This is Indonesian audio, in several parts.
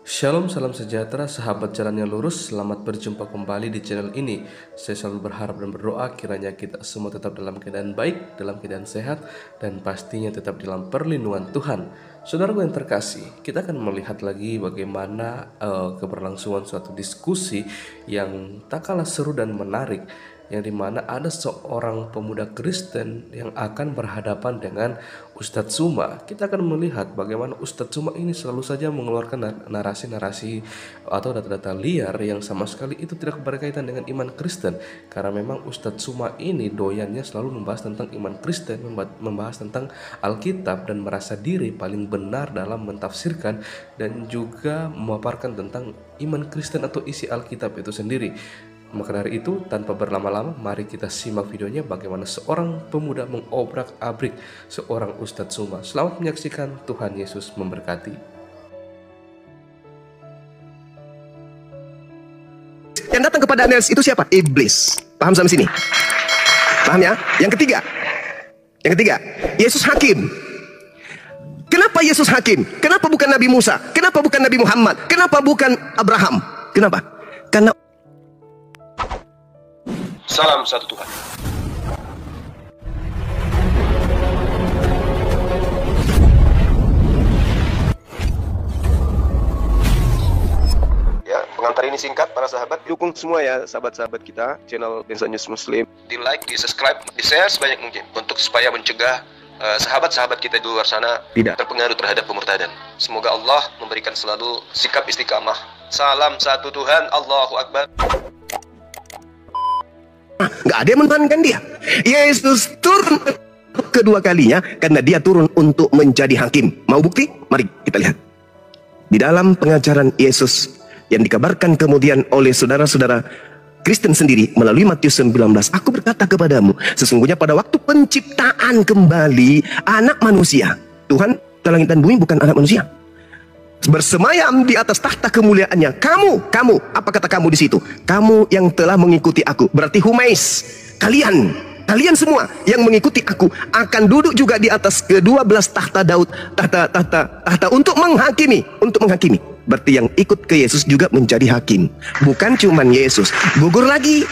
Shalom, salam sejahtera, sahabat jalan yang lurus. Selamat berjumpa kembali di channel ini. Saya selalu berharap dan berdoa kiranya kita semua tetap dalam keadaan baik, dalam keadaan sehat, dan pastinya tetap dalam perlindungan Tuhan. Saudaraku yang terkasih, kita akan melihat lagi bagaimana keberlangsungan suatu diskusi yang tak kalah seru dan menarik, yang dimana ada seorang pemuda Kristen yang akan berhadapan dengan Ustadz Tsuma. Kita akan melihat bagaimana Ustadz Tsuma ini selalu saja mengeluarkan narasi-narasi atau data-data liar yang sama sekali itu tidak berkaitan dengan iman Kristen. Karena memang Ustadz Tsuma ini doyannya selalu membahas tentang iman Kristen, membahas tentang Alkitab, dan merasa diri paling benar dalam mentafsirkan dan juga memaparkan tentang iman Kristen atau isi Alkitab itu sendiri. Maka dari itu, tanpa berlama-lama, mari kita simak videonya bagaimana seorang pemuda mengobrak-abrik seorang Ustadz Tsuma. Selamat menyaksikan, Tuhan Yesus memberkati. Yang datang kepada Aeneas itu siapa? Iblis. Paham sampai sini? Paham ya? Yang ketiga, Yesus hakim. Kenapa Yesus hakim? Kenapa bukan Nabi Musa? Kenapa bukan Nabi Muhammad? Kenapa bukan Abraham? Kenapa? Karena salam satu Tuhan. Ya, pengantar ini singkat para sahabat. dukung semua ya sahabat-sahabat kita channel Bensa News Muslim. Di like, di subscribe, di share sebanyak mungkin untuk supaya mencegah sahabat-sahabat kita di luar sana Tidak terpengaruh terhadap pemurtadan. Semoga Allah memberikan selalu sikap istiqamah. Salam satu Tuhan, Allahu Akbar. nggak ada yang menuhankan dia. Yesus turun kedua kalinya karena dia turun untuk menjadi hakim. Mau bukti? Mari kita lihat. Di dalam pengajaran Yesus yang dikabarkan kemudian oleh saudara-saudara Kristen sendiri melalui Matius 19, aku berkata kepadamu, sesungguhnya pada waktu penciptaan kembali anak manusia, Tuhan langit dan bumi bukan anak manusia, bersemayam di atas tahta kemuliaannya. Kamu, apa kata kamu di situ? Kamu yang telah mengikuti aku, berarti humais, kalian semua yang mengikuti aku akan duduk juga di atas kedua belas tahta Daud, tahta untuk menghakimi. Berarti yang ikut ke Yesus juga menjadi hakim. Bukan cuman Yesus, gugur lagi.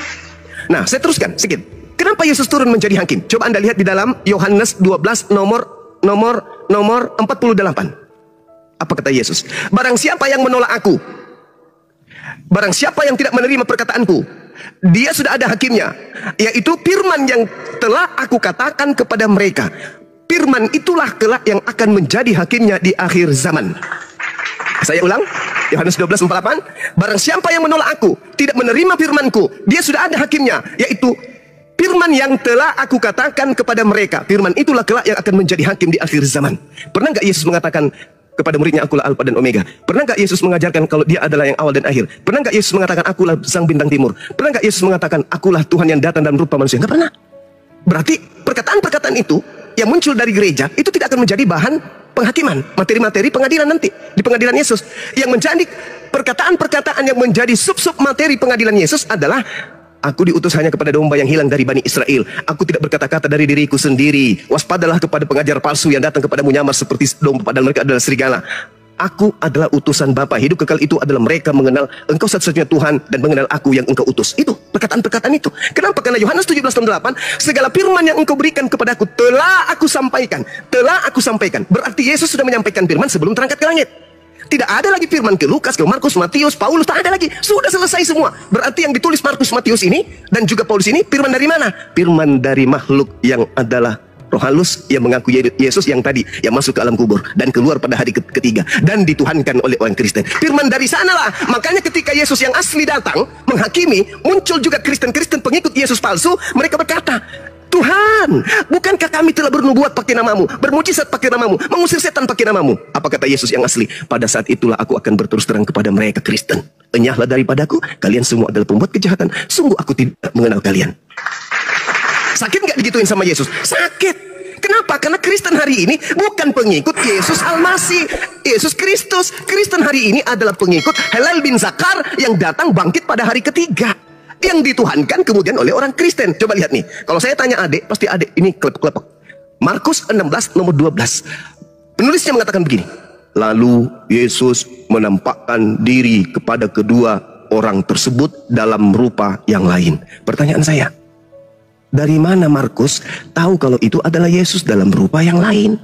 Nah, saya teruskan sedikit. Kenapa Yesus turun menjadi hakim? Coba Anda lihat di dalam Yohanes 12 nomor 48. Apa kata Yesus? Barang siapa yang menolak aku, barang siapa yang tidak menerima perkataanku, dia sudah ada hakimnya, yaitu firman yang telah aku katakan kepada mereka. Firman itulah kelak yang akan menjadi hakimnya di akhir zaman. Saya ulang, Yohanes 12:48. Barang siapa yang menolak aku, tidak menerima firmanku, dia sudah ada hakimnya, yaitu firman yang telah aku katakan kepada mereka. Firman itulah kelak yang akan menjadi hakim di akhir zaman. Pernah nggak Yesus mengatakan kepada muridnya, akulah Alfa dan Omega? Pernah nggak Yesus mengajarkan kalau dia adalah yang awal dan akhir? Pernah nggak Yesus mengatakan akulah sang bintang timur? Pernah nggak Yesus mengatakan akulah Tuhan yang datang dalam rupa manusia? Nggak pernah. Berarti perkataan-perkataan itu yang muncul dari gereja itu tidak akan menjadi bahan penghakiman, materi-materi pengadilan nanti di pengadilan Yesus. Yang menjadi perkataan-perkataan yang menjadi sub-sub materi pengadilan Yesus adalah, aku diutus hanya kepada domba yang hilang dari Bani Israel. Aku tidak berkata-kata dari diriku sendiri. Waspadalah kepada pengajar palsu yang datang kepadamu nyamar seperti domba, padahal mereka adalah serigala. Aku adalah utusan Bapa. Hidup kekal itu adalah mereka mengenal engkau satu-satunya Tuhan dan mengenal aku yang engkau utus. Itu perkataan-perkataan itu. Kenapa? Karena Yohanes 17:8, segala firman yang engkau berikan kepadaku telah aku sampaikan. Berarti Yesus sudah menyampaikan firman sebelum terangkat ke langit. Tidak ada lagi firman ke Lukas, ke Markus, Matius, Paulus, tak ada lagi. Sudah selesai semua. Berarti yang ditulis Markus, Matius ini dan juga Paulus ini firman dari mana? Firman dari makhluk yang adalah roh halus yang mengaku Yesus yang tadi yang masuk ke alam kubur dan keluar pada hari ketiga dan dituhankan oleh orang Kristen. Firman dari sanalah. Makanya ketika Yesus yang asli datang menghakimi, muncul juga Kristen-Kristen pengikut Yesus palsu. Mereka berkata, Tuhan, bukankah kami telah bernubuat pakai namamu, bermujizat pakai namamu, mengusir setan pakai namamu? Apa kata Yesus yang asli? Pada saat itulah aku akan berterus terang kepada mereka Kristen, enyahlah daripadaku, kalian semua adalah pembuat kejahatan. Sungguh aku tidak mengenal kalian. Sakit nggak digituin sama Yesus? Sakit. Kenapa? Karena Kristen hari ini bukan pengikut Yesus Al-Masih, Yesus Kristus. Kristen hari ini adalah pengikut Hillel bin Zakar yang datang bangkit pada hari ketiga, yang dituhankan kemudian oleh orang Kristen. Coba lihat nih, kalau saya tanya adik, pasti adik ini kelepek-kelepek. Markus 16 nomor 12. Penulisnya mengatakan begini, Lalu Yesus menampakkan diri kepada kedua orang tersebut dalam rupa yang lain. Pertanyaan saya, dari mana Markus tahu kalau itu adalah Yesus dalam rupa yang lain?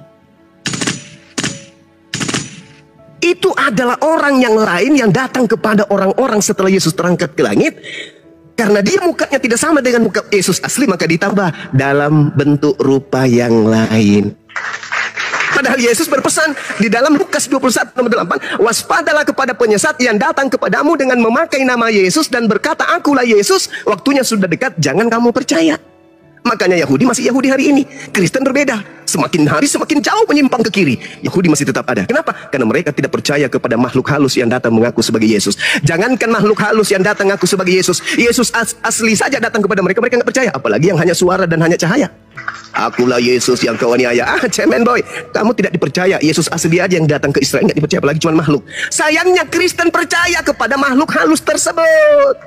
Itu adalah orang yang lain yang datang kepada orang-orang setelah Yesus terangkat ke langit. Karena dia mukanya tidak sama dengan muka Yesus asli, maka ditambah dalam bentuk rupa yang lain. Padahal Yesus berpesan di dalam Lukas 21 nomor 8, waspadalah kepada penyesat yang datang kepadamu dengan memakai nama Yesus dan berkata, akulah Yesus, waktunya sudah dekat, jangan kamu percaya. Makanya Yahudi masih Yahudi hari ini, Kristen berbeda. Semakin hari semakin jauh menyimpang ke kiri. Yahudi masih tetap ada. Kenapa? Karena mereka tidak percaya kepada makhluk halus yang datang mengaku sebagai Yesus. Jangankan makhluk halus yang datang mengaku sebagai Yesus, Yesus asli saja datang kepada mereka, mereka nggak percaya. Apalagi yang hanya suara dan hanya cahaya. Akulah Yesus yang kau aniaya. Cemen boy, kamu tidak dipercaya. Yesus asli aja yang datang ke Israel nggak dipercaya, apalagi cuma makhluk. Sayangnya Kristen percaya kepada makhluk halus tersebut.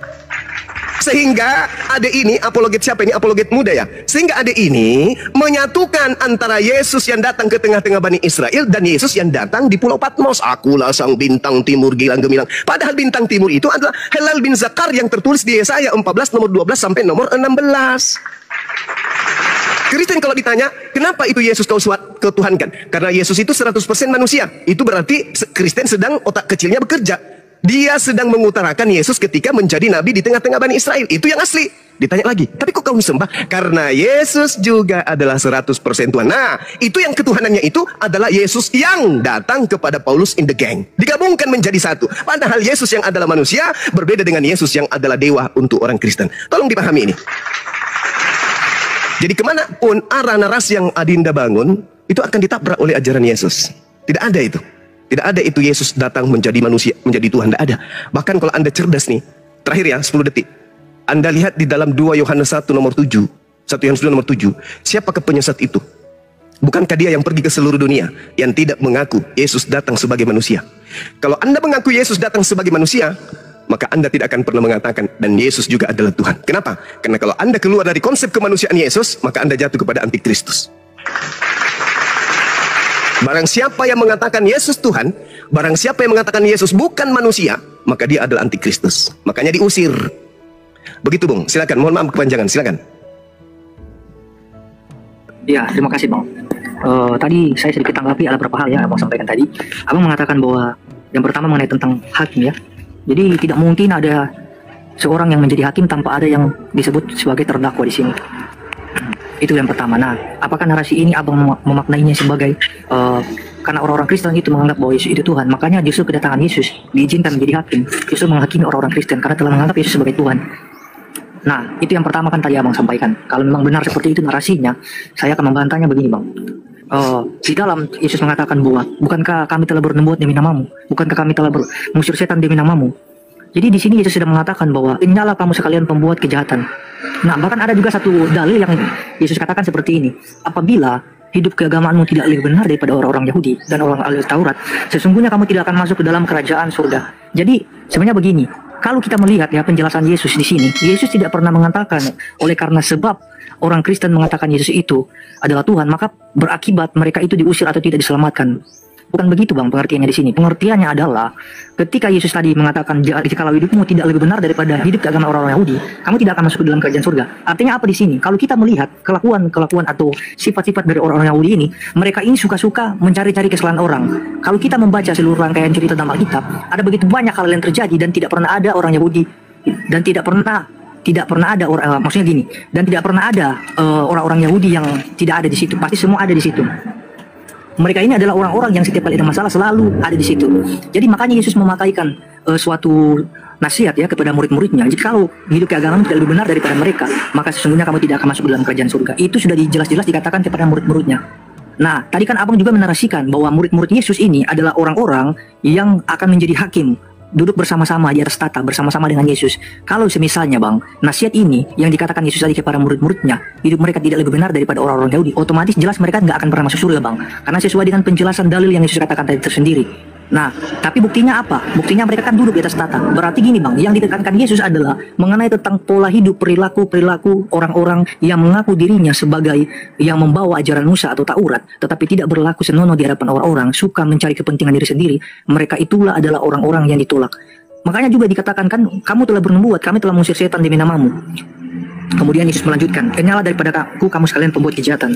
Sehingga ada ini, apologet siapa ini? Apologet muda ya. Sehingga ada ini menyatukan antara Yesus yang datang ke tengah-tengah Bani Israel dan Yesus yang datang di Pulau Patmos. Akulah sang bintang timur gilang gemilang. Padahal bintang timur itu adalah Helal bin Zakar yang tertulis di Yesaya 14 nomor 12 sampai nomor 16. Kristen kalau ditanya, kenapa itu Yesus kau ketuhankan? Karena Yesus itu 100% manusia. Itu berarti Kristen sedang otak kecilnya bekerja. Dia sedang mengutarakan Yesus ketika menjadi nabi di tengah-tengah Bani Israel. Itu yang asli. Ditanya lagi, tapi kok kau sembah? Karena Yesus juga adalah 100% Tuhan. Nah, itu yang ketuhanannya itu adalah Yesus yang datang kepada Paulus in the gang. Digabungkan menjadi satu. Padahal Yesus yang adalah manusia berbeda dengan Yesus yang adalah dewa untuk orang Kristen. Tolong dipahami ini. Jadi kemanapun arah narasi yang Adinda bangun, itu akan ditabrak oleh ajaran Yesus. Tidak ada itu. Tidak ada itu Yesus datang menjadi manusia, menjadi Tuhan. Tidak ada. Bahkan kalau Anda cerdas nih, terakhir ya, 10 detik. Anda lihat di dalam 2 Yohanes 1 nomor 7. 1 Yohanes 2 nomor 7. Siapakah penyesat itu? Bukankah dia yang pergi ke seluruh dunia, yang tidak mengaku Yesus datang sebagai manusia? Kalau Anda mengaku Yesus datang sebagai manusia, maka Anda tidak akan pernah mengatakan, dan Yesus juga adalah Tuhan. Kenapa? Karena kalau Anda keluar dari konsep kemanusiaan Yesus, maka Anda jatuh kepada antikristus. Barang siapa yang mengatakan Yesus Tuhan, barang siapa yang mengatakan Yesus bukan manusia, maka dia adalah antikristus. Makanya diusir. Begitu Bung, silakan. Mohon maaf kepanjangan, silakan. Ya, terima kasih Bang. Tadi saya sedikit tanggapi ada beberapa hal yang Abang sampaikan tadi. Abang mengatakan bahwa yang pertama mengenai tentang hakim ya. Jadi tidak mungkin ada seorang yang menjadi hakim tanpa ada yang disebut sebagai terdakwa di sini. Itu yang pertama. Nah, apakah narasi ini Abang memaknainya sebagai karena orang-orang Kristen itu menganggap bahwa Yesus itu Tuhan, makanya justru kedatangan Yesus diizinkan menjadi hakim, justru menghakimi orang-orang Kristen karena telah menganggap Yesus sebagai Tuhan. Nah, itu yang pertama kan tadi Abang sampaikan. Kalau memang benar seperti itu narasinya, saya akan membantahnya begini Bang. Di dalam Yesus mengatakan bahwa bukankah kami telah bernubuat demi namamu, bukankah kami telah mengusir setan demi namamu. Jadi di sini Yesus sedang mengatakan bahwa inilah kamu sekalian pembuat kejahatan. Nah, bahkan ada juga satu dalil yang Yesus katakan seperti ini. Apabila hidup keagamaanmu tidak lebih benar daripada orang-orang Yahudi dan orang ahli Taurat, sesungguhnya kamu tidak akan masuk ke dalam kerajaan surga. Jadi sebenarnya begini, kalau kita melihat ya penjelasan Yesus di sini, Yesus tidak pernah mengatakan oleh karena sebab orang Kristen mengatakan Yesus itu adalah Tuhan, maka berakibat mereka itu diusir atau tidak diselamatkan. Bukan begitu Bang pengertiannya di sini. Pengertiannya adalah ketika Yesus tadi mengatakan jikalau hidupmu tidak lebih benar daripada hidup keagamaan orang Yahudi, kamu tidak akan masuk ke dalam kerajaan surga. Artinya apa di sini? Kalau kita melihat kelakuan atau sifat-sifat dari orang-orang Yahudi ini, mereka ini suka-suka mencari-cari kesalahan orang. Kalau kita membaca seluruh rangkaian cerita dalam Alkitab, ada begitu banyak hal yang terjadi dan tidak pernah ada orang Yahudi dan tidak pernah ada orang, maksudnya gini, dan tidak pernah ada orang-orang Yahudi yang tidak ada di situ. Pasti semua ada di situ. Mereka ini adalah orang-orang yang setiap kali ada masalah selalu ada di situ. Jadi makanya Yesus memakaikan suatu nasihat ya kepada murid-muridnya. Jadi kalau hidup keagamaan tidak lebih benar daripada mereka, maka sesungguhnya kamu tidak akan masuk dalam kerajaan surga. Itu sudah jelas-jelas dikatakan kepada murid-muridnya. Nah, tadi kan Abang juga menarasikan bahwa murid-murid Yesus ini adalah orang-orang yang akan menjadi hakim, duduk bersama-sama di atas tahta bersama-sama dengan Yesus. Kalau semisalnya Bang, nasihat ini yang dikatakan Yesus tadi kepada murid-muridnya, hidup mereka tidak lebih benar daripada orang-orang Yahudi, otomatis jelas mereka nggak akan pernah masuk surga Bang. Karena sesuai dengan penjelasan dalil yang Yesus katakan tadi tersendiri. Nah, tapi buktinya apa? Buktinya mereka kan duduk di atas tahta. Berarti gini bang, yang ditekankan Yesus adalah mengenai tentang pola hidup, perilaku orang-orang yang mengaku dirinya sebagai yang membawa ajaran Musa atau Taurat, tetapi tidak berlaku senonoh di hadapan orang-orang, suka mencari kepentingan diri sendiri. Mereka itulah adalah orang-orang yang ditolak. Makanya juga dikatakan kan, kamu telah bernubuat, kami telah mengusir setan demi namamu. Kemudian Yesus melanjutkan, kenyalah daripada aku, kamu sekalian pembuat kejahatan.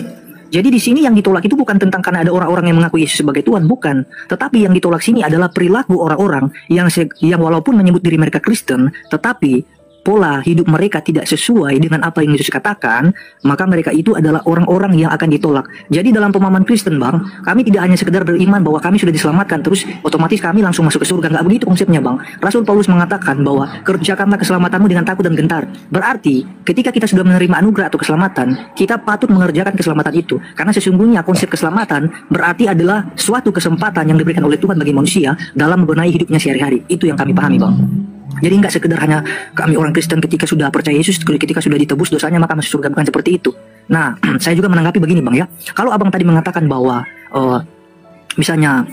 Jadi di sini yang ditolak itu bukan tentang karena ada orang-orang yang mengaku Yesus sebagai Tuhan, bukan. Tetapi yang ditolak sini adalah perilaku orang-orang yang walaupun menyebut diri mereka Kristen, tetapi pola hidup mereka tidak sesuai dengan apa yang Yesus katakan, maka mereka itu adalah orang-orang yang akan ditolak. Jadi dalam pemahaman Kristen bang, kami tidak hanya sekedar beriman bahwa kami sudah diselamatkan terus otomatis kami langsung masuk ke surga. Nggak begitu konsepnya bang. Rasul Paulus mengatakan bahwa kerjakanlah keselamatanmu dengan takut dan gentar. Berarti ketika kita sudah menerima anugerah atau keselamatan, kita patut mengerjakan keselamatan itu. Karena sesungguhnya konsep keselamatan berarti adalah suatu kesempatan yang diberikan oleh Tuhan bagi manusia dalam membenahi hidupnya sehari-hari. Itu yang kami pahami bang. Jadi nggak sekedar hanya kami orang Kristen ketika sudah percaya Yesus, ketika sudah ditebus dosanya maka masuk surga, bukan seperti itu. Nah, saya juga menanggapi begini bang ya. Kalau abang tadi mengatakan bahwa misalnya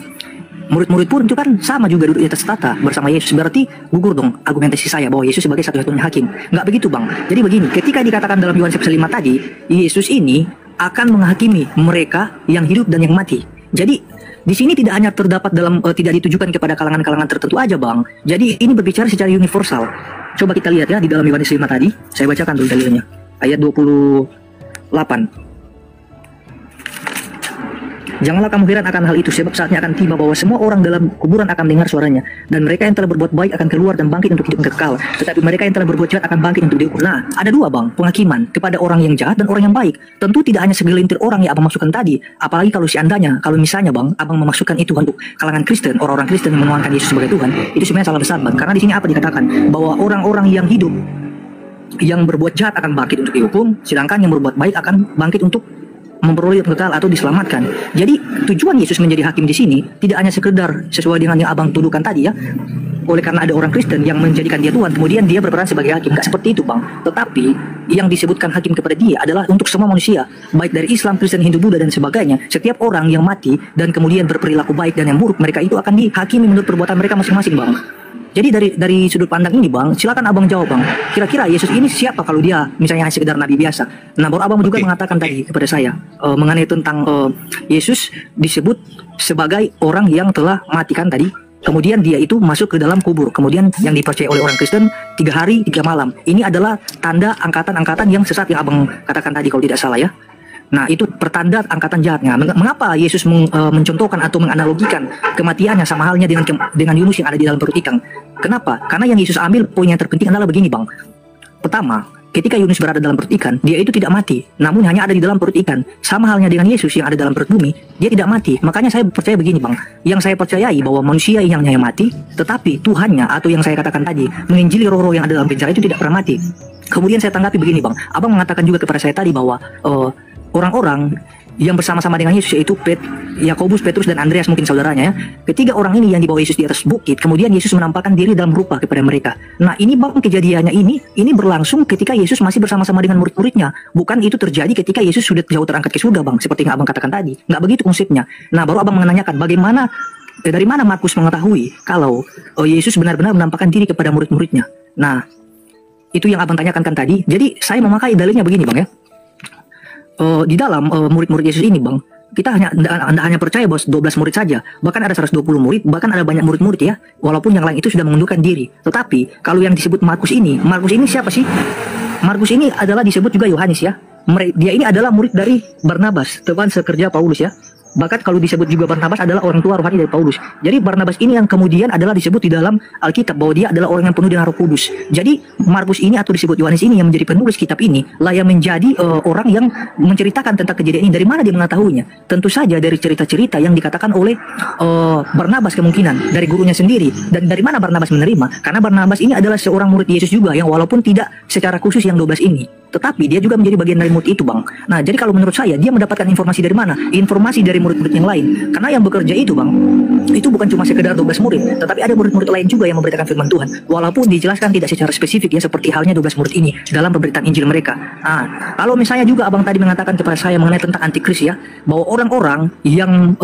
murid-murid pun itu kan sama juga duduk di atas tahta bersama Yesus, berarti gugur dong argumentasi saya bahwa Yesus sebagai satu-satunya hakim. Nggak begitu bang. Jadi begini, ketika dikatakan dalam Yohanes 5 tadi, Yesus ini akan menghakimi mereka yang hidup dan yang mati. Jadi di sini tidak hanya terdapat tidak ditujukan kepada kalangan-kalangan tertentu aja bang. Jadi ini berbicara secara universal. Coba kita lihat ya di dalam Yohanes 5 tadi. Saya bacakan dulu dalilnya. Ayat 28. Janganlah kamu heran akan hal itu, sebab saatnya akan tiba bahwa semua orang dalam kuburan akan mendengar suaranya. Dan mereka yang telah berbuat baik akan keluar dan bangkit untuk hidup kekal. Tetapi mereka yang telah berbuat jahat akan bangkit untuk diukur. Nah, ada dua bang, penghakiman kepada orang yang jahat dan orang yang baik. Tentu tidak hanya segelintir orang yang abang masukkan tadi. Apalagi kalau kalau misalnya bang, abang memasukkan itu untuk kalangan Kristen, orang-orang Kristen yang menuangkan Yesus sebagai Tuhan, itu sebenarnya salah besar bang. Karena di sini apa dikatakan? Bahwa orang-orang yang hidup, yang berbuat jahat akan bangkit untuk dihukum, sedangkan yang berbuat baik akan bangkit untuk memperoleh hidup kekal atau diselamatkan. Jadi tujuan Yesus menjadi hakim di sini tidak hanya sekedar sesuai dengan yang abang tuduhkan tadi ya, oleh karena ada orang Kristen yang menjadikan dia Tuhan, kemudian dia berperan sebagai hakim. Gak seperti itu bang. Tetapi yang disebutkan hakim kepada dia adalah untuk semua manusia, baik dari Islam, Kristen, Hindu, Buddha dan sebagainya. Setiap orang yang mati dan kemudian berperilaku baik dan yang buruk, mereka itu akan dihakimi menurut perbuatan mereka masing-masing bang. Jadi dari sudut pandang ini bang, silakan abang jawab bang. Kira-kira Yesus ini siapa kalau dia misalnya hanya sekedar nabi biasa? Nah baru abang juga mengatakan tadi kepada saya mengenai tentang Yesus disebut sebagai orang yang telah matikan tadi. Kemudian dia itu masuk ke dalam kubur. Kemudian yang dipercaya oleh orang Kristen 3 hari 3 malam. Ini adalah tanda angkatan-angkatan yang sesat yang abang katakan tadi kalau tidak salah ya. Nah itu pertanda angkatan jahatnya. Mengapa Yesus mencontohkan atau menganalogikan kematiannya sama halnya dengan Yunus yang ada di dalam perut ikan? Kenapa? Karena yang Yesus ambil poin yang terpenting adalah begini bang. Pertama, ketika Yunus berada dalam perut ikan, dia itu tidak mati, namun hanya ada di dalam perut ikan. Sama halnya dengan Yesus yang ada dalam perut bumi, dia tidak mati. Makanya saya percaya begini bang, yang saya percayai bahwa manusia yang hanya mati, tetapi Tuhannya atau yang saya katakan tadi, menginjili roh-roh yang ada dalam penjara itu tidak pernah mati. Kemudian saya tanggapi begini bang, abang mengatakan juga kepada saya tadi bahwa orang-orang yang bersama-sama dengan Yesus yaitu Yakobus, Petrus dan Andreas mungkin saudaranya ya. Ketiga orang ini yang dibawa Yesus di atas bukit, kemudian Yesus menampakkan diri dalam rupa kepada mereka. Nah ini bang kejadiannya ini berlangsung ketika Yesus masih bersama-sama dengan murid-muridnya. Bukan itu terjadi ketika Yesus sudah jauh terangkat ke surga bang, seperti yang abang katakan tadi. Nggak begitu konsepnya. Nah baru abang menanyakan dari mana Markus mengetahui kalau Yesus benar-benar menampakkan diri kepada murid-muridnya. Nah itu yang abang tanyakan kan tadi. Jadi saya memakai dalilnya begini bang ya. Di dalam murid-murid Yesus ini bang, kita hanya percaya bahwa 12 murid saja, bahkan ada 120 murid, bahkan ada banyak murid-murid ya, walaupun yang lain itu sudah mengundurkan diri. Tetapi kalau yang disebut Markus ini siapa sih? Markus ini adalah disebut juga Yohanes ya. Dia ini adalah murid dari Barnabas, teman sekerja Paulus ya. Bahkan kalau disebut juga Barnabas adalah orang tua rohani dari Paulus. Jadi Barnabas ini yang kemudian adalah disebut di dalam Alkitab bahwa dia adalah orang yang penuh dengan Roh Kudus. Jadi Markus ini atau disebut Yohanes ini yang menjadi penulis kitab ini lah yang menjadi orang yang menceritakan tentang kejadian ini. Dari mana dia mengetahuinya? Tentu saja dari cerita-cerita yang dikatakan oleh Barnabas kemungkinan dari gurunya sendiri. Dan dari mana Barnabas menerima? Karena Barnabas ini adalah seorang murid Yesus juga yang walaupun tidak secara khusus yang 12 ini, tetapi dia juga menjadi bagian dari murid itu bang. Nah jadi kalau menurut saya dia mendapatkan informasi dari mana? Informasi dari murid-murid yang lain. Karena yang bekerja itu bang, itu bukan cuma sekedar 12 murid, tetapi ada murid-murid lain juga yang memberitakan firman Tuhan. Walaupun dijelaskan tidak secara spesifik ya, seperti halnya 12 murid ini dalam pemberitaan Injil mereka. Nah, kalau misalnya juga abang tadi mengatakan kepada saya mengenai tentang antikris ya, bahwa orang-orang yang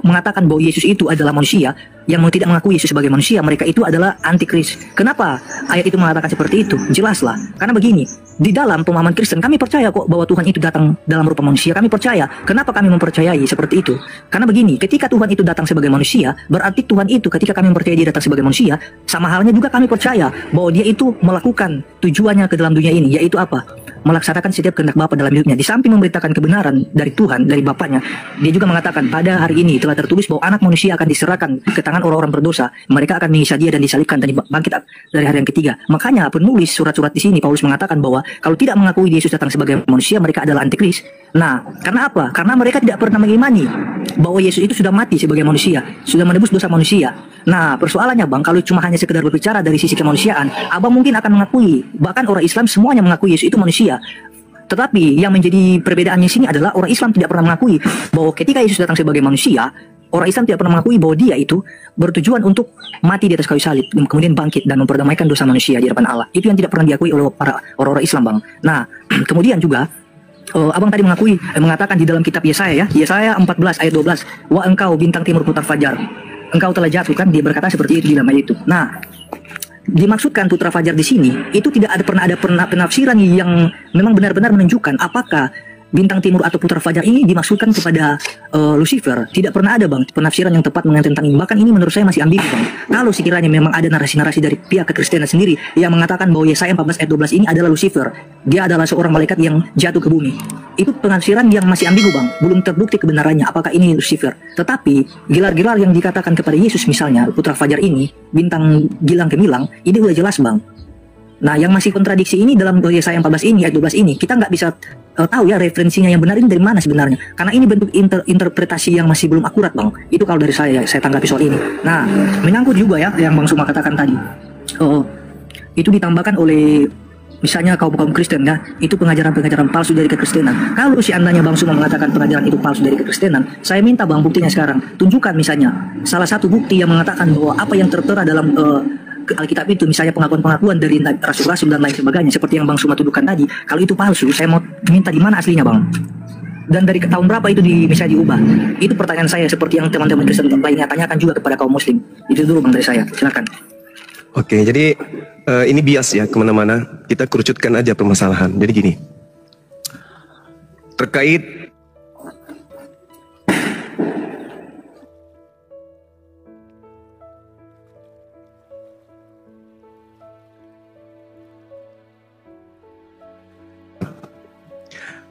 mengatakan bahwa Yesus itu adalah manusia, yang tidak mengakui Yesus sebagai manusia, mereka itu adalah antikris. Kenapa ayat itu mengatakan seperti itu? Jelaslah. Karena begini, di dalam pemahaman Kristen kami percaya kok bahwa Tuhan itu datang dalam rupa manusia. Kami percaya. Kenapa kami mempercayai seperti itu? Karena begini, ketika Tuhan itu datang sebagai manusia, berarti Tuhan itu ketika kami mempercayai dia datang sebagai manusia, sama halnya juga kami percaya bahwa dia itu melakukan tujuannya ke dalam dunia ini, yaitu apa? Melaksanakan setiap kehendak Bapa dalam hidupnya. Di samping memberitakan kebenaran dari Tuhan, dari Bapaknya, dia juga mengatakan pada hari ini telah tertulis bahwa anak manusia akan diserahkan ke tangan orang-orang berdosa. Mereka akan menyiksa dia dan disalibkan dan bangkit dari hari yang ketiga. Makanya penulis surat-surat di sini Paulus mengatakan bahwa kalau tidak mengakui Yesus datang sebagai manusia, mereka adalah antikris. Nah, karena apa? Karena mereka tidak pernah mengimani bahwa Yesus itu sudah mati sebagai manusia, sudah menebus dosa manusia. Nah, persoalannya Bang, kalau cuma hanya sekedar berbicara dari sisi kemanusiaan, Abang mungkin akan mengakui, bahkan orang Islam semuanya mengakui Yesus itu manusia. Tetapi yang menjadi perbedaannya sini adalah orang Islam tidak pernah mengakui bahwa ketika Yesus datang sebagai manusia, orang Islam tidak pernah mengakui bahwa dia itu bertujuan untuk mati di atas kayu salib, kemudian bangkit dan memperdamaikan dosa manusia di hadapan Allah. Itu yang tidak pernah diakui oleh para orang-orang Islam, Bang. Nah, kemudian juga Abang tadi mengatakan di dalam kitab Yesaya, ya, Yesaya 14 ayat 12, "Wa engkau bintang timur putar fajar, engkau telah jatuh," kan dia berkata seperti itu di dalam ayat itu. Nah, dimaksudkan putra fajar di sini itu tidak ada penafsiran yang memang benar-benar menunjukkan apakah bintang timur atau putra fajar ini dimaksudkan kepada Lucifer. Tidak pernah ada, Bang, penafsiran yang tepat mengenai tentang ini. Bahkan ini menurut saya masih ambigu, Bang. Kalau sekiranya memang ada narasi-narasi dari pihak kekristenan sendiri yang mengatakan bahwa Yesaya 14 ayat 12 ini adalah Lucifer, dia adalah seorang malaikat yang jatuh ke bumi, itu penafsiran yang masih ambigu, Bang. Belum terbukti kebenarannya apakah ini Lucifer. Tetapi gelar-gelar yang dikatakan kepada Yesus, misalnya putra fajar ini, bintang gilang gemilang, ini udah jelas, Bang. Nah, yang masih kontradiksi ini dalam Yesaya 14 ini, ayat 12 ini, kita nggak bisa tahu ya referensinya yang benar ini dari mana sebenarnya. Karena ini bentuk interpretasi yang masih belum akurat, Bang. Itu kalau dari saya tanggapi soal ini. Nah, menyangkut juga ya yang Bang Suma katakan tadi. Itu ditambahkan oleh misalnya kaum Kristen ya, itu pengajaran-pengajaran palsu dari kekristenan. Kalau seandainya Bang Suma mengatakan pengajaran itu palsu dari kekristenan, saya minta Bang buktinya sekarang. Tunjukkan misalnya salah satu bukti yang mengatakan bahwa apa yang tertera dalam Alkitab itu, misalnya pengakuan-pengakuan dari rasul-rasul dan lain sebagainya, seperti yang Bang Suma tuduhkan tadi, kalau itu palsu, saya mau minta di mana aslinya, Bang? Dan dari tahun berapa itu misalnya diubah? Itu pertanyaan saya, seperti yang teman-teman Kristen lainnya tanyakan juga kepada kaum Muslim. Itu dulu, Bang, dari saya. Silakan. Oke, jadi ini bias ya, kemana-mana. Kita kerucutkan aja permasalahan. Jadi gini, terkait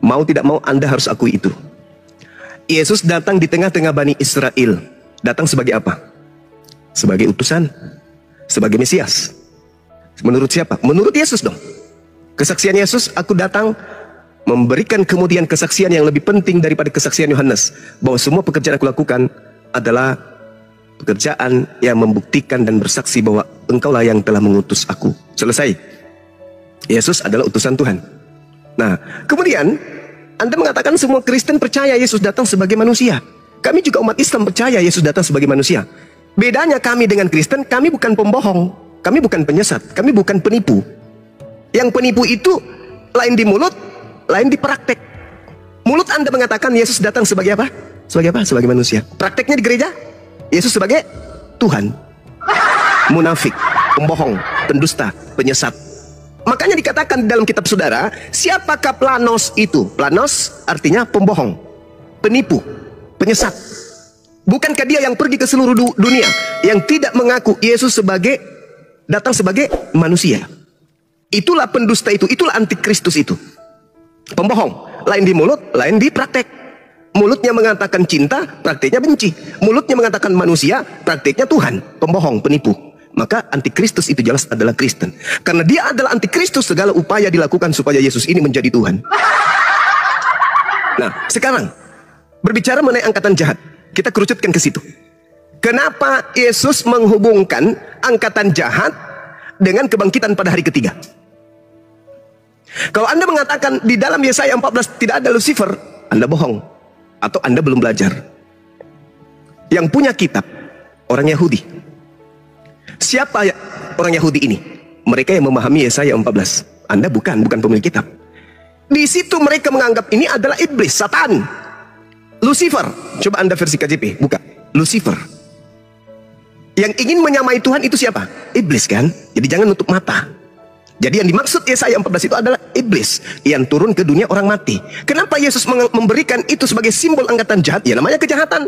mau tidak mau Anda harus akui itu. Yesus datang di tengah-tengah Bani Israel. Datang sebagai apa? Sebagai utusan, sebagai Mesias. Menurut siapa? Menurut Yesus dong. Kesaksian Yesus, aku datang memberikan kemudian kesaksian yang lebih penting daripada kesaksian Yohanes, bahwa semua pekerjaan aku lakukan adalah pekerjaan yang membuktikan dan bersaksi bahwa engkaulah yang telah mengutus aku. Selesai. Yesus adalah utusan Tuhan. Nah, kemudian Anda mengatakan semua Kristen percaya Yesus datang sebagai manusia. Kami juga umat Islam percaya Yesus datang sebagai manusia. Bedanya kami dengan Kristen, kami bukan pembohong, kami bukan penyesat, kami bukan penipu. Yang penipu itu lain di mulut, lain di praktek. Mulut Anda mengatakan Yesus datang sebagai apa? Sebagai apa? Sebagai manusia. Prakteknya di gereja, Yesus sebagai Tuhan. Munafik, pembohong, pendusta, penyesat. Makanya dikatakan dalam kitab saudara, siapakah Planos itu? Planos artinya pembohong, penipu, penyesat. Bukankah dia yang pergi ke seluruh dunia, yang tidak mengaku Yesus datang sebagai manusia? Itulah pendusta itu, itulah antikristus itu. Pembohong, lain di mulut, lain di praktek. Mulutnya mengatakan cinta, prakteknya benci. Mulutnya mengatakan manusia, prakteknya Tuhan. Pembohong, penipu. Maka antikristus itu jelas adalah Kristen. Karena dia adalah antikristus, segala upaya dilakukan supaya Yesus ini menjadi Tuhan. Nah, sekarang berbicara mengenai angkatan jahat, kita kerucutkan ke situ. Kenapa Yesus menghubungkan angkatan jahat dengan kebangkitan pada hari ketiga? Kalau Anda mengatakan di dalam Yesaya 14 tidak ada Lucifer, Anda bohong atau Anda belum belajar. Yang punya kitab orang Yahudi. Siapa orang Yahudi ini? Mereka yang memahami Yesaya 14. Anda bukan pemilik kitab. Di situ mereka menganggap ini adalah iblis, Satan, Lucifer. Coba Anda versi KJP, buka Lucifer. Yang ingin menyamai Tuhan itu siapa? Iblis kan? Jadi jangan nutup mata. Jadi yang dimaksud Yesaya 14 itu adalah iblis yang turun ke dunia orang mati. Kenapa Yesus memberikan itu sebagai simbol angkatan jahat? Ya namanya kejahatan.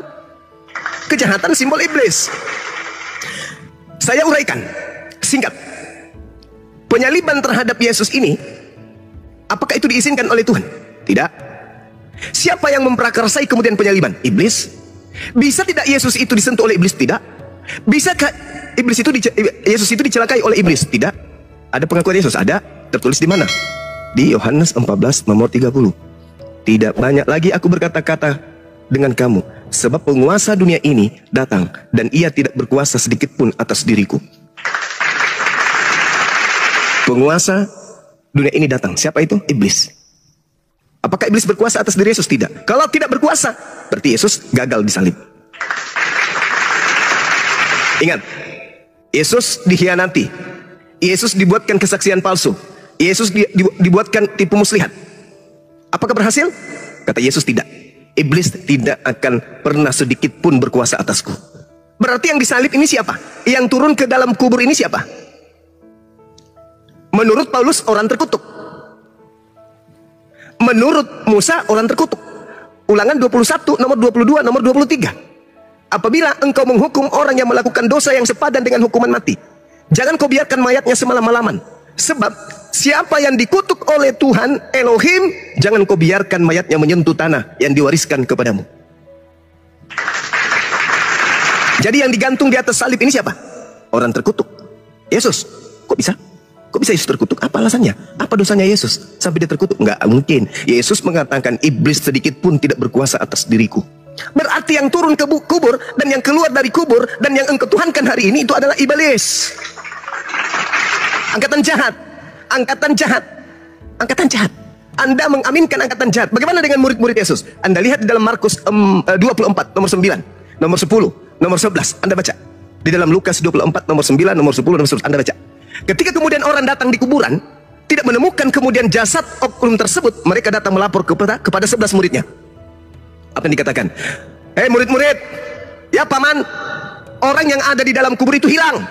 Kejahatan simbol iblis. Saya uraikan singkat. Penyaliban terhadap Yesus ini, apakah itu diizinkan oleh Tuhan? Tidak. Siapa yang memprakarsai kemudian penyaliban? Iblis. Bisa tidak Yesus itu disentuh oleh iblis? Tidak. Bisakah Yesus itu dicelakai oleh iblis? Tidak. Ada pengakuan Yesus? Ada. Tertulis di mana? Di Yohanes 14 nomor 30. Tidak banyak lagi aku berkata-kata dengan kamu, sebab penguasa dunia ini datang, dan ia tidak berkuasa sedikit pun atas diriku. Penguasa dunia ini datang. Siapa itu? Iblis. Apakah iblis berkuasa atas diri Yesus? Tidak. Kalau tidak berkuasa, berarti Yesus gagal disalib. Ingat, Yesus dikhianati. Yesus dibuatkan kesaksian palsu. Yesus dibuatkan tipu muslihat. Apakah berhasil? Kata Yesus tidak. Iblis tidak akan pernah sedikit pun berkuasa atasku. Berarti yang disalib ini siapa? Yang turun ke dalam kubur ini siapa? Menurut Paulus orang terkutuk. Menurut Musa orang terkutuk. Ulangan 21 nomor 22 nomor 23. Apabila engkau menghukum orang yang melakukan dosa yang sepadan dengan hukuman mati, jangan kau biarkan mayatnya semalam-malaman. Sebab siapa yang dikutuk oleh Tuhan Elohim, jangan kau biarkan mayatnya menyentuh tanah yang diwariskan kepadamu. Jadi yang digantung di atas salib ini siapa? Orang terkutuk. Yesus. Kok bisa? Kok bisa Yesus terkutuk? Apa alasannya? Apa dosanya Yesus sampai dia terkutuk? Enggak mungkin. Yesus mengatakan iblis sedikit pun tidak berkuasa atas diriku. Berarti yang turun ke kubur dan yang keluar dari kubur dan yang engkau tuhankan hari ini itu adalah iblis. Angkatan jahat. Angkatan jahat. Angkatan jahat. Anda mengaminkan angkatan jahat. Bagaimana dengan murid-murid Yesus? Anda lihat di dalam Markus 24 nomor 9, nomor 10, nomor 11. Anda baca. Di dalam Lukas 24 nomor 9, nomor 10, nomor 11. Anda baca. Ketika kemudian orang datang di kuburan, tidak menemukan kemudian jasad oknum tersebut, mereka datang melapor kepada 11 muridnya. Apa yang dikatakan? Hei murid-murid, ya paman, orang yang ada di dalam kubur itu hilang.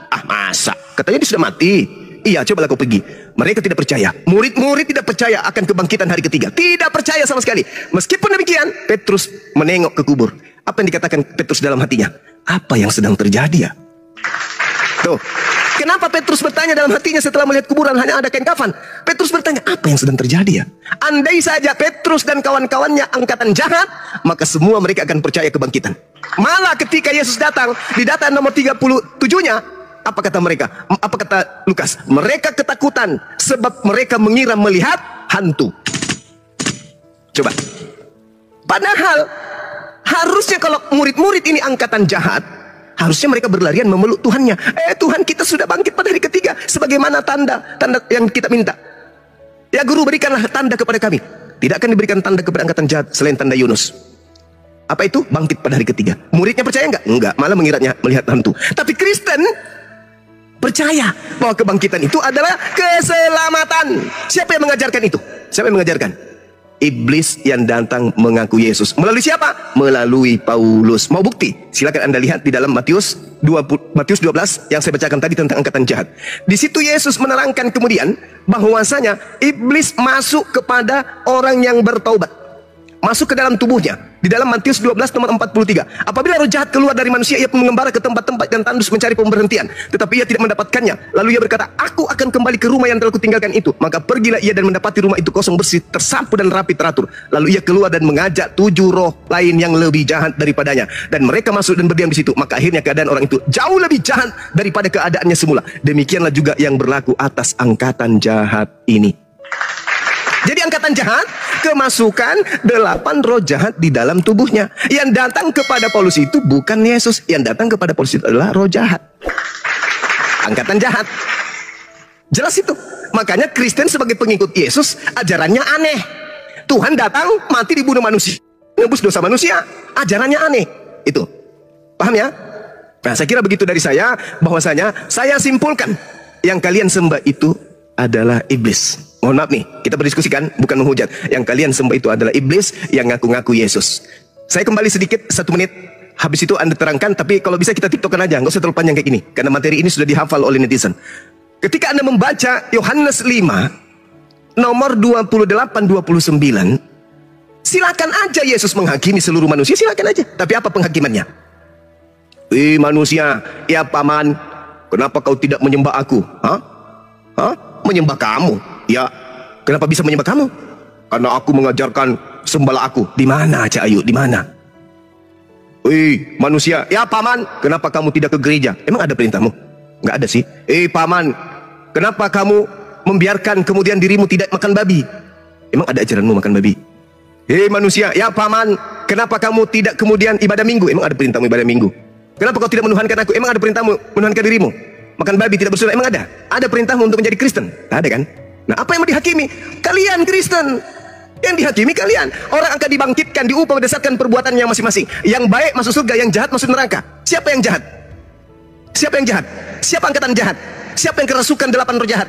Ah masa? Katanya dia sudah mati. Iya, cobalah kau pergi. Mereka tidak percaya. Murid-murid tidak percaya akan kebangkitan hari ketiga. Tidak percaya sama sekali. Meskipun demikian, Petrus menengok ke kubur. Apa yang dikatakan Petrus dalam hatinya? Apa yang sedang terjadi ya? Tuh. Kenapa Petrus bertanya dalam hatinya setelah melihat kuburan hanya ada kain kafan? Petrus bertanya, apa yang sedang terjadi ya? Andai saja Petrus dan kawan-kawannya angkatan jahat, maka semua mereka akan percaya kebangkitan. Malah ketika Yesus datang, di data nomor 37-nya, apa kata mereka? Apa kata Lukas? Mereka ketakutan sebab mereka mengira melihat hantu. Coba. Padahal harusnya kalau murid-murid ini angkatan jahat, harusnya mereka berlarian memeluk Tuhannya. Tuhan, kita sudah bangkit pada hari ketiga. Sebagaimana tanda yang kita minta. Ya guru, berikanlah tanda kepada kami. Tidak akan diberikan tanda kepada angkatan jahat selain tanda Yunus. Apa itu? Bangkit pada hari ketiga. Muridnya percaya enggak? Enggak, malah mengiranya melihat hantu. Tapi Kristen percaya bahwa kebangkitan itu adalah keselamatan. Siapa yang mengajarkan itu? Siapa yang mengajarkan? Iblis yang datang mengaku Yesus. Melalui siapa? Melalui Paulus. Mau bukti? Silakan Anda lihat di dalam Matius 12 yang saya bacakan tadi tentang angkatan jahat. Di situ Yesus menerangkan kemudian bahwasanya iblis masuk kepada orang yang bertaubat. Masuk ke dalam tubuhnya. Di dalam Matius 12 nomor 43. Apabila roh jahat keluar dari manusia, ia mengembara ke tempat-tempat dan tandus mencari pemberhentian. Tetapi ia tidak mendapatkannya. Lalu ia berkata, aku akan kembali ke rumah yang telah kutinggalkan itu. Maka pergilah ia dan mendapati rumah itu kosong, bersih, tersapu dan rapi teratur. Lalu ia keluar dan mengajak 7 roh lain yang lebih jahat daripadanya. Dan mereka masuk dan berdiam di situ. Maka akhirnya keadaan orang itu jauh lebih jahat daripada keadaannya semula. Demikianlah juga yang berlaku atas angkatan jahat ini. Jadi angkatan jahat kemasukan 8 roh jahat di dalam tubuhnya. Yang datang kepada Paulus itu bukan Yesus. Yang datang kepada Paulus itu adalah roh jahat. Angkatan jahat. Jelas itu. Makanya Kristen sebagai pengikut Yesus ajarannya aneh. Tuhan datang mati dibunuh manusia, nebus dosa manusia. Ajarannya aneh. Itu. Paham ya? Nah, saya kira begitu dari saya. Bahwasanya saya simpulkan yang kalian sembah itu adalah iblis. Mohon maaf nih, kita berdiskusikan, bukan menghujat. Yang kalian sembah itu adalah iblis yang ngaku-ngaku Yesus. Saya kembali sedikit, 1 menit. Habis itu Anda terangkan, tapi kalau bisa kita tiktokan aja, nggak usah terlalu panjang kayak gini, karena materi ini sudah dihafal oleh netizen. Ketika Anda membaca Yohanes 5, nomor 28-29, silakan aja Yesus menghakimi seluruh manusia, silakan aja. Tapi apa penghakimannya? Manusia, ya paman, kenapa kau tidak menyembah aku? Menyembah kamu? Ya, kenapa bisa menyembah kamu? Karena aku mengajarkan sembahlah aku. Di mana aja, ayo, di mana? Manusia, ya paman, kenapa kamu tidak ke gereja? Emang ada perintahmu? Nggak ada sih. Paman, kenapa kamu membiarkan kemudian dirimu tidak makan babi? Emang ada ajaranmu makan babi? Manusia, ya paman, kenapa kamu tidak kemudian ibadah minggu? Emang ada perintahmu ibadah minggu? Kenapa kau tidak menuhankan aku? Emang ada perintahmu menuhankan dirimu? Makan babi, tidak bersalah, emang ada? Ada perintahmu untuk menjadi Kristen? Nggak ada kan? Nah, apa yang mau dihakimi? Kalian Kristen. Yang dihakimi kalian. Orang akan dibangkitkan, diupah berdasarkan perbuatannya masing-masing. Yang baik masuk surga, yang jahat masuk neraka. Siapa yang jahat? Siapa yang jahat? Siapa angkatan jahat? Siapa yang kerasukan 8 roh jahat?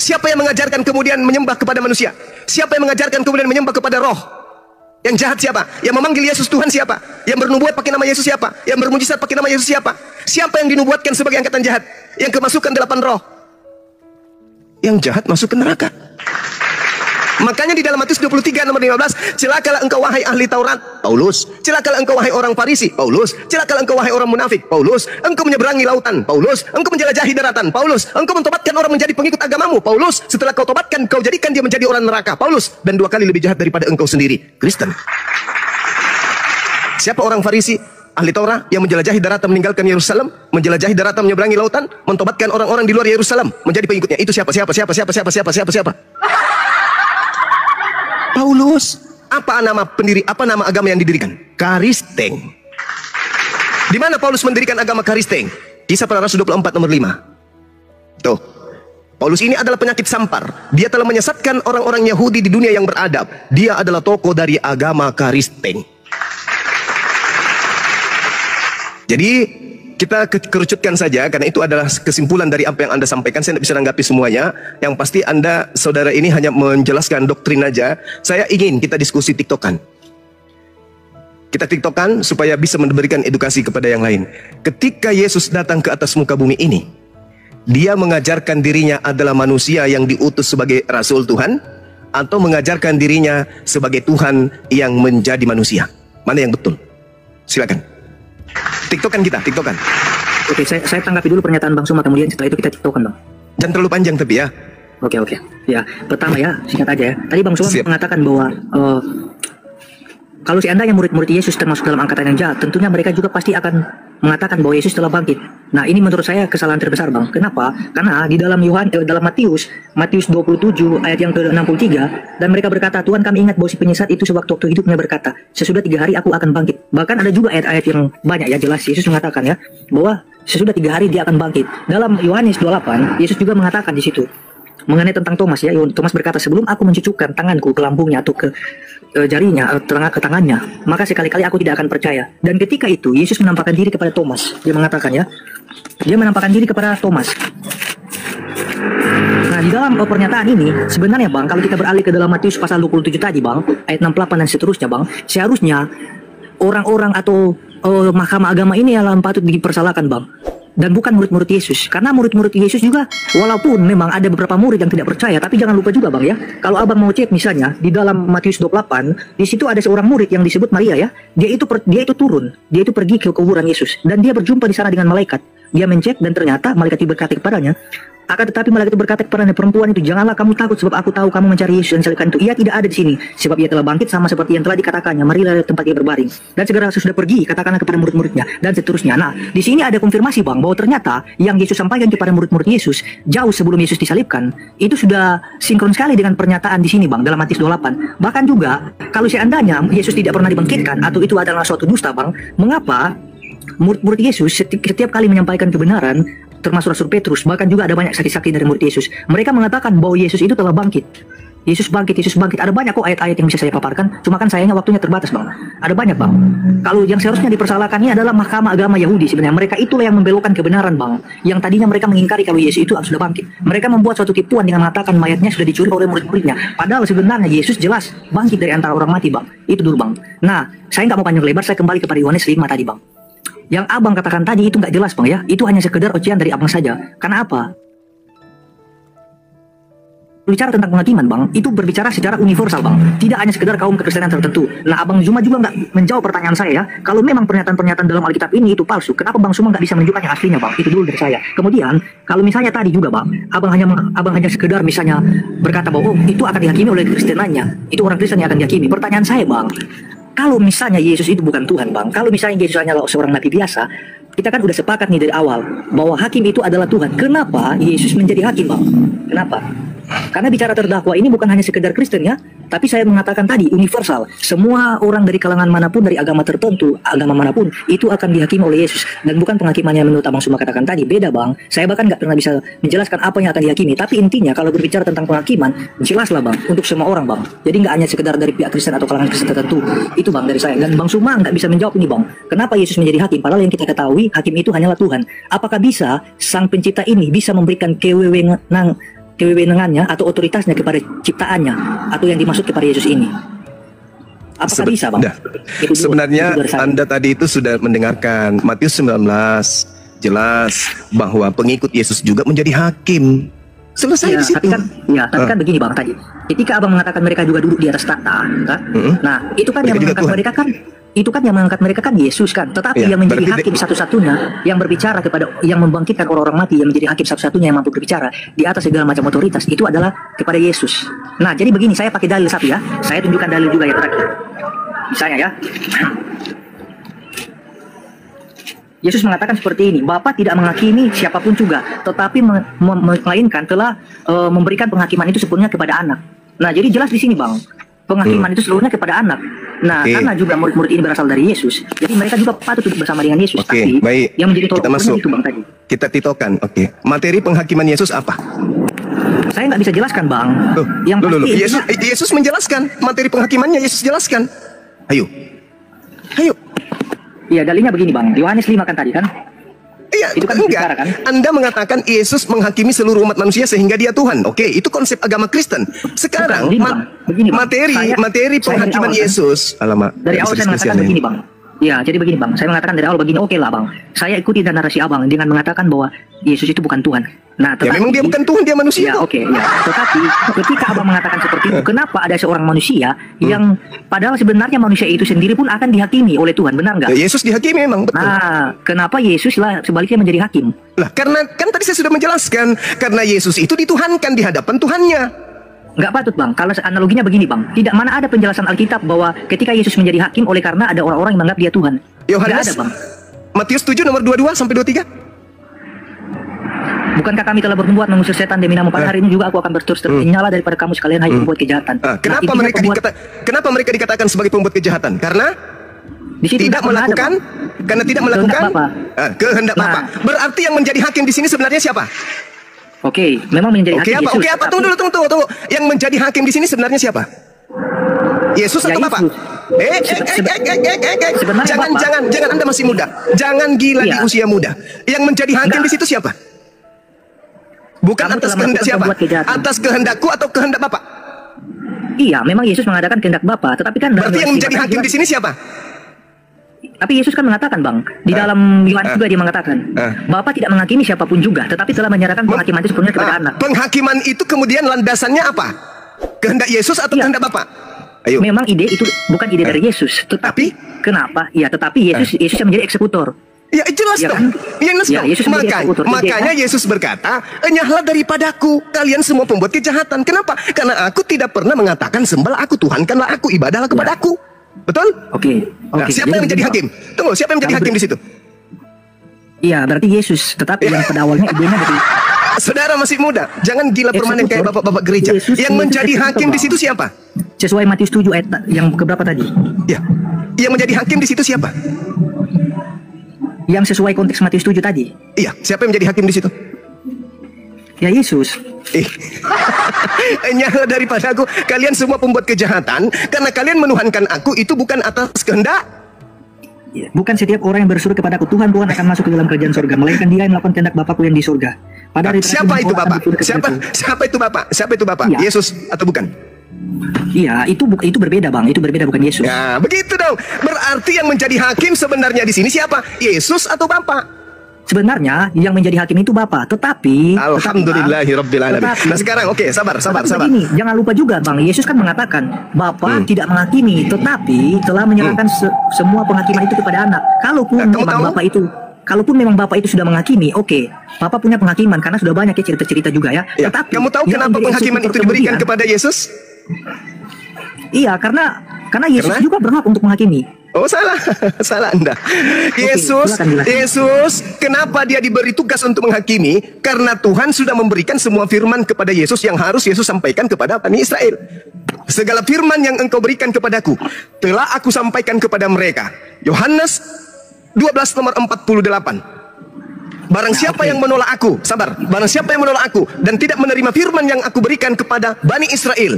Siapa yang mengajarkan kemudian menyembah kepada manusia? Siapa yang mengajarkan kemudian menyembah kepada roh? Yang jahat siapa? Yang memanggil Yesus Tuhan siapa? Yang bernubuat pakai nama Yesus siapa? Yang bermujizat pakai nama Yesus siapa? Siapa yang dinubuatkan sebagai angkatan jahat? Yang kemasukan 8 roh? Yang jahat masuk ke neraka. Makanya di dalam Matius 23 nomor 15, celakalah engkau wahai ahli Taurat, Paulus. Celakalah engkau wahai orang Farisi, Paulus. Celakalah engkau wahai orang munafik, Paulus. Engkau menyeberangi lautan, Paulus. Engkau menjelajahi daratan, Paulus. Engkau mentobatkan orang menjadi pengikut agamamu, Paulus. Setelah kau tobatkan, kau jadikan dia menjadi orang neraka, Paulus. Dan 2 kali lebih jahat daripada engkau sendiri, Kristen. Siapa orang Farisi? Ahli Taurat yang menjelajahi daratan meninggalkan Yerusalem, menjelajahi daratan menyeberangi lautan, mentobatkan orang-orang di luar Yerusalem menjadi pengikutnya. Itu siapa? Paulus. Apa nama pendiri? Apa nama agama yang didirikan? Karisteng. Di mana Paulus mendirikan agama Karisteng? Kisah Para Rasul 24 nomor 5. Tuh. Paulus ini adalah penyakit sampar. Dia telah menyesatkan orang-orang Yahudi di dunia yang beradab. Dia adalah tokoh dari agama Karisteng. Jadi kita kerucutkan saja, karena itu adalah kesimpulan dari apa yang Anda sampaikan. Saya tidak bisa menanggapi semuanya. Yang pasti Anda, saudara ini hanya menjelaskan doktrin aja. Saya ingin kita diskusi tiktokan. Kita tiktokan supaya bisa memberikan edukasi kepada yang lain. Ketika Yesus datang ke atas muka bumi ini, dia mengajarkan dirinya adalah manusia yang diutus sebagai Rasul Tuhan, atau mengajarkan dirinya sebagai Tuhan yang menjadi manusia? Mana yang betul? Silakan. Tiktokan kita, tiktokan. Oke, saya tanggapi dulu pernyataan Bang Suma, kemudian setelah itu kita tiktokan, Bang. Jangan terlalu panjang tapi ya. Oke. Ya, pertama ya, singkat aja ya. Tadi Bang Suma mengatakan bahwa kalau seandainya murid-murid Yesus termasuk dalam angkatan yang jahat, tentunya mereka juga pasti akan mengatakan bahwa Yesus telah bangkit. Nah, ini menurut saya kesalahan terbesar, Bang. Kenapa? Karena di dalam dalam Matius 27 ayat yang ke-63, dan mereka berkata, Tuhan kami ingat bahwa si penyesat itu sewaktu-waktu hidupnya berkata, sesudah 3 hari aku akan bangkit. Bahkan ada juga ayat-ayat yang banyak ya, jelas Yesus mengatakan ya, bahwa sesudah 3 hari dia akan bangkit. Dalam Yohanes 28, Yesus juga mengatakan di situ mengenai tentang Thomas ya. Thomas berkata, sebelum aku mencucukkan tanganku ke lambungnya atau ke jarinya, ke tangannya, maka sekali-kali aku tidak akan percaya. Dan ketika itu Yesus menampakkan diri kepada Thomas. Dia mengatakan ya, dia menampakkan diri kepada Thomas. Nah, di dalam pernyataan ini sebenarnya, Bang, kalau kita beralih ke dalam Matius pasal 27 tadi, Bang, ayat 68 dan seterusnya, Bang, seharusnya orang-orang atau mahkamah agama ini yang patut dipersalahkan, Bang, dan bukan murid-murid Yesus. Karena murid-murid Yesus juga, walaupun memang ada beberapa murid yang tidak percaya, tapi jangan lupa juga, Bang ya, kalau Abang mau cek misalnya di dalam Matius 28, di situ ada seorang murid yang disebut Maria ya. Dia itu pergi ke kuburan Yesus, dan dia berjumpa di sana dengan malaikat. Dia mencek dan ternyata malaikat itu berkata kepadanya, akan tetapi malaikat itu berkata kepadanya, perempuan itu, janganlah kamu takut, sebab aku tahu kamu mencari Yesus yang disalibkan itu. Ia tidak ada di sini, sebab ia telah bangkit sama seperti yang telah dikatakannya. Marilah tempat ia berbaring. Dan segera sesudah pergi, katakanlah kepada murid-muridnya, dan seterusnya. Nah, di sini ada konfirmasi, Bang, bahwa ternyata yang Yesus sampaikan kepada murid-murid Yesus jauh sebelum Yesus disalibkan, itu sudah sinkron sekali dengan pernyataan di sini, Bang, dalam Matius 28. Bahkan juga, kalau seandainya Yesus tidak pernah dibangkitkan, atau itu adalah suatu dusta, Bang, mengapa murid-murid Yesus setiap kali menyampaikan kebenaran, termasuk Rasul Petrus, bahkan juga ada banyak saksi-saksi dari murid Yesus, mereka mengatakan bahwa Yesus itu telah bangkit. Yesus bangkit, Yesus bangkit. Ada banyak kok ayat-ayat yang bisa saya paparkan. Cuma kan sayangnya waktunya terbatas, Bang. Ada banyak, Bang. Kalau yang seharusnya dipersalahkan ini adalah mahkamah agama Yahudi sebenarnya. Mereka itulah yang membelokkan kebenaran, Bang. Yang tadinya mereka mengingkari kalau Yesus itu sudah bangkit. Mereka membuat suatu tipuan dengan mengatakan mayatnya sudah dicuri oleh murid-muridnya. Padahal sebenarnya Yesus jelas bangkit dari antara orang mati, Bang. Itu dulu, Bang. Nah, saya nggak mau panjang lebar, saya kembali kepada Yohanes 5 tadi, Bang. Yang abang katakan tadi itu nggak jelas, Bang, ya. Itu hanya sekedar ocehan dari abang saja. Karena apa? Bicara tentang penghakiman, Bang, itu berbicara secara universal, Bang. Tidak hanya sekedar kaum kekristenan tertentu. Nah, Abang Zuma juga nggak menjawab pertanyaan saya, ya. Kalau memang pernyataan-pernyataan dalam Alkitab ini itu palsu, kenapa Bang Zuma nggak bisa menunjukkan yang aslinya, Bang? Itu dulu dari saya. Kemudian, kalau misalnya tadi juga, Bang, Abang hanya sekedar misalnya berkata bahwa itu akan dihakimi oleh Kristenannya, itu orang Kristen yang akan dihakimi. Pertanyaan saya, Bang, kalau misalnya Yesus itu bukan Tuhan, Bang, kalau misalnya Yesus hanyalah seorang nabi biasa, kita kan udah sepakat nih dari awal bahwa hakim itu adalah Tuhan. Kenapa Yesus menjadi hakim, Bang? Kenapa? Karena bicara terdakwa ini bukan hanya sekedar Kristen, ya, tapi saya mengatakan tadi universal. Semua orang dari kalangan manapun, dari agama tertentu, agama manapun, itu akan dihakimi oleh Yesus. Dan bukan penghakimannya menurut Abang Suma katakan tadi. Beda, Bang. Saya bahkan nggak pernah bisa menjelaskan apa yang akan dihakimi. Tapi intinya kalau berbicara tentang penghakiman, jelaslah, Bang, untuk semua orang, Bang. Jadi nggak hanya sekedar dari pihak Kristen atau kalangan Kristen tertentu. Itu, Bang, dari saya. Dan Bang Suma nggak bisa menjawab ini, Bang. Kenapa Yesus menjadi hakim? Padahal yang kita ketahui hakim itu hanyalah Tuhan. Apakah bisa sang pencipta ini bisa memberikan kewewenangannya atau otoritasnya kepada ciptaannya atau yang dimaksud kepada Yesus ini? Apakah bisa, Bang? Sebenarnya Anda tadi itu sudah mendengarkan Matius 19 jelas bahwa pengikut Yesus juga menjadi hakim. Selesai ya, di situ. Tapi kan begini, Bang, tadi. Ketika Abang mengatakan mereka juga duduk di atas tahta, kan? Nah, itu kan yang mengangkat mereka kan Yesus kan, tetapi yang menjadi hakim satu-satunya, yang berbicara yang membangkitkan orang-orang mati, yang menjadi hakim satu-satunya yang mampu berbicara di atas segala macam otoritas, itu adalah kepada Yesus. Nah, jadi begini, saya pakai dalil satu, ya. Saya tunjukkan dalil juga ya terakhir. Misalnya, ya. Yesus mengatakan seperti ini, Bapa tidak menghakimi siapapun juga, tetapi melainkan telah memberikan penghakiman itu sepenuhnya kepada anak. Nah, jadi jelas di sini, Bang. Penghakiman itu seluruhnya kepada anak. Nah, karena juga murid-murid ini berasal dari Yesus, jadi mereka juga patut duduk bersama dengan Yesus. Tapi baik. Yang menjadi tolak ukurnya itu, Bang, tadi. Kita titokan, materi penghakiman Yesus apa? Saya nggak bisa jelaskan, Bang. Yang pasti Yesus menjelaskan materi penghakimannya. Yesus jelaskan. Ayo. Iya, dalilnya begini, Bang. Yohanes 5 kan tadi kan? Iya, itu kan enggak. kan? Anda mengatakan Yesus menghakimi seluruh umat manusia sehingga dia Tuhan. Oke, itu konsep agama Kristen. Sekarang begini, Bang. materi penghakiman Yesus. Alamak. Dari awal saya mengatakan begini, Bang. Ya, jadi begini, Bang. Saya mengatakan dari awal begini, oke lah, Bang. Saya ikuti dan narasi Abang dengan mengatakan bahwa Yesus itu bukan Tuhan. Nah, tetapi, ya memang dia bukan Tuhan, dia manusia. Ya, oke, ya. Tetapi ketika Abang mengatakan seperti itu, kenapa ada seorang manusia yang padahal sebenarnya manusia itu sendiri pun akan dihakimi oleh Tuhan, benar nggak? Ya, Yesus dihakimi memang, betul. Nah, kenapa Yesus lah sebaliknya menjadi hakim? Lah, karena kan tadi saya sudah menjelaskan, karena Yesus itu dituhankan di hadapan Tuhannya. Nggak patut, Bang. Kalau analoginya begini, Bang. Tidak mana ada penjelasan Alkitab bahwa ketika Yesus menjadi hakim oleh karena ada orang-orang yang menganggap dia Tuhan. Yohanes, ada, Bang. Matius 7 nomor 22 sampai 23. Bukankah kami telah berbuat mengusir setan demi nama, pada hari ini juga aku akan berterus ternyala daripada kamu sekalian, hai pembuat kejahatan. Kenapa mereka dikatakan sebagai pembuat kejahatan? Karena tidak melakukan kehendak Bapa. Berarti yang menjadi hakim di sini sebenarnya siapa? Oke, memang menjadi hakim Yesus. Oke, apa? Tunggu. Yang menjadi hakim di sini sebenarnya siapa? Yesus atau Bapa? Jangan Anda masih muda. Jangan gila di usia muda. Yang menjadi hakim di situ siapa? Bukan atas kehendak siapa? Atas kehendakku atau kehendak Bapa? Iya, memang Yesus mengadakan kehendak Bapa, tetapi kan berarti yang menjadi hakim di sini siapa? Tapi Yesus kan mengatakan, Bang, di dalam Yohanes juga dia mengatakan, Bapa tidak menghakimi siapapun juga, tetapi telah menyerahkan penghakiman itu sepenuhnya kepada anak. Penghakiman itu kemudian landasannya apa? Kehendak Yesus atau kehendak Bapa? Ayo. Memang ide itu bukan ide dari Yesus, tetapi kenapa? Ya, tetapi Yesus yang menjadi eksekutor. Ya jelas ya, dong. Kan? Yesus makanya Yesus berkata, "Enyahlah daripadaku, kalian semua pembuat kejahatan." Kenapa? Karena aku tidak pernah mengatakan sembahlah aku, tuhankanlah aku, ibadahlah kepada aku. Betul? Oke. Nah, siapa yang menjadi hakim? Tunggu, siapa yang menjadi hakim di situ? Iya, berarti Yesus. Tetapi yang pada awalnya idenya dari saudara masih muda, jangan gila permanen kayak bapak-bapak gereja. Yang menjadi hakim di situ siapa? Sesuai Matius 7 ayat yang keberapa tadi? Ya. Yang menjadi hakim di situ siapa? Yang sesuai konteks Matius 7 tadi. Iya, siapa yang menjadi hakim di situ? Ya Yesus. Nyala daripada aku. Kalian semua pembuat kejahatan, karena kalian menuhankan aku itu bukan atas kehendak. Bukan setiap orang yang berseru kepadaku, Tuhan akan masuk ke dalam kerajaan surga, melainkan dia yang melakukan kehendak Bapakku yang di surga. Pada hari terakhir, Siapa itu orang Bapak? akan berseru kepadaku. Siapa itu Bapak? Siapa itu Bapak? Iya. Yesus atau bukan? Iya, itu berbeda bang, itu berbeda bukan Yesus. Ya, begitu dong. Berarti yang menjadi hakim sebenarnya di sini siapa? Yesus atau Bapak? Sebenarnya yang menjadi hakim itu Bapa, tetapi Alhamdulillahirobbilalamin. Nah sekarang oke, sabar. Begini, jangan lupa juga Bang, Yesus kan mengatakan Bapa tidak menghakimi, tetapi telah menyerahkan semua penghakiman itu kepada Anak. Kalaupun memang Bapak itu sudah menghakimi, oke, Bapak punya penghakiman karena sudah banyak ya cerita-cerita juga ya. Ya, Tetapi kamu tahu kenapa penghakiman itu diberikan kepada Yesus? Iya, karena Yesus juga berhak untuk menghakimi. Oh salah, salah Anda. Yesus, kenapa dia diberi tugas untuk menghakimi? Karena Tuhan sudah memberikan semua firman kepada Yesus yang harus Yesus sampaikan kepada Bani Israel. Segala firman yang engkau berikan kepadaku, telah aku sampaikan kepada mereka. Yohanes 12 nomor 48. Barang siapa yang menolak aku, sabar. Barang siapa yang menolak aku dan tidak menerima firman yang aku berikan kepada Bani Israel,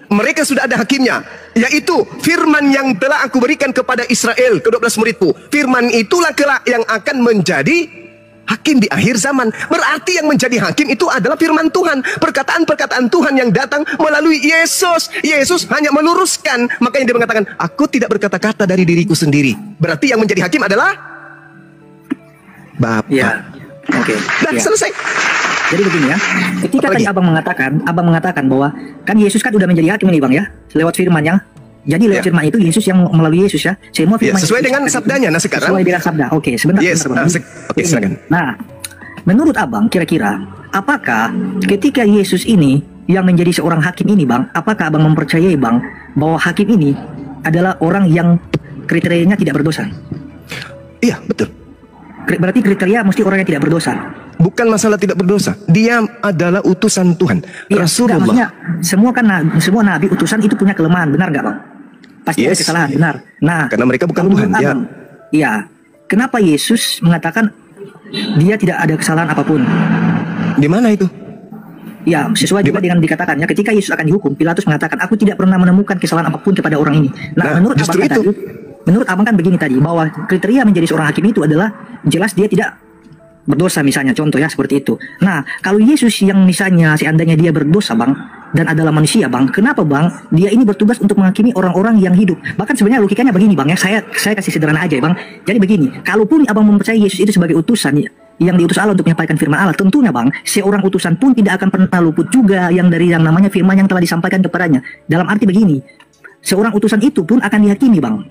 mereka sudah ada hakimnya, yaitu firman yang telah aku berikan kepada Israel, ke-12 muridku. Firman itulah kelak yang akan menjadi hakim di akhir zaman. Berarti yang menjadi hakim itu adalah firman Tuhan, perkataan-perkataan Tuhan yang datang melalui Yesus. Yesus hanya meluruskan, makanya dia mengatakan, aku tidak berkata-kata dari diriku sendiri. Berarti yang menjadi hakim adalah Bapa. Ya. Oke. Selesai. Jadi begini ya, ketika tadi abang mengatakan bahwa kan Yesus kan udah menjadi hakim nih bang ya, lewat firman-Nya. Jadi lewat firman itu Yesus yang melalui Yesus ya, semua firman sesuai dengan sabdanya. Nah sekarang sesuai dengan sabda. Oke, sebentar. Oke, silakan. Nah, menurut abang kira-kira apakah ketika Yesus ini yang menjadi seorang hakim ini bang, apakah abang mempercayai bang bahwa hakim ini adalah orang yang kriterianya tidak berdosa? Iya betul. Berarti kriteria mesti orang yang tidak berdosa. Bukan masalah tidak berdosa, dia adalah utusan Tuhan, Rasulullah. Enggak, maksudnya semua nabi utusan itu punya kelemahan, benar nggak bang? Pasti ada kesalahan, benar. Nah, karena mereka bukan Tuhan. Ya. Iya. Kenapa Yesus mengatakan dia tidak ada kesalahan apapun? Di mana itu? Ya, sesuai juga dengan dikatakannya ketika Yesus akan dihukum, Pilatus mengatakan, aku tidak pernah menemukan kesalahan apapun kepada orang ini. Nah menurut abang itu. Menurut abang kan begini tadi, bahwa kriteria menjadi seorang hakim itu adalah jelas dia tidak berdosa misalnya, contoh ya seperti itu. Nah, kalau Yesus yang misalnya seandainya dia berdosa bang, dan adalah manusia bang, kenapa bang dia ini bertugas untuk menghakimi orang-orang yang hidup? Bahkan sebenarnya logikanya begini bang ya, saya kasih sederhana aja bang. Jadi begini, kalaupun abang mempercayai Yesus itu sebagai utusan yang diutus Allah untuk menyampaikan firman Allah, tentunya bang, seorang utusan pun tidak akan pernah luput juga yang dari yang namanya firman yang telah disampaikan kepadanya. Dalam arti begini, seorang utusan itu pun akan dihakimi bang.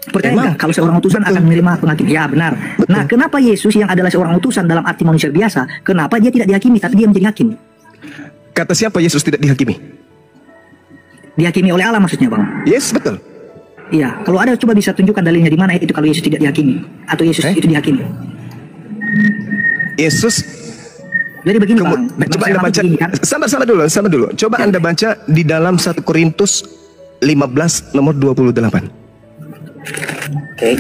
Percaya nggak kalau seorang utusan akan menerima penghakim? Ya benar. Betul. Nah kenapa Yesus yang adalah seorang utusan dalam arti manusia biasa, kenapa dia tidak dihakimi tapi dia menjadi hakim? Kata siapa Yesus tidak dihakimi? Dihakimi oleh Allah maksudnya bang? Yes, betul. Iya, kalau ada coba bisa tunjukkan dalilnya di mana itu kalau Yesus tidak dihakimi atau Yesus itu dihakimi? Yesus. Jadi begini bang. Coba Anda baca. Kan? Sabar dulu. Coba ya. Anda baca di dalam 1 Korintus 15 nomor 28. Oke.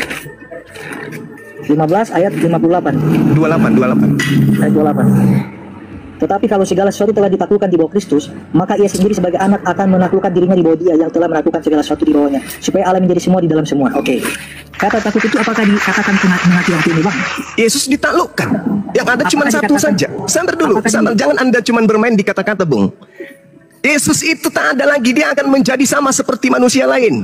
15 ayat 58. 28. Ayat 28. Tetapi kalau segala sesuatu telah ditaklukkan di bawah Kristus, maka ia sendiri sebagai anak akan menaklukkan dirinya di bawah dia yang telah menaklukkan segala sesuatu di bawahnya, supaya Allah menjadi semua di dalam semua. Oke. Kata takluk itu apakah dikatakan menghakimi ini bang? Yesus ditaklukkan. Yang ada cuma satu saja. Sabar dulu. Jangan Anda cuma bermain di kata-kata bung. Yesus itu tak ada lagi. Dia akan menjadi sama seperti manusia lain.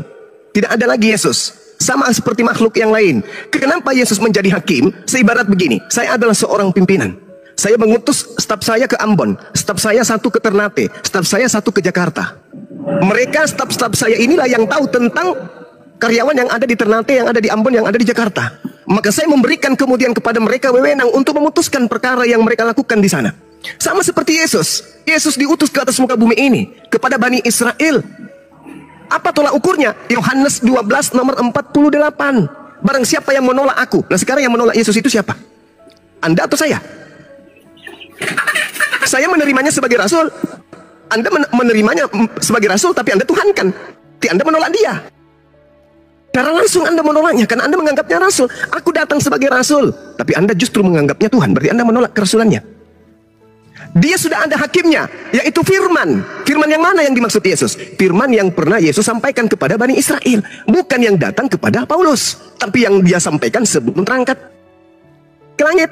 Tidak ada lagi Yesus. Sama seperti makhluk yang lain. Kenapa Yesus menjadi hakim? Seibarat begini, saya adalah seorang pimpinan. Saya mengutus staf saya ke Ambon, staf saya satu ke Ternate, staf saya satu ke Jakarta. Mereka staf-staf saya inilah yang tahu tentang karyawan yang ada di Ternate, yang ada di Ambon, yang ada di Jakarta. Maka saya memberikan kemudian kepada mereka wewenang untuk memutuskan perkara yang mereka lakukan di sana. Sama seperti Yesus. Yesus diutus ke atas muka bumi ini kepada Bani Israel. Apa tolak ukurnya? Yohanes 12 nomor 48. Barang siapa yang menolak aku. Nah sekarang yang menolak Yesus itu siapa? Anda atau saya? Saya menerimanya sebagai rasul. Anda menerimanya sebagai rasul, tapi Anda tuhankan. Anda menolak dia. Cara langsung Anda menolaknya karena Anda menganggapnya rasul. Aku datang sebagai rasul, tapi Anda justru menganggapnya Tuhan. Berarti Anda menolak kerasulannya. Dia sudah ada hakimnya, yaitu firman. Firman yang mana yang dimaksud Yesus? Firman yang pernah Yesus sampaikan kepada Bani Israel. Bukan yang datang kepada Paulus, tapi yang dia sampaikan sebelum terangkat ke langit.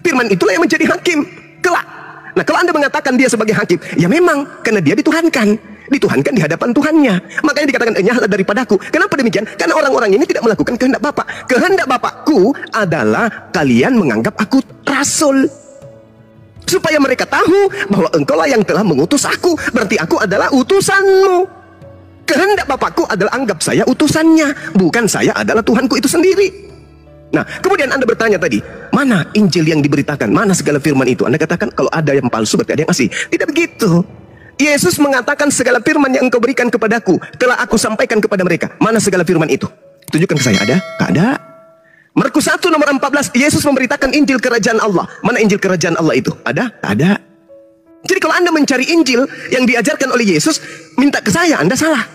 Firman itulah yang menjadi hakim kelak. Nah, kalau Anda mengatakan dia sebagai hakim, ya memang, karena dia dituhankan di hadapan Tuhannya. Makanya dikatakan enyahlah daripadaku. Kenapa demikian? Karena orang-orang ini tidak melakukan kehendak Bapa. Kehendak Bapakku adalah kalian menganggap aku rasul, supaya mereka tahu bahwa engkaulah yang telah mengutus aku. Berarti aku adalah utusanmu. Kehendak Bapakku adalah anggap saya utusannya, bukan saya adalah Tuhanku itu sendiri. Nah, kemudian Anda bertanya tadi, mana Injil yang diberitakan? Mana segala firman itu? Anda katakan kalau ada yang palsu berarti ada yang asli. Tidak begitu. Yesus mengatakan segala firman yang engkau berikan kepadaku telah aku sampaikan kepada mereka. Mana segala firman itu? Tunjukkan ke saya. Ada? Tidak ada. Markus 1 nomor 14, Yesus memberitakan Injil kerajaan Allah. Mana Injil kerajaan Allah itu? Ada? Ada. Jadi kalau Anda mencari Injil yang diajarkan oleh Yesus, minta ke saya, Anda salah.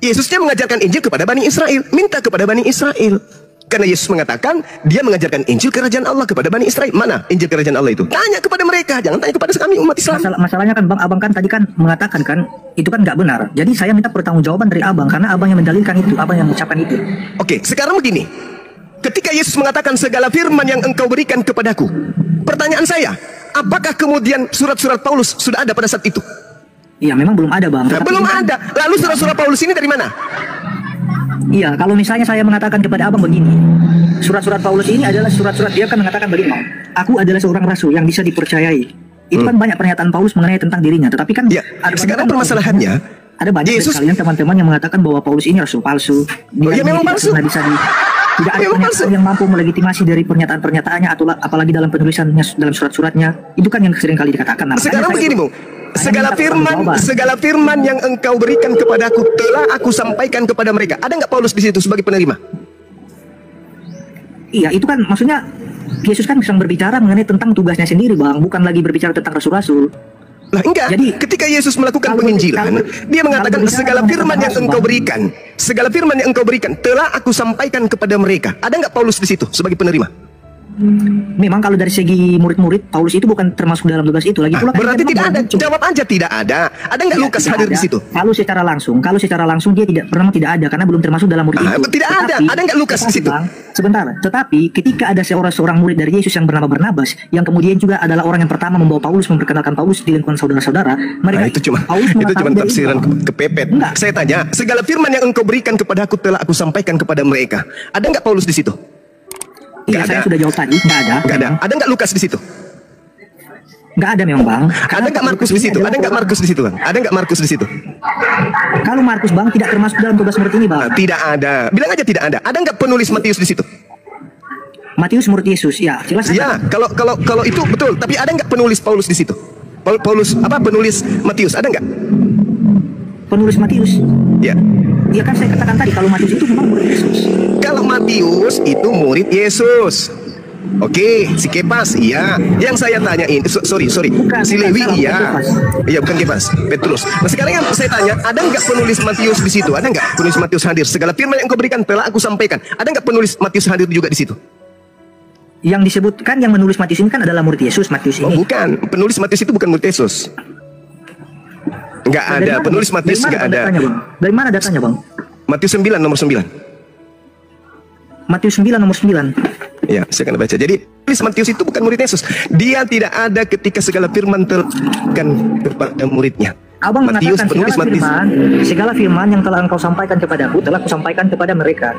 Yesusnya mengajarkan Injil kepada Bani Israel. Minta kepada Bani Israel. Karena Yesus mengatakan, dia mengajarkan Injil kerajaan Allah kepada Bani Israel. Mana Injil kerajaan Allah itu? Tanya kepada mereka, jangan tanya kepada kami umat Islam. Masalahnya kan Bang, abang kan tadi kan mengatakan kan, itu kan nggak benar. Jadi saya minta pertanggungjawaban dari abang, karena abang yang mendalilkan itu, abang yang mengucapkan itu. Oke, sekarang begini. Ketika Yesus mengatakan segala firman yang engkau berikan kepadaku, pertanyaan saya, apakah kemudian surat-surat Paulus sudah ada pada saat itu? Iya, memang belum ada Bang. Nah, belum ada. Lalu surat-surat Paulus ini dari mana? Iya, kalau misalnya saya mengatakan kepada abang begini, surat-surat Paulus ini adalah surat-surat, dia kan mengatakan begini, aku adalah seorang rasul yang bisa dipercayai. Itu kan banyak pernyataan Paulus mengenai tentang dirinya, tetapi kan ya, sekarang permasalahannya, ada banyak Yesus, dari kalian teman-teman yang mengatakan bahwa Paulus ini rasul palsu. Ya memang palsu. Tidak ada pernyataan yang mampu melegitimasi dari pernyataan-pernyataannya, atau apalagi dalam penulisannya, dalam surat-suratnya. Itu kan yang sering kali dikatakan. Nah, sekarang begini, Bung. Segala firman yang engkau berikan kepadaku telah aku sampaikan kepada mereka. Ada nggak Paulus di situ sebagai penerima? Iya, itu kan maksudnya Yesus kan sedang berbicara mengenai tentang tugasnya sendiri, Bang. Bukan lagi berbicara tentang rasul-rasul. Lah enggak, jadi ketika Yesus melakukan penginjilan, dia mengatakan segala firman yang engkau berikan, segala firman yang engkau berikan telah aku sampaikan kepada mereka. Ada nggak Paulus di situ sebagai penerima? Memang kalau dari segi murid-murid, Paulus itu bukan termasuk dalam tugas itu. Lagi pula berarti tidak ada. Jawab aja tidak ada. Ada nggak Lukas hadir di situ? Kalau secara langsung dia tidak ada karena belum termasuk dalam murid itu. Tidak ada. Ada nggak Lukas di situ? Sebentar. Tetapi ketika ada seorang murid dari Yesus yang bernama Barnabas, yang kemudian juga adalah orang yang pertama membawa Paulus, memperkenalkan Paulus di lingkungan saudara-saudara, mereka itu cuma tafsiran kepepet. Saya tanya, segala firman yang engkau berikan kepadaku telah aku sampaikan kepada mereka. Ada nggak Paulus di situ? Iya, saya sudah jawab tadi, nggak ada. Nggak ada. Ada nggak Lukas di situ? Nggak ada memang, Bang. Ada nggak Markus di situ? Ada nggak Markus di situ, Bang? Ada nggak Markus di situ? Kalau Markus, Bang, tidak termasuk dalam tugas murid ini, Bang. Tidak ada. Bilang aja tidak ada. Ada nggak penulis Matius di situ? Matius murid Yesus, ya jelas. Ya, kalau itu betul. Tapi ada nggak penulis Paulus di situ? Penulis Matius ada nggak? Penulis Matius? Ya. Ya kan saya katakan tadi kalau Matius itu memang murid Yesus. Kalau Matius itu murid Yesus. Oke, si Kepas iya. Yang saya tanyain, sorry. Bukan, si Lewi iya. Kepas. Iya, bukan Kepas, Petrus. Nah, sekarang yang saya tanya, ada nggak penulis Matius di situ? Ada nggak penulis Matius hadir? Segala firman yang kau berikan telah aku sampaikan. Ada nggak penulis Matius hadir juga di situ? Yang disebutkan yang menulis Matius ini kan adalah murid Yesus, Matius ini. Oh, bukan. Penulis Matius itu bukan murid Yesus. Nggak ada. Penulis Matius nggak ada. Dari mana datanya, Bang? Matius 9 nomor 9. Matius 9 nomor 9. Ya, saya akan baca. Jadi, penulis Matius itu bukan murid Yesus. Dia tidak ada ketika segala firman terkan kepada muridnya. Abang Matius, mengatakan segala firman yang telah engkau sampaikan kepadaku telah aku sampaikan kepada mereka.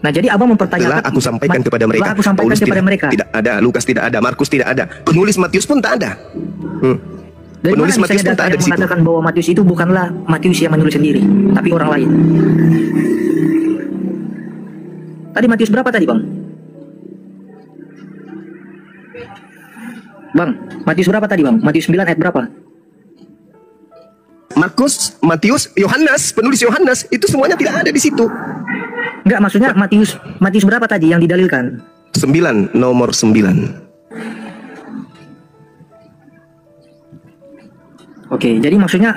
Nah, jadi abang mempertanyakan. Telah aku sampaikan kepada mereka. Telah aku sampaikan Paulus kepada mereka. Tidak ada, Lukas tidak ada, Markus tidak ada, penulis Matius pun tak ada. Dari penulis mana Matius pun tak ada di situ. Mengatakan bahwa Matius itu bukanlah Matius yang menulis sendiri, tapi orang lain. Tadi Matius berapa tadi, Bang? Bang, Matius berapa tadi, Bang? Matius 9 ayat berapa? Markus, Matius, Yohanes, penulis Yohanes itu semuanya tidak ada di situ. Enggak, maksudnya Matius berapa tadi yang didalilkan? 9, nomor 9. Oke, jadi maksudnya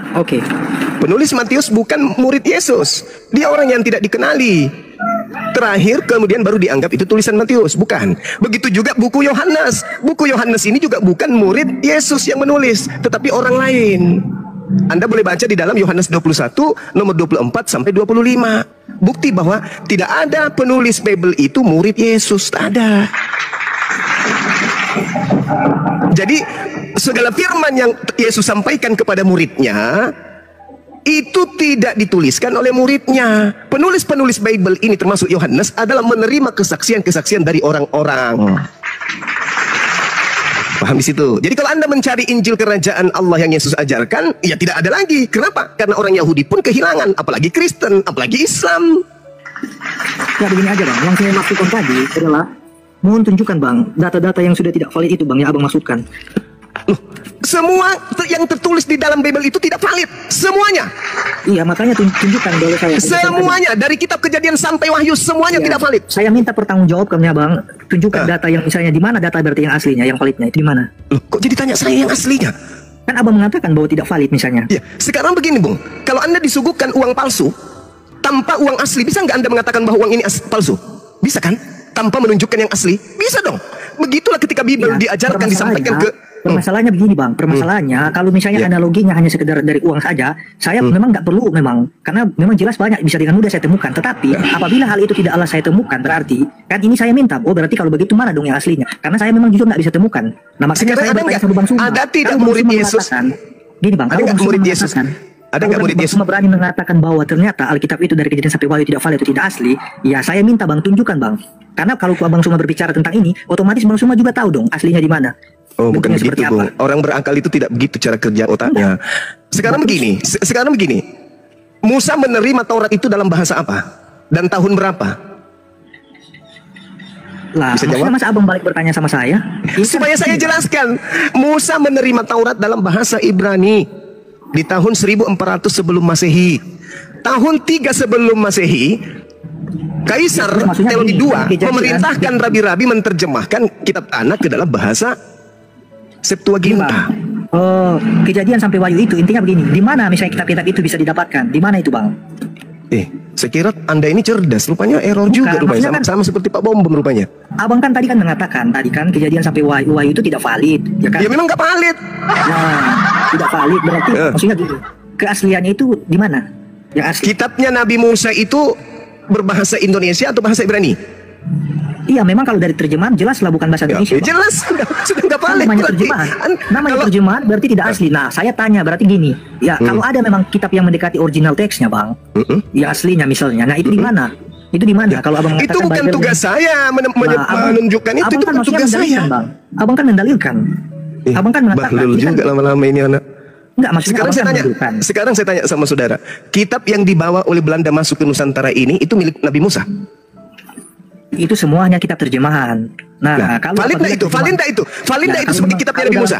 Penulis Matius bukan murid Yesus. Dia orang yang tidak dikenali. terakhir kemudian baru dianggap itu tulisan Matius. Bukan. Begitu juga buku Yohanes. Buku Yohanes ini juga bukan murid Yesus yang menulis, tetapi orang lain. Anda boleh baca di dalam Yohanes 21 nomor 24 sampai 25. Bukti bahwa tidak ada penulis Bible itu murid Yesus, tak ada. Jadi segala firman yang Yesus sampaikan kepada muridnya itu tidak dituliskan oleh muridnya. Penulis-penulis Bible ini termasuk Yohanes adalah menerima kesaksian-kesaksian dari orang-orang. Paham di situ. Jadi kalau Anda mencari Injil kerajaan Allah yang Yesus ajarkan, ya tidak ada lagi. Kenapa? Karena orang Yahudi pun kehilangan, apalagi Kristen, apalagi Islam. Ya begini aja bang, yang saya maksudkan tadi adalah mohon tunjukkan bang data-data yang sudah tidak valid itu bang yang abang maksudkan. Loh, semua yang tertulis di dalam Bible itu tidak valid, semuanya. Iya makanya tunjukkan boleh saya. Semuanya dari kitab Kejadian sampai Wahyu semuanya tidak valid. Saya minta pertanggungjawabannya bang, tunjukkan data yang misalnya di mana data berarti yang aslinya, yang validnya itu di mana? Loh, kok jadi tanya saya yang aslinya? Kan abang mengatakan bahwa tidak valid misalnya. Ya, sekarang begini Bung, kalau Anda disuguhkan uang palsu tanpa uang asli, bisa nggak Anda mengatakan bahwa uang ini palsu? Bisa kan? Tanpa menunjukkan yang asli? Bisa dong. Begitulah ketika Bible diajarkan, disampaikan ke... Permasalahannya begini bang, permasalahannya kalau misalnya analoginya hanya sekedar dari uang saja, saya memang nggak perlu memang, karena memang jelas banyak bisa dengan mudah saya temukan. Tetapi apabila hal itu tidaklah saya temukan, berarti kan ini saya minta, oh berarti kalau begitu mana dong yang aslinya? Karena saya memang jujur nggak bisa temukan. Nah makanya saya bertanya sama Bang Suma. Ada tidak murid Yesus? Gini bang, ada nggak murid Yesus? Ada nggak murid Yesus? Cuma berani mengatakan bahwa ternyata Alkitab itu dari Kejadian sampai Wahyu tidak valid atau tidak asli, ya saya minta bang tunjukkan bang. Karena kalau Bang Suma berbicara tentang ini, otomatis Bang Suma juga tahu dong aslinya di mana. Oh bukan begitu Bung. Orang berakal itu tidak begitu cara kerja otaknya. Sekarang begini. Musa menerima Taurat itu dalam bahasa apa? Dan tahun berapa? Lah, bisa jawab? Masa abang balik bertanya sama saya? Supaya saya jelaskan. Musa menerima Taurat dalam bahasa Ibrani di tahun 1400 sebelum Masehi. Tahun 3 sebelum Masehi, Kaisar Ptolemy II memerintahkan rabi-rabi menerjemahkan kitab Tanakh ke dalam bahasa Septuaginta. Oh, Kejadian sampai Wahyu itu intinya begini. Di mana misalnya kitab-kitab itu bisa didapatkan? Di mana itu, Bang? Saya kira Anda ini cerdas. Rupanya error juga rupanya. Sama seperti Pak Bom rupanya. Abang kan tadi kan mengatakan Kejadian sampai Wahyu itu tidak valid, ya kan? Ya memang nggak valid. Nah, tidak valid berarti maksudnya gini. Keasliannya itu di mana? Yang asli. Kitabnya Nabi Musa itu berbahasa Indonesia atau bahasa Ibrani? Iya, memang kalau dari terjemahan jelaslah bukan bahasa Indonesia. Ya, jelas, sudah nggak valid. Namanya terjemahan berarti tidak asli. Nah, saya tanya berarti gini. Ya, kalau ada memang kitab yang mendekati original teksnya, Bang, yang aslinya misalnya. Nah, itu di mana? Itu di mana? Kalau abang mengatakan itu bukan tugas saya menunjukkan itu bukan tugas saya. Bang. Abang kan mendalilkan. Abang kan mengatakan. Bahlul juga lama-lama ini anak. Enggak, maksudnya sekarang saya tanya sama saudara. Kitab yang dibawa oleh Belanda masuk ke Nusantara ini itu milik Nabi Musa? Itu semuanya kitab terjemahan. Nah, kalau valid nggak itu? Valid nggak itu sebagai kitabnya Nabi Musa?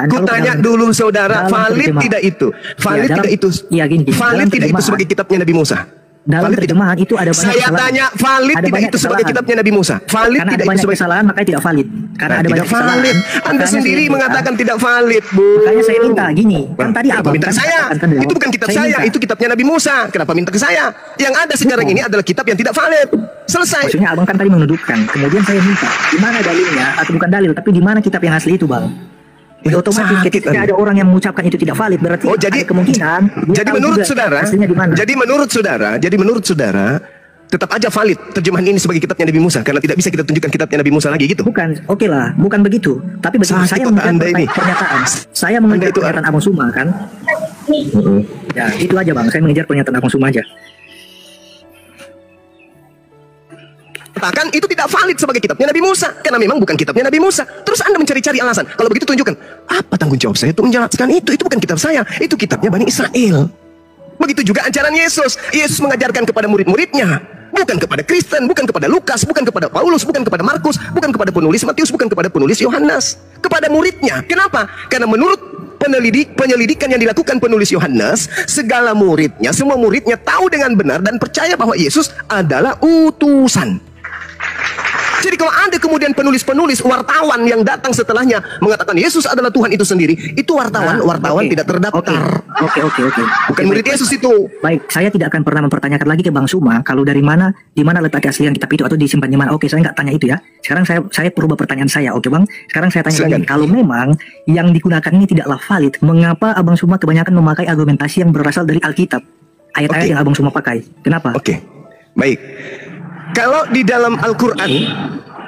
Ku tanya dulu saudara, valid tidak itu? Valid tidak itu? Iya gini. Valid tidak itu sebagai kitabnya Nabi Musa? Dalam terjemahan itu ada banyak kesalahan. Saya tanya, valid tidak itu sebagai kitabnya Nabi Musa? Valid karena tidak ada itu sebagai kesalahan, makanya tidak valid. Karena ada banyak valid. Anda sendiri mengatakan tidak valid, Bu. Makanya saya minta gini. Kan tadi abang minta saya. Itu bukan kitab saya, itu kitabnya Nabi Musa. Kenapa minta ke saya? Yang ada sekarang ini adalah kitab yang tidak valid. Selesai. Maksudnya abang kan tadi menuduhkan. Kemudian saya minta, di mana dalilnya? Atau bukan dalil, tapi di mana kitab yang asli itu, Bang? Otomatis ketika ada orang yang mengucapkan itu tidak valid, berarti ada kemungkinan. Jadi menurut saudara tetap aja valid terjemahan ini sebagai kitabnya Nabi Musa karena tidak bisa kita tunjukkan kitabnya Nabi Musa lagi gitu. Bukan, oke lah, bukan begitu. Tapi bagi saya mengejar pernyataan. Saya mengejar pernyataan Abang Suma kan. Ya itu aja Bang, saya mengejar pernyataan Abang Suma aja. Katakan itu tidak valid sebagai kitabnya Nabi Musa karena memang bukan kitabnya Nabi Musa. Terus Anda mencari-cari alasan. Kalau begitu tunjukkan. Apa tanggung jawab saya untuk menjelaskan itu? Itu bukan kitab saya, itu kitabnya Bani Israel. Begitu juga ajaran Yesus. Yesus mengajarkan kepada murid-muridnya, bukan kepada Kristen, bukan kepada Lukas, bukan kepada Paulus, bukan kepada Markus, bukan kepada penulis Matius, bukan kepada penulis Yohanes, kepada muridnya. Kenapa? Karena menurut penyelidikan yang dilakukan penulis Yohanes, segala muridnya, semua muridnya tahu dengan benar dan percaya bahwa Yesus adalah utusan. Jadi kalau ada kemudian penulis-penulis, wartawan yang datang setelahnya mengatakan Yesus adalah Tuhan itu sendiri, itu wartawan Oke. tidak terdaftar. Oke. Bukan murid Baik. Yesus itu. Baik, saya tidak akan pernah mempertanyakan lagi ke Bang Suma kalau di mana letak keaslian kitab itu atau disimpan di mana. Oke, saya nggak tanya itu ya. Sekarang saya perubah pertanyaan saya. Oke Bang, sekarang saya tanya Silakan. lagi. Kalau memang yang digunakan ini tidaklah valid, mengapa Abang Suma kebanyakan memakai argumentasi yang berasal dari Alkitab? Ayat-ayat Oke. yang Abang Suma pakai. Kenapa? Oke, baik. Kalau di dalam Al-Quran,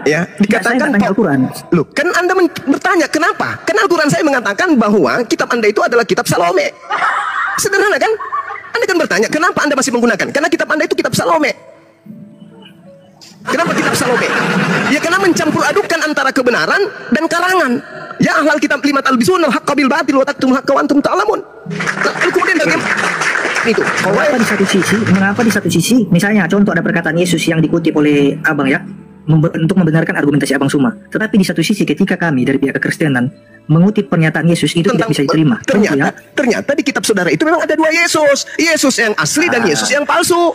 ya Saya dikatakan nggak tanya Al-Quran. Loh, kan Anda bertanya kenapa? Kan Al-Quran saya mengatakan bahwa kitab Anda itu adalah kitab Salome. Sederhana kan? Anda kan bertanya kenapa Anda masih menggunakan? Karena kitab Anda itu kitab Salome. Kenapa kitab Salome? Ya karena mencampur adukan antara kebenaran dan karangan. Ya ahlal kitab lima talbisun al-haqqa bil batil wa taktumul haqqa wa antum ta'lamun. Lalu kemudian bagaimana? Itu. Mengapa di satu sisi, misalnya contoh ada perkataan Yesus yang dikutip oleh Abang ya, untuk membenarkan argumentasi Abang Suma. Tetapi di satu sisi ketika kami dari pihak kekristenan mengutip pernyataan Yesus itu tidak bisa diterima. Ternyata di kitab saudara itu memang ada dua Yesus. Yesus yang asli dan Yesus yang palsu.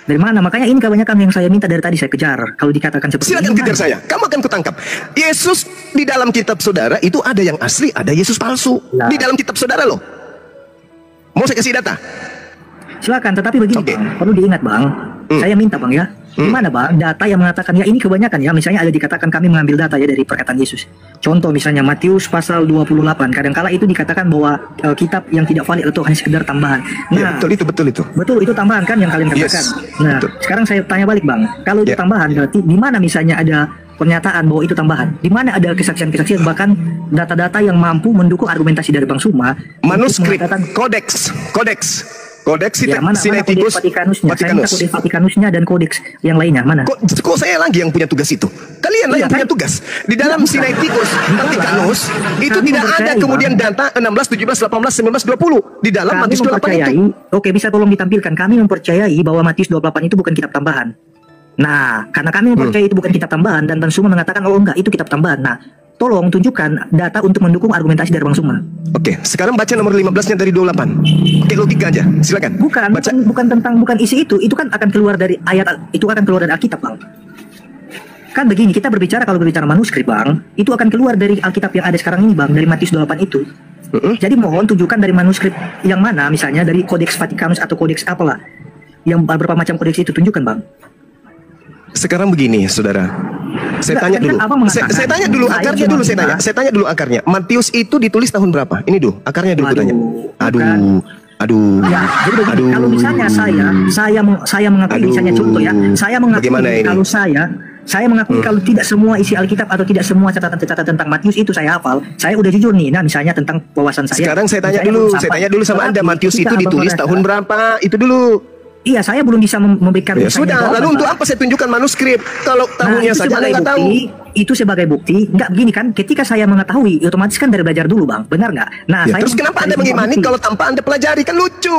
Dari mana? Makanya ini kebanyakan yang saya minta dari tadi saya kejar. Kalau dikatakan seperti Silakan ini, kejar mana? saya. Kamu akan kutangkap. Yesus di dalam kitab saudara itu ada yang asli, ada Yesus palsu. Nah. Di dalam kitab saudara loh. Mau saya kasih data? Silakan, tetapi begini Oke. Bang, perlu diingat Bang. Saya minta Bang ya. Gimana Bang data yang mengatakan ya ini kebanyakan ya, misalnya ada dikatakan kami mengambil data ya dari perkataan Yesus. Contoh misalnya Matius pasal 28, kadangkala itu dikatakan bahwa kitab yang tidak valid atau hanya sekedar tambahan. Ya, betul itu. Betul, itu tambahan kan yang kalian katakan. Yes, Nah, betul. sekarang saya tanya balik Bang. Kalau itu Ya. tambahan berarti di mana misalnya ada pernyataan bahwa itu tambahan? Di mana ada kesaksian-kesaksian bahkan data-data yang mampu mendukung argumentasi dari Bang Suma? untuk Manuskrip, mengatakan- kodeks Ya, mana Sinaiticus kodeks Vatikanusnya? Saya minta kodeks Vatikanusnya dan kodeks yang lainnya mana? Kok saya lagi yang punya tugas itu? Kalian lah Iya, yang kan? punya tugas. Di dalam Bukan. Sinaiticus Vatikanus itu Kami tidak ada mempercayai, kemudian Bang. data 16, 17, 18, 19, 20 di dalam Kami Matius 28 mempercayai, itu. oke bisa tolong ditampilkan. Kami mempercayai bahwa Matius 28 itu bukan kitab tambahan. Nah, karena kami mempercayai itu bukan kitab tambahan dan Bang Suma mengatakan oh enggak itu kitab tambahan. Nah, tolong tunjukkan data untuk mendukung argumentasi dari Bang Suma. Oke, sekarang baca nomor 15-nya dari 28. Oke, logika aja. Silakan. Baca. Bukan isi itu kan akan keluar dari ayat, itu akan keluar dari Alkitab Bang. Kan begini, kita kalau berbicara manuskrip Bang, itu akan keluar dari Alkitab yang ada sekarang ini Bang, dari Matius 28 itu. Jadi mohon tunjukkan dari manuskrip yang mana, misalnya dari Kodeks Vatikanus atau kodeks apalah, yang berapa macam kodeks itu tunjukkan Bang. Sekarang begini, saudara. Saya Enggak, tanya kan dulu. Abang mengatakan, Saya tanya dulu saya akarnya cuma dulu saya tanya. minta- Saya tanya dulu akarnya. Matius itu ditulis tahun berapa? Ini dulu, akarnya dulu Waduh, tanya. bukan. Aduh. Ya, jadi begini, kalau misalnya saya mengakui Aduh. misalnya contoh ya, saya mengakui Bagaimana ini? kalau saya mengakui kalau tidak semua isi Alkitab atau tidak semua catatan-catatan tentang Matius itu saya hafal. Saya udah jujur nih, nah misalnya tentang wawasan saya. Sekarang saya tanya belum dulu, sampai. saya tanya dulu sama Anda, Tetapi Matius ketika itu Abang ditulis berada- tahun berapa? Itu dulu. Iya, saya belum bisa memberikan Ya misalnya sudah, jawaban, lalu untuk Pak. apa saya tunjukkan manuskrip? Kalau tahunnya itu saja sebagai Anda nggak tahu. bukti, itu sebagai bukti. Enggak begini kan, ketika saya mengetahui, otomatis kan dari belajar dulu Bang, benar nggak? Nah, Ya, terus kenapa Anda mengimani bukti. kalau tanpa Anda pelajari? Kan lucu.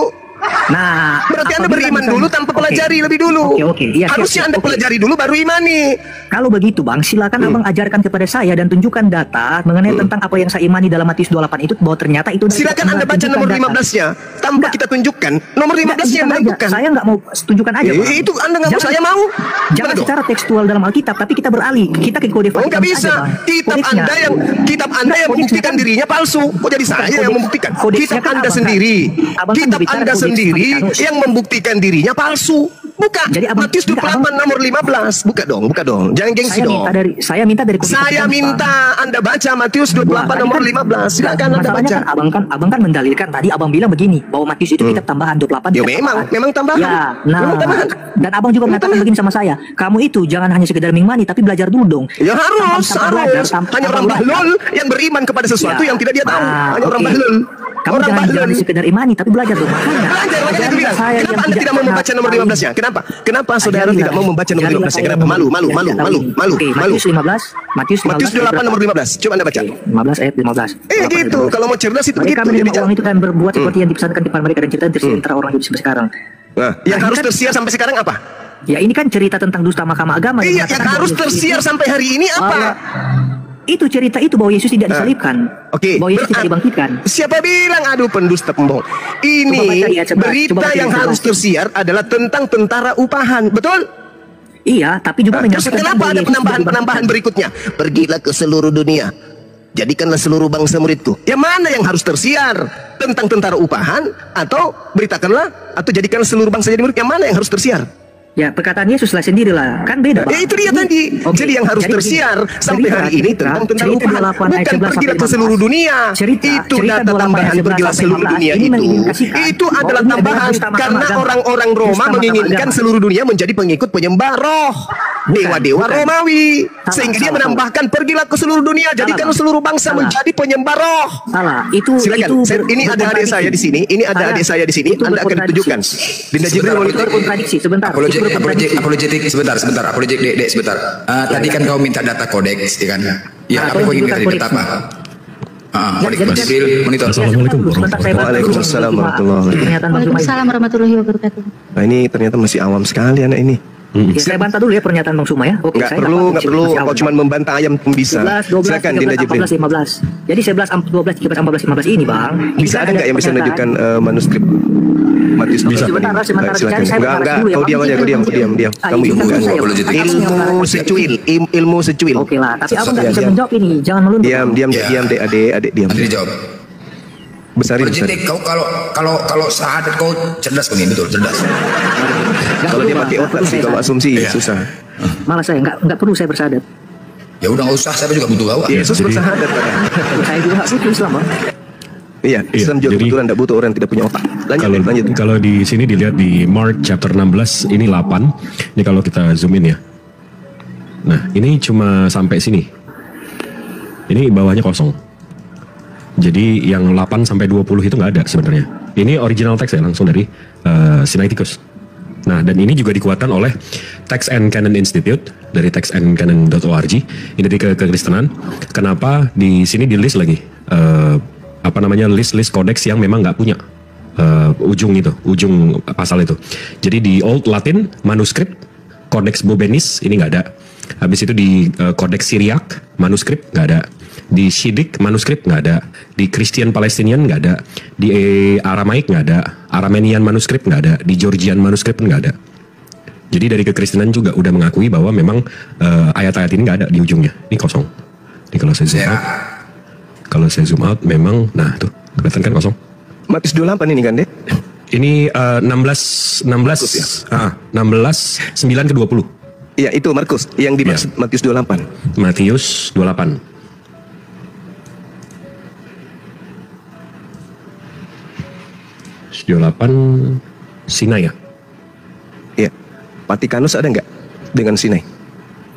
Nah, Berarti Anda apabila beriman misalnya- dulu tanpa Oke. pelajari lebih dulu. Oke. Iya, siap, Harusnya siap. Anda Oke. pelajari dulu baru imani. Kalau begitu Bang, silakan Abang ajarkan kepada saya dan tunjukkan data mengenai tentang apa yang saya imani dalam Matius 28 itu, bahwa ternyata itu Silakan Anda baca tunjukkan nomor data. 15-nya tanpa Enggak. kita tunjukkan. Nomor 15-nya yang Enggak, menentukan. saya nggak mau tunjukkan aja Bang. Itu Anda nggak mau, saya mau. Jangan Gimana dong? secara tekstual dalam Alkitab, tapi kita beralih, kita ke kode Oh, nggak Vatikanus bisa. aja, Bang. Kitab Kodeksnya. Anda yang Kodeksnya membuktikan kan- dirinya palsu. Kok jadi saya yang kodeks- membuktikan? kodeksnya Kitab kan Anda abang kan- sendiri. abang kan Kitab berbicara Anda kodeks sendiri Vatikanus. yang membuktikan dirinya palsu. Buka. Jadi abang- Matius enggak, 28 nomor 15. Buka dong. Jangan gengsi dong. Saya minta dari kode Saya Vatikanus, Bang. minta Anda baca Matius 28 Tadi nomor kan- 15. Silakan Anda masalahnya baca. kan abang kan mendalilkan tadi abang bilang begini bahwa Matius itu kitab tambahan 28. Ya, kitab memang tambahan. Ya, nah, Memang tambahan. dan abang juga mengatakan begini sama saya, kamu itu jangan hanya sekedar mengimani tapi belajar dulu dong. Ya harus. Belajar, Hanya orang bahlul yang beriman kepada sesuatu yang tidak dia tahu. Hanya orang oke. bahlul. Kamu Orang jangan bahlul. sekedar imani tapi belajar dong. Makanya itu bilang. Kenapa Anda tidak mau membaca nomor 15-nya? Kenapa saudara tidak mau membaca nomor 15-nya? Kenapa? Malu. Oke, Matius 15. Matius Matius 28 nomor 15. Coba Anda baca. 15 ayat 15. Gitu. Kalau mau cerdas itu Mereka begitu. menerima uang itu dan berbuat seperti yang dipesankan kepada mereka dan cerita tersiar antara orang hidup sampai sekarang. Nah, yang Nah, harus ini kan- tersiar sampai sekarang apa? Ya ini kan cerita tentang dusta Mahkamah Agama. Iya, yang harus tersiar sampai hari ini apa? Itu cerita itu bahwa Yesus tidak disalibkan. Oke, Bahwa Yesus tidak dibangkitkan. Siapa bilang aduh pendusta pembohong? Coba Ini baca ya, coba berita baca ya, yang coba. harus tersiar adalah tentang tentara upahan, betul? Iya, tapi juga Terus menyampaikan kenapa bahwa ada Yesus penambahan-penambahan berikutnya? Pergilah ke seluruh dunia, jadikanlah seluruh bangsa muridku. Yang mana yang harus tersiar? Tentang tentara upahan, atau beritakanlah, atau jadikanlah seluruh bangsa jadi murid? Yang mana yang harus tersiar? Ya, perkataan Yesus lah sendirilah. Kan beda, Bang. Ya itu dia tadi. Oke. Jadi yang harus Jadi tersiar begini, sampai cerita- hari ini tentang tentara cerita upahan. 28 ayat Bukan 11 pergilah ke sampai seluruh 15. dunia. Cerita Itu data 28 tambahan ayat 11 pergilah sampai seluruh 15 dunia ini itu. mengindikasikan Itu bahwa adalah ini adalah tambahan bersama-sama karena agama. orang-orang Roma Bersama-sama menginginkan agama. seluruh dunia menjadi pengikut penyembah roh. Dewa-dewa bukan. Romawi. Salah, Sehingga dia salah. menambahkan pergilah ke seluruh dunia, jadikan Bang. seluruh bangsa Salah. menjadi penyembah roh. Salah. Itu Silakan. itu Ini ada adik saya di sini. Ini ada adik saya di sini. Itu Anda akan berkontradiksi. tunjukkan. Dinda Jibril monitor. Berkontradiksi sebentar. Itu berkontradiksi. Apologetik sebentar, apologetik dek sebentar. Tadi kan kau minta data kodeks, ya kan? Ya, apa kau ingin minta data apa? Kodeks Jibril monitor. Assalamualaikum Waalaikumsalam warahmatullahi wabarakatuh. Waalaikumsalam warahmatullahi wabarakatuh. Nah ini ternyata masih awam sekali anak ini. Ya, saya bantah dulu ya pernyataan Bang Suma ya. Oke, Nggak saya perlu, dapat nggak perlu. masih Kau awal. cuma membantah ayam pun bisa. 11, 12, Silakan Dinda 13, Jibril. 14, 15. Jadi 11, 12, 13, 14, 15 ini Bang. Bisa ada nggak yang bisa menunjukkan manuskrip Matius? Bisa. Sebentar, sebentar. Silakan. Saya Enggak, berharap dulu ya, kau Bang. diam aja, kau diam. Kamu izinkan ilmu. saya, apologetik. Bang. Ilmu secuil, ilmu secuil. Oke lah, tapi aku nggak Diam, bisa diam. menjawab ini. Jangan melunduk. Diam, Ya. diam, adik, diam. Nanti dijawab. Besarin. Apologetik, kau kalau syahadat kau cerdas kau nih, betul cerdas. Kalau dia pakai otak sih, kalau asumsi Iya. susah. Malah saya nggak perlu saya bersahadat. Ya udah nggak usah, saya juga butuh bawa. Yesus jadi- bersahadat. Saya juga nggak butuh Islam, Bang. Iya, Islam juga jadi- kebetulan tidak butuh orang yang tidak punya otak. Lanjut. Kalau di sini dilihat di Mark chapter 16 ini 8. Ini kalau kita zoom in ya. Nah, ini cuma sampai sini. Ini bawahnya kosong. Jadi yang 8 sampai 20 itu nggak ada sebenarnya. Ini original teks ya langsung dari Sinaiticus. Nah, dan ini juga dikuatkan oleh Text and Canon Institute dari textandcanon.org. Ini di kekristenan. Kenapa di sini di list lagi list kodeks yang memang nggak punya ujung pasal itu. Jadi di Old Latin manuskrip Codex Bobenis ini nggak ada. Habis itu di Codex Syriac manuskrip nggak ada. Di Shidik manuskrip nggak ada. Di Christian Palestinian nggak ada. Di Aramaik nggak ada. Aramenian manuskrip nggak ada. Di Georgian manuskrip nggak ada. Jadi dari kekristenan juga udah mengakui bahwa memang ayat-ayat ini nggak ada di ujungnya. Ini kosong. Ini kalau saya zoom Ya. out, kalau saya zoom out memang, nah tuh kelihatan kan kosong. Matius 28 ini kan, Dek? Ini 16 9 ke 20. Iya, itu Markus yang dimaksud Matius 28. Matius 28. Matius 28 Sinai ya. Iya. Vatikanus ada nggak dengan Sinai?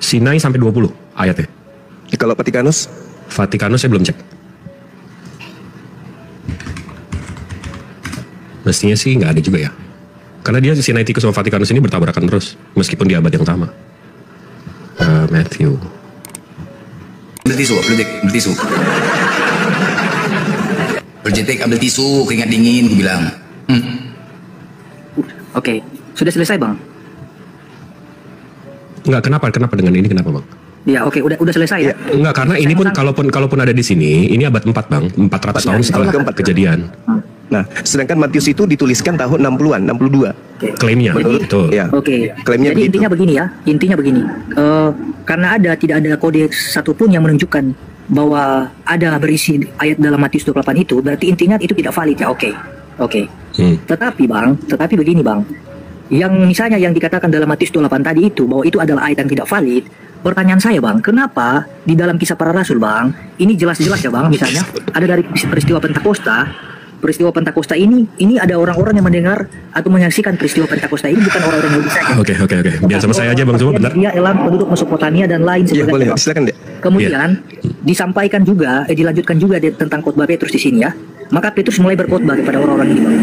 Sinai sampai 20 ayatnya. Kalau Vatikanus, Vatikanus saya belum cek. Mestinya sih nggak ada juga ya. Karena dia Sinaiticus sama Vatikanus ini bertabrakan terus, meskipun di abad yang sama. Matthew. Ambil tisu, Apologetik, ambil tisu, keringat dingin, gue bilang. Oke, sudah selesai, Bang. Nggak, kenapa dengan ini kenapa bang? Ya, oke, udah selesai ya. Enggak, karena ini pun kalaupun ada di sini, ini abad 4 bang, 400 tahun setelah keempat. kejadian. nah, sedangkan Matius itu dituliskan tahun 60-an, 62. Klaimnya, Menurut- betul. ya. Oke, Klaimnya jadi begitu. intinya begini. Karena tidak ada kode satupun yang menunjukkan bahwa ada berisi ayat dalam Matius 28 itu, berarti intinya itu tidak valid ya. Oke. Tetapi begini bang, yang misalnya yang dikatakan dalam Matius 28 tadi itu bahwa itu adalah ayat yang tidak valid. Pertanyaan saya bang, kenapa di dalam kisah para rasul bang, ini jelas-jelas ya bang, misalnya ada dari peristiwa Pentakosta ini ada orang-orang yang mendengar atau menyaksikan peristiwa Pentakosta ini bukan orang-orang Yahudi saja. Oke. Biar sama saya aja bang, coba bentar. Dia ialah penduduk Mesopotamia dan lain Iya, boleh. sebagainya. Silakan, Dek. Kemudian disampaikan juga, dilanjutkan juga tentang khotbah Petrus di sini ya. Maka Petrus mulai berkhotbah kepada orang-orang ini bang.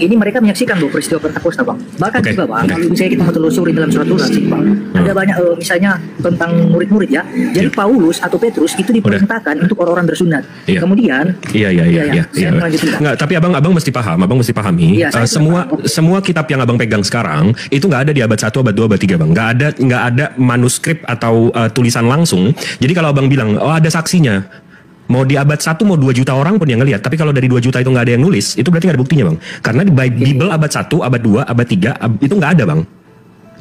Ini mereka menyaksikan bahwa peristiwa Pentakosta bang. Bahkan Oke, juga bang, oke. kalau misalnya kita mau telusuri dalam surat Tuhan sih bang, ada banyak misalnya tentang murid-murid ya. Jadi Paulus atau Petrus itu diperintahkan untuk orang-orang bersunat. Iya. Kemudian, Iya. Saya melanjutkan. Enggak, tapi abang mesti paham, abang mesti pahami. Iya, saya semua kitab yang abang pegang sekarang itu nggak ada di abad 1, abad 2, abad 3 bang. Nggak ada manuskrip atau tulisan langsung. Jadi kalau abang bilang, oh ada saksinya. Mau di abad 1 mau 2 juta orang pun yang ngelihat. Tapi kalau dari 2 juta itu nggak ada yang nulis, itu berarti nggak ada buktinya bang. Karena di Bible abad 1, abad 2, abad 3 itu nggak ada bang.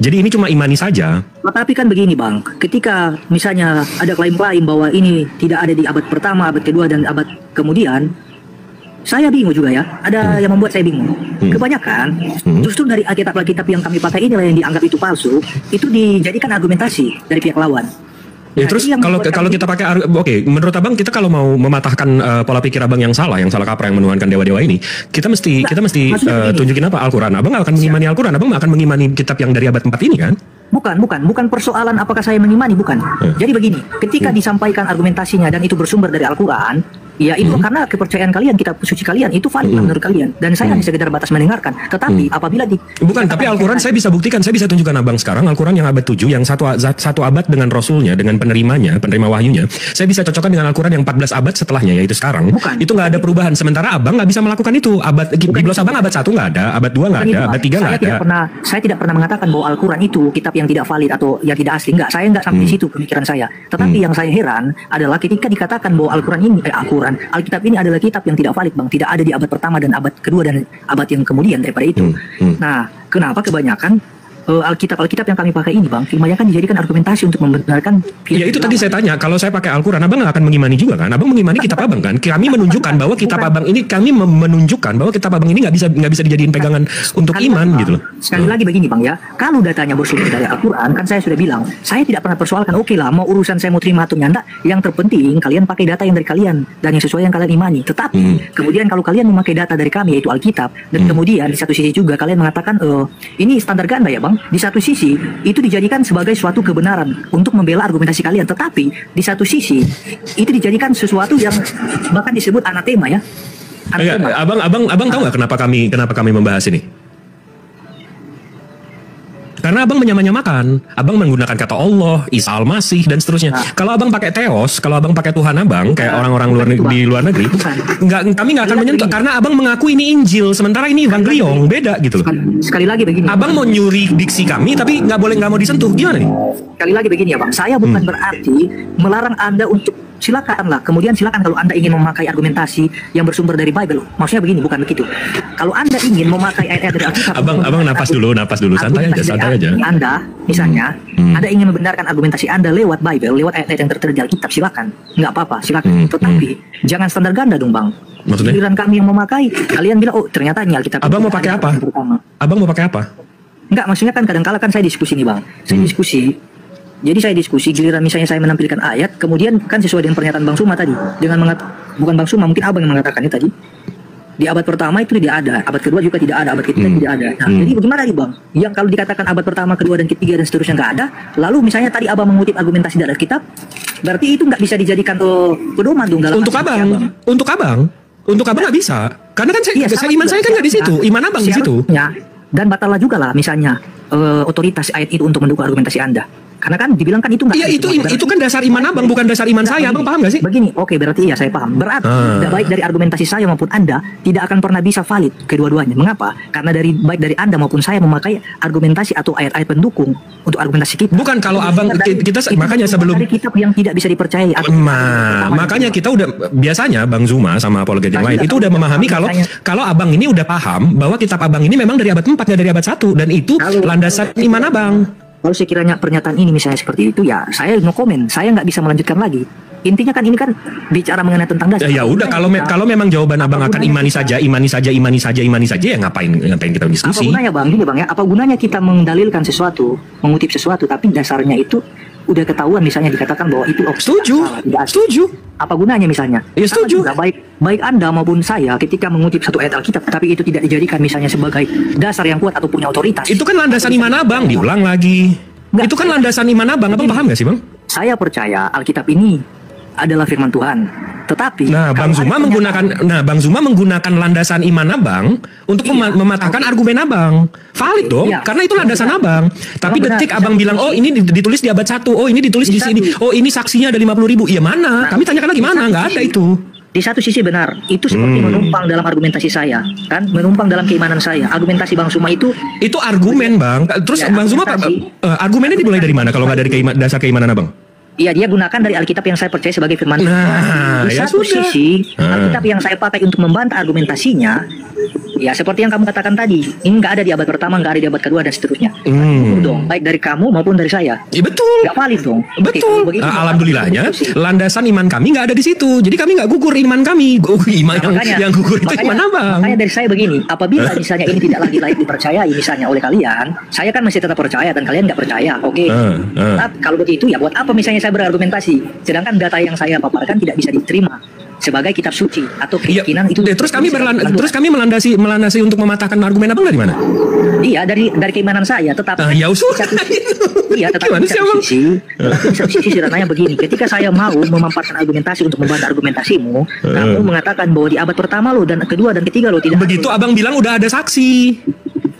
Jadi ini cuma imani saja. Tetapi kan begini Bang, ketika misalnya ada klaim-klaim bahwa ini tidak ada di abad pertama, abad kedua, dan abad kemudian, saya bingung juga ya. Ada yang membuat saya bingung. Kebanyakan justru dari Alkitab yang kami pakai inilah yang dianggap itu palsu, itu dijadikan argumentasi dari pihak lawan. Ya, terus kalau kita pakai oke, menurut Abang kita kalau mau mematahkan pola pikir Abang yang salah kaprah yang menuhankan dewa-dewa ini, kita mesti tunjukin apa? Al-Qur'an. Abang nggak akan mengimani Al-Qur'an, Abang nggak akan mengimani kitab yang dari abad 4 ini kan? Bukan persoalan apakah saya mengimani, bukan. Jadi begini, ketika disampaikan argumentasinya dan itu bersumber dari Al-Qur'an, ya itu karena kepercayaan kalian, kitab suci kalian itu valid menurut kalian, dan saya hanya sekedar batas mendengarkan. Tetapi apabila tapi Al-Quran saya bisa buktikan, saya bisa tunjukkan Abang sekarang Al-Quran yang abad 7 yang satu abad dengan Rasulnya, dengan penerima wahyunya, saya bisa cocokkan dengan Al-Quran yang 14 abad setelahnya, yaitu sekarang. Itu nggak ada perubahan. Sementara Abang nggak bisa melakukan itu. Biblos Abang abad 1 nggak ada, abad 2 nggak ada, abad 3 nggak ada. Saya tidak pernah mengatakan bahwa Al-Quran itu kitab yang tidak valid atau yang tidak asli. Enggak, saya nggak sampai di situ pemikiran saya. Tetapi yang saya heran adalah ketika dikatakan bahwa Alkitab ini adalah kitab yang tidak valid Bang, tidak ada di abad pertama dan abad kedua dan abad yang kemudian daripada itu. Nah, kenapa kebanyakan Alkitab yang kami pakai ini Bang, kebanyakan dijadikan argumentasi untuk membenarkan. Ya itu tadi saya tanya, kalau saya pakai Al-Quran, Abang nggak akan mengimani juga kan? Abang mengimani kitab Abang kan? Kami menunjukkan bahwa kitab Abang ini, menunjukkan bahwa kitab Abang ini nggak bisa dijadiin pegangan untuk iman gitu loh. Sekali lagi begini Bang ya, kalau datanya bersumber dari Al-Quran, kan saya sudah bilang, saya tidak pernah persoalkan, oke lah, mau urusan saya mau terima atau enggak, yang terpenting kalian pakai data yang dari kalian dan yang sesuai yang kalian imani. Tetapi kemudian kalau kalian memakai data dari kami yaitu Alkitab, dan kemudian di satu sisi juga kalian mengatakan ini standar ganda ya Bang, di satu sisi itu dijadikan sebagai suatu kebenaran untuk membela argumentasi kalian, tetapi di satu sisi itu dijadikan sesuatu yang bahkan disebut anatema ya. Abang tahu nggak kenapa kami membahas ini? Karena Abang menyamakan, Abang menggunakan kata Allah, Isa Al-Masih dan seterusnya. Kalau Abang pakai Theos, kalau Abang pakai Tuhan Abang, kayak orang-orang di luar negeri, kami nggak akan menyentuh karena Abang mengaku ini Injil, sementara ini Evangelion, beda gitu loh. Sekali lagi begini. Abang mau nyuri diksi kami, tapi nggak mau disentuh, gimana nih? Sekali lagi begini ya Bang, saya bukan berarti melarang Anda untuk silakanlah. Kemudian silakan kalau Anda ingin memakai argumentasi yang bersumber dari Bible. Maksudnya begini, bukan begitu. Kalau Anda ingin memakai ayat-ayat dari Alkitab, Abang napas dulu, santai aja. Anda misalnya, Anda ingin membenarkan argumentasi Anda lewat Bible, lewat ayat-ayat yang tertera di Alkitab, silakan. Nggak apa-apa, silakan. Tetapi jangan standar ganda dong Bang. Maksudnya? Giliran kami yang memakai, kalian bilang, oh ternyata ini Alkitab. Abang mau pakai apa? Abang mau pakai apa? Enggak, maksudnya kan kadang-kala kan saya diskusi nih Bang. Jadi saya diskusi, giliran misalnya saya menampilkan ayat, kemudian kan sesuai dengan pernyataan Bang Suma tadi, bukan Bang Suma, mungkin Abang yang mengatakannya tadi. Di abad pertama itu tidak ada, abad kedua juga tidak ada, abad ketiga tidak ada. Nah, jadi bagaimana nih Bang? Yang kalau dikatakan abad pertama, kedua, dan ketiga dan seterusnya nggak ada, lalu misalnya tadi Abang mengutip argumentasi dari kitab, berarti itu nggak bisa dijadikan pedoman dong dalam. Untuk Abang nggak bisa, karena kan iman saya kan nggak di situ, iman Abang di situ. Dan batallah juga lah misalnya otoritas ayat itu untuk mendukung argumentasi Anda. Karena kan dibilang kan itu nggak. Iya itu kan dasar iman Abang, bukan dasar iman saya. Abang paham nggak sih? Begini, oke, berarti iya saya paham. Berarti baik dari argumentasi saya maupun Anda tidak akan pernah bisa valid kedua-duanya. Mengapa? Karena baik dari Anda maupun saya memakai argumentasi atau ayat-ayat pendukung untuk argumentasi kita. Bukan kalau Abang kita makanya sebelum dari kitab yang tidak bisa dipercayai. Makanya kita udah biasanya Bang Zuma sama apologet yang lain itu udah memahami kalau Abang ini udah paham bahwa kitab Abang ini memang dari abad 4 nggak dari abad 1 dan itu landasan iman Abang. Kalau sekiranya pernyataan ini misalnya seperti itu, ya saya no comment, saya nggak bisa melanjutkan lagi. Intinya kan ini kan bicara mengenai tentang dasar. Ya udah, kalau memang jawaban Abang akan imani saja, ya ngapain kita diskusi? Apa gunanya Bang? Gini Bang ya, apa gunanya kita mendalilkan sesuatu, mengutip sesuatu, tapi dasarnya itu udah ketahuan misalnya dikatakan bahwa itu Setuju. Apa gunanya misalnya? Ya setuju. Juga, baik Anda maupun saya ketika mengutip satu ayat Alkitab, tapi itu tidak dijadikan misalnya sebagai dasar yang kuat atau punya otoritas. Itu kan landasan iman Abang, diulang lagi. Itu kan landasan iman Abang paham gak sih Bang? Saya percaya Alkitab ini adalah firman Tuhan. Tetapi Bang Zuma menggunakan landasan iman Abang untuk mematahkan argumen Abang. Valid dong, karena itu landasan Abang. Tapi detik Abang bilang, oh ini ditulis di abad 1, oh ini ditulis di sini, oh ini saksinya ada 50.000. Iya mana? Kami tanyakan lagi mana? Nggak ada itu. Di satu sisi benar, itu seperti menumpang dalam argumentasi saya, kan? Menumpang dalam keimanan saya. Argumentasi Bang Suma itu argumen Bang. Terus Bang Suma argumennya dimulai dari mana kalau nggak dari dasar keimanan Abang? Iya, dia gunakan dari Alkitab yang saya percaya sebagai firman Tuhan. Di satu sisi, Alkitab yang saya pakai untuk membantah argumentasinya, Ya seperti yang kamu katakan tadi, ini nggak ada di abad pertama, nggak ada di abad kedua dan seterusnya. Dong, baik dari kamu maupun dari saya. Ya, betul. Nggak valid dong. Betul. Oke, begitu, Alhamdulillahnya landasan iman kami nggak ada di situ. Jadi kami nggak gugur iman kami. Iman yang gugur itu iman abang. Makanya dari saya begini, apabila misalnya ini tidak lagi layak dipercayai misalnya oleh kalian, saya kan masih tetap percaya dan kalian nggak percaya. Oke. Kalau begitu ya buat apa misalnya saya berargumentasi? Sedangkan data yang saya paparkan tidak bisa diterima sebagai kitab suci atau keyakinan itu. Terus kami melandasi untuk mematahkan argumen abang dari mana? Iya, dari keimanan saya. Tetap ya usul. Iya, tetapi di satu sisi sederhananya begini, ketika saya mau memaparkan argumentasi untuk membantah argumentasimu, kamu mengatakan bahwa di abad pertama lo dan kedua dan ketiga lo tidak. Begitu abang bilang udah ada saksi.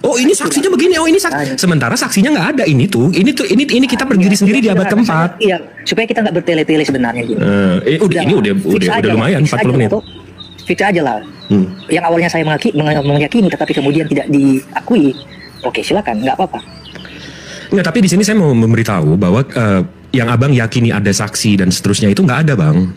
Oh ini saksinya begini, oh ini saksi. Sementara saksinya nggak ada. Ini kita berdiri sendiri di abad keempat. Iya, supaya kita nggak bertele-tele sebenarnya gitu. Ini udah lumayan 40 menit. Fix aja lah. Yang awalnya saya meyakini, tetapi kemudian tidak diakui. Oke, silakan, nggak apa-apa. Nggak, tapi di sini saya mau memberitahu bahwa yang abang yakini ada saksi dan seterusnya itu nggak ada, bang.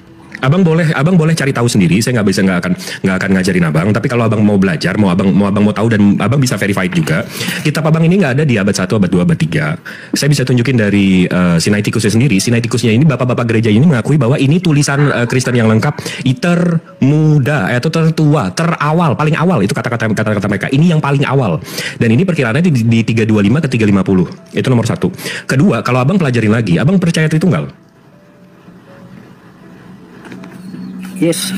Abang boleh cari tahu sendiri. Saya nggak akan ngajarin abang. Tapi kalau abang mau belajar, mau abang mau tahu dan abang bisa verified juga. Kitab abang ini nggak ada di abad 1, abad 2, abad 3. Saya bisa tunjukin dari Sinaiticusnya sendiri. Sinaiticusnya ini bapak-bapak gereja ini mengakui bahwa ini tulisan Kristen yang lengkap, termuda atau tertua, terawal, paling awal itu kata-kata mereka. Ini yang paling awal. Dan ini perkiraannya di 325 ke 350. Itu nomor 1. Kedua, kalau abang pelajarin lagi, abang percaya Tritunggal? Yes.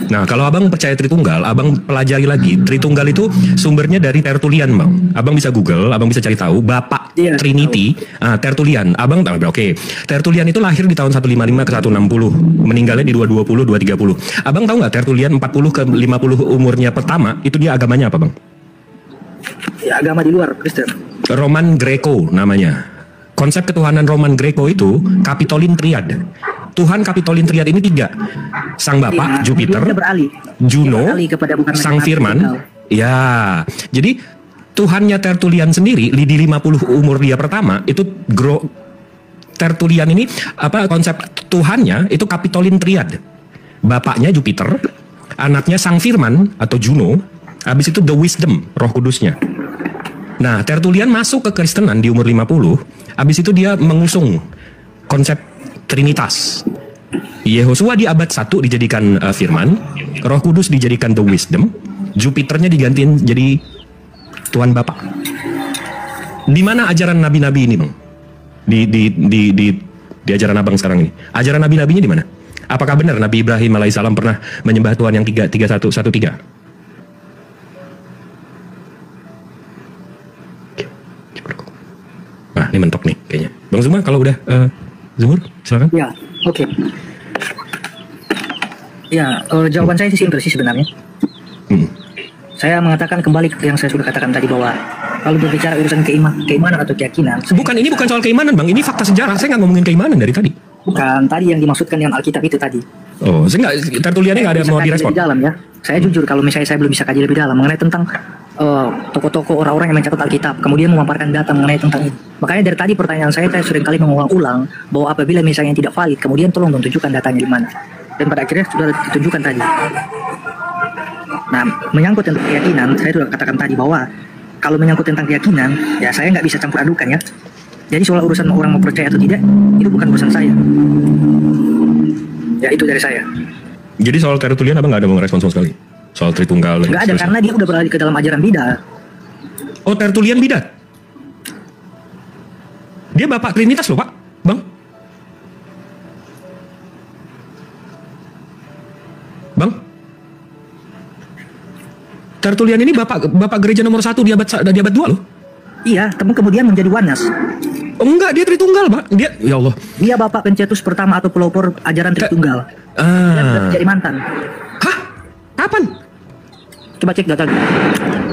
Nah, kalau abang percaya Tritunggal, abang pelajari lagi. Tritunggal itu sumbernya dari Tertullian, bang. Abang bisa Google, abang bisa cari tahu. Bapak Trinity, Tertullian. Abang tahu, oke. Tertullian itu lahir di tahun 155 ke 160, meninggalnya di 220, 230. Abang tahu nggak Tertullian 40 ke 50 umurnya pertama itu dia agamanya apa, bang? Ya, agama di luar Kristen. Roman Greco namanya. Konsep ketuhanan Roman Greco itu Capitolin Triad. Tuhan Capitolin Triad ini 3. Sang Bapa, Jupiter, Juno, Sang Firman. Ya, jadi Tuhannya Tertullian sendiri di 50 umur dia pertama itu Tertullian ini konsep Tuhannya itu Capitolin Triad. Bapaknya Jupiter, anaknya Sang Firman atau Juno, habis itu The Wisdom, Roh Kudusnya. Nah, Tertullian masuk ke Kristenan di umur 50, habis itu dia mengusung konsep Trinitas. Yehosua di abad 1 dijadikan Firman, Roh Kudus dijadikan The Wisdom, Jupiternya digantiin jadi Tuhan Bapa. Di mana ajaran nabi-nabi ini, bang? Di ajaran abang sekarang ini. Ajaran nabi-nabinya di mana? Apakah benar Nabi Ibrahim alaihissalam pernah menyembah Tuhan yang 3-1-1-3? Nah, ini mentok nih kayaknya. Bang Zuma, kalau udah Zumur, silakan. Ya, oke. Ya, jawaban saya sih simpel sih sebenarnya. Saya mengatakan kembali ke yang saya sudah katakan tadi bahwa kalau berbicara urusan keimanan atau keyakinan. Ini bukan soal keimanan, bang. Ini fakta sejarah. Saya nggak ngomongin keimanan dari tadi. Bukan, tadi yang dimaksudkan yang Alkitab itu tadi. Oh, saya nggak, Tertulliannya nggak ada mau direspon. Lebih dalam ya. Saya jujur kalau misalnya saya belum bisa kaji lebih dalam mengenai tentang tokoh-tokoh orang-orang yang mencatat Alkitab, kemudian memaparkan data mengenai tentang ini. Makanya dari tadi pertanyaan saya sering kali mengulang-ulang bahwa apabila misalnya tidak valid, kemudian tolong dong tunjukkan datanya di mana. Dan pada akhirnya sudah ditunjukkan tadi. Nah, menyangkut tentang keyakinan, saya sudah katakan tadi bahwa kalau menyangkut tentang keyakinan, ya saya nggak bisa campur adukan ya. Jadi soal urusan orang mau percaya atau tidak, itu bukan urusan saya. Ya itu dari saya. Jadi soal Tertullian abang nggak ada mau respon sama sekali? Soal Tritunggal? Nggak ada, karena dia udah beralih ke dalam ajaran bidat. Oh, Tertullian bidat? Dia bapak Trinitas loh, Pak, bang. Bang, Tertullian ini bapak gereja nomor 1 di abad 2 loh. Iya, tapi kemudian menjadi Oneness. Oh, enggak, dia Tritunggal, Pak. Dia, ya Allah. Dia bapak pencetus pertama atau pelopor ajaran Tritunggal. Dia jadi mantan. Hah? Kapan? Coba cek data.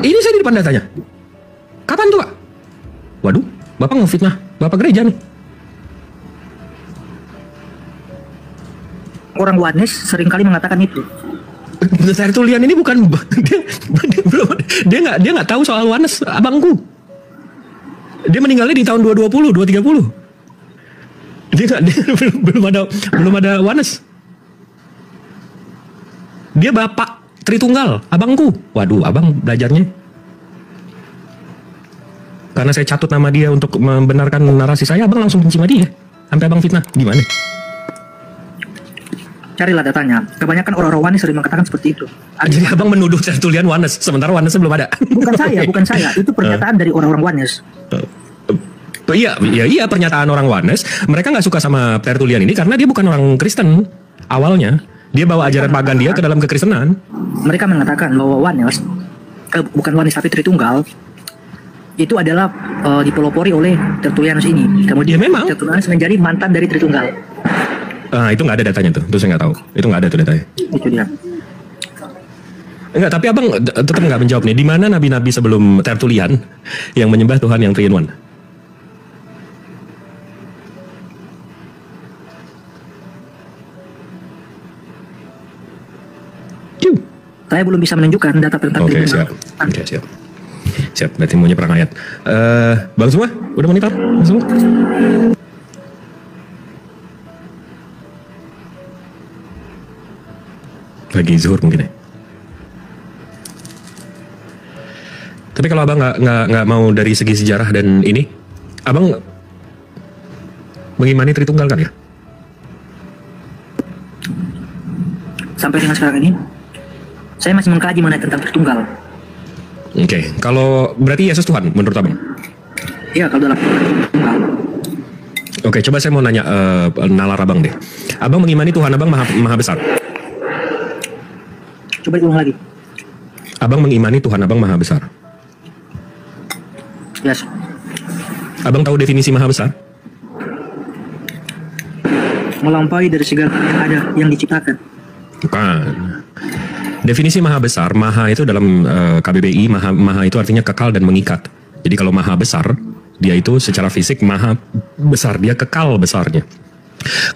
Ini saya di depan datanya. Kapan tuh, Pak? Waduh, Bapak ngefitnah bapak gereja nih. Orang Oneness seringkali mengatakan itu. Tertullian ini bukan dia nggak tahu soal Oneness, abangku. Dia meninggalnya di tahun 220, 230. Dia belum ada Oneness. Dia bapak Tritunggal, abangku. Waduh, abang belajarnya. Karena saya catut nama dia untuk membenarkan narasi saya, abang langsung benci sama dia. Sampai abang fitnah, gimana? Carilah datanya. Kebanyakan orang-orang Wanes sering mengatakan seperti itu. Jadi abang menuduh Tertullian Wanes, sementara Wanesnya belum ada. Bukan saya. Itu pernyataan dari orang-orang Wanes. Iya, pernyataan orang Wanes. Mereka nggak suka sama Tertullian ini karena dia bukan orang Kristen awalnya. Dia bawa ajaran pagan dia ke dalam kekristenan. Mereka mengatakan bahwa Wanes, bukan Wanes tapi Tritunggal, itu adalah dipelopori oleh Tertullianus ini. Kemudian memang Tertullianus menjadi mantan dari Tritunggal. Itu nggak ada datanya tuh. Terus saya nggak tahu. Itu nggak ada tuh datanya. Itu dia. Enggak, tapi abang tetap nggak menjawab nih. Di mana nabi-nabi sebelum Tertullian yang menyembah Tuhan yang 3 in 1? Saya belum bisa menunjukkan data tentang Oke, siap. Siap, berarti maunya perang ayat. Bang semua, udah monitor? Bang semua? Lagi zuhur mungkin ya. Tapi kalau abang nggak mau dari segi sejarah dan ini, abang mengimani Tritunggal kan ya? Sampai dengan sekarang ini, saya masih mengkaji mengenai tentang Tritunggal. Oke, kalau berarti Yesus Tuhan menurut abang? Iya, kalau dalam Tritunggal. Oke, coba saya mau nanya nalar abang deh. Abang mengimani Tuhan abang maha besar? Coba diulang lagi. Abang mengimani Tuhan abang maha besar? Yes. Abang tahu definisi maha besar? Melampaui dari segala yang ada, yang diciptakan. Bukan. Definisi maha besar, maha itu dalam KBBI, maha itu artinya kekal dan mengikat. Jadi kalau maha besar, dia itu secara fisik maha besar, dia kekal besarnya.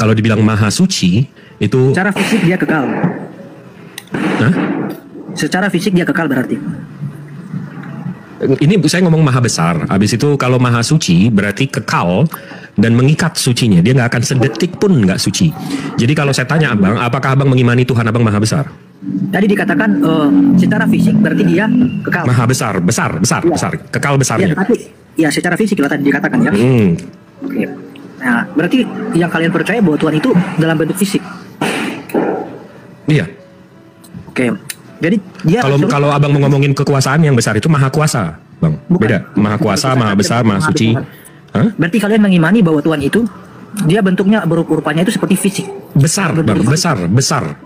Kalau dibilang maha suci, itu... Secara fisik dia kekal. Hah? Secara fisik dia kekal berarti. Ini saya ngomong maha besar. Habis itu kalau maha suci berarti kekal dan mengikat sucinya. Dia nggak akan sedetik pun nggak suci. Jadi kalau saya tanya abang, apakah abang mengimani Tuhan abang maha besar? Tadi dikatakan secara fisik berarti dia kekal. Maha besar, besar, kekal besarnya. Ya, tapi ya secara fisik lah tadi dikatakan ya. Oke. Nah, berarti yang kalian percaya bahwa Tuhan itu dalam bentuk fisik. Iya. Oke. Jadi dia kalau abang mau ngomongin kekuasaan yang besar itu maha kuasa, bang. Bukan. Beda. Maha kuasa, maha besar, maha suci. Hah? Berarti kalian mengimani bahwa Tuhan itu dia bentuknya rupanya itu seperti fisik. Besar, bang. Besar.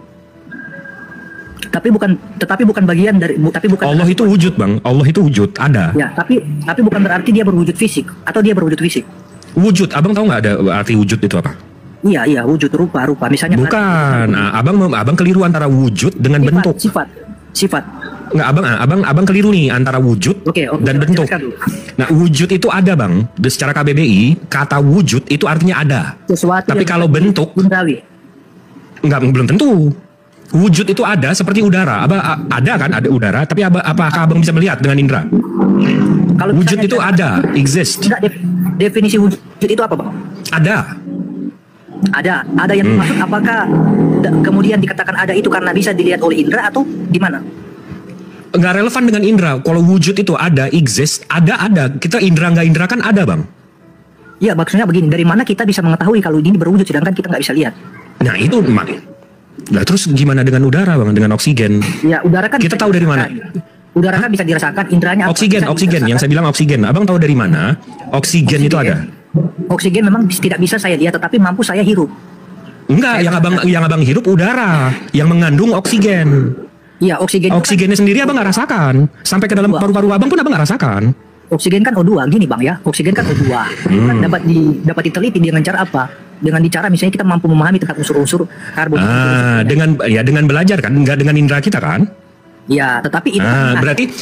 Tetapi bukan bagian dari Allah itu wujud, bang. Allah itu wujud, ada. Ya, tapi bukan berarti dia berwujud fisik atau dia berwujud fisik. Wujud, abang tahu nggak ada arti wujud itu apa? Iya, wujud rupa. Misalnya bukan. Nah, abang keliru antara wujud dengan bentuk. Sifat. Nggak, abang keliru nih antara wujud dan bentuk. Nah, wujud itu ada, bang. Secara KBBI, kata wujud itu artinya ada. Sesuatu. Tapi kalau bentuk, nggak, belum tentu. Wujud itu ada seperti udara. Ada kan, ada udara. Tapi apakah abang bisa melihat dengan indera? Kalau wujud itu ada, exist. Definisi wujud itu apa, bang? Ada yang maksud apakah kemudian dikatakan ada itu karena bisa dilihat oleh indera atau gimana? Nggak relevan dengan indera. Kalau wujud itu ada, exist, ada. Kita indera nggak indera kan ada, bang. Iya, maksudnya begini, dari mana kita bisa mengetahui kalau ini berwujud sedangkan kita nggak bisa lihat? Nah itu Nah terus gimana dengan udara, bang? Dengan oksigen? Ya, udara kan kita tahu dari mana? Udara kan bisa dirasakan, inderanya apa? Oksigen. Yang saya bilang oksigen. Abang tahu dari mana? Oksigen itu ada. Oksigen memang tidak bisa saya lihat, tetapi mampu saya hirup. Enggak, yang abang hirup udara yang mengandung oksigen. Iya, oksigen. Oksigennya kan sendiri abang nggak rasakan. Sampai ke dalam paru-paru abang pun abang nggak rasakan. Oksigen kan O2, gini bang ya. Oksigen kan O2. Kan dapat diteliti dengan cara apa? Dengan cara misalnya kita mampu memahami tentang unsur-unsur karbon. Dengan belajar kan, nggak dengan indera kita kan? Ya, tetapi itu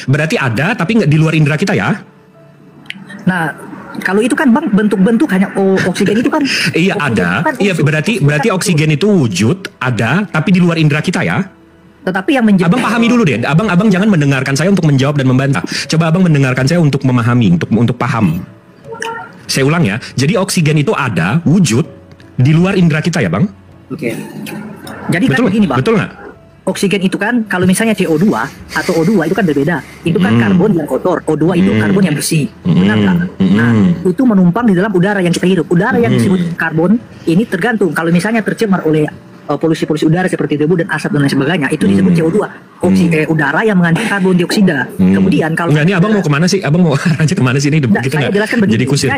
berarti ada, tapi nggak di luar indera kita ya? Nah, kalau itu kan bang bentuk-bentuk hanya oksigen itu kan. Iya ada. Kan iya berarti oksigen itu wujud ada, tapi di luar indera kita ya? Tetapi yang menjadi abang pahami dulu deh. Abang jangan mendengarkan saya untuk menjawab dan membantah. Coba abang mendengarkan saya untuk memahami, untuk paham. Saya ulang ya. Jadi oksigen itu ada, wujud di luar indera kita ya, bang? Oke. Jadi betul, kan begini, bang. Betul nggak? Oksigen itu kan kalau misalnya CO2 atau O2 itu kan berbeda. Itu kan karbon yang kotor, O2 itu karbon yang bersih. Benar nggak? Nah, itu menumpang di dalam udara yang kita hirup. Udara yang disebut karbon ini tergantung kalau misalnya tercemar oleh polusi-polusi udara seperti debu dan asap dan lain sebagainya, itu disebut CO2. Udara yang mengandung karbon dioksida. Kemudian kalau ini abang mau kemana sih? Abang mau arahnya kemana sih ini? Kita nggak jadi kusir.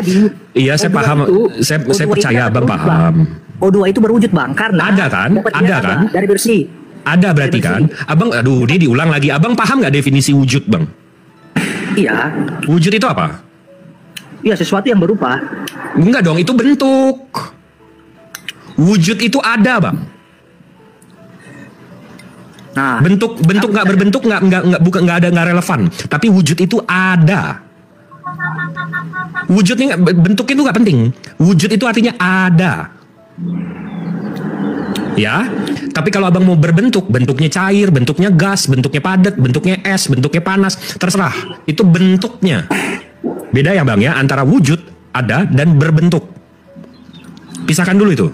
Iya, saya paham. Saya percaya abang paham. O2 itu berwujud bang karena ada kan? Dari bersih. Ada berarti kan? Abang, aduh, dia diulang lagi. Abang paham nggak definisi wujud, bang? Iya. Wujud itu apa? Iya, sesuatu yang berupa. Enggak dong, itu bentuk. Wujud itu ada, bang. Nah, bentuk nggak berbentuk nggak relevan. Tapi wujud itu ada. Wujud ini bentuk itu nggak penting. Wujud itu artinya ada. Ya, tapi kalau abang mau berbentuk, bentuknya cair, bentuknya gas, bentuknya padat, bentuknya es, bentuknya panas, terserah. Itu bentuknya. Beda ya bang ya, antara wujud, ada, dan berbentuk. Pisahkan dulu itu.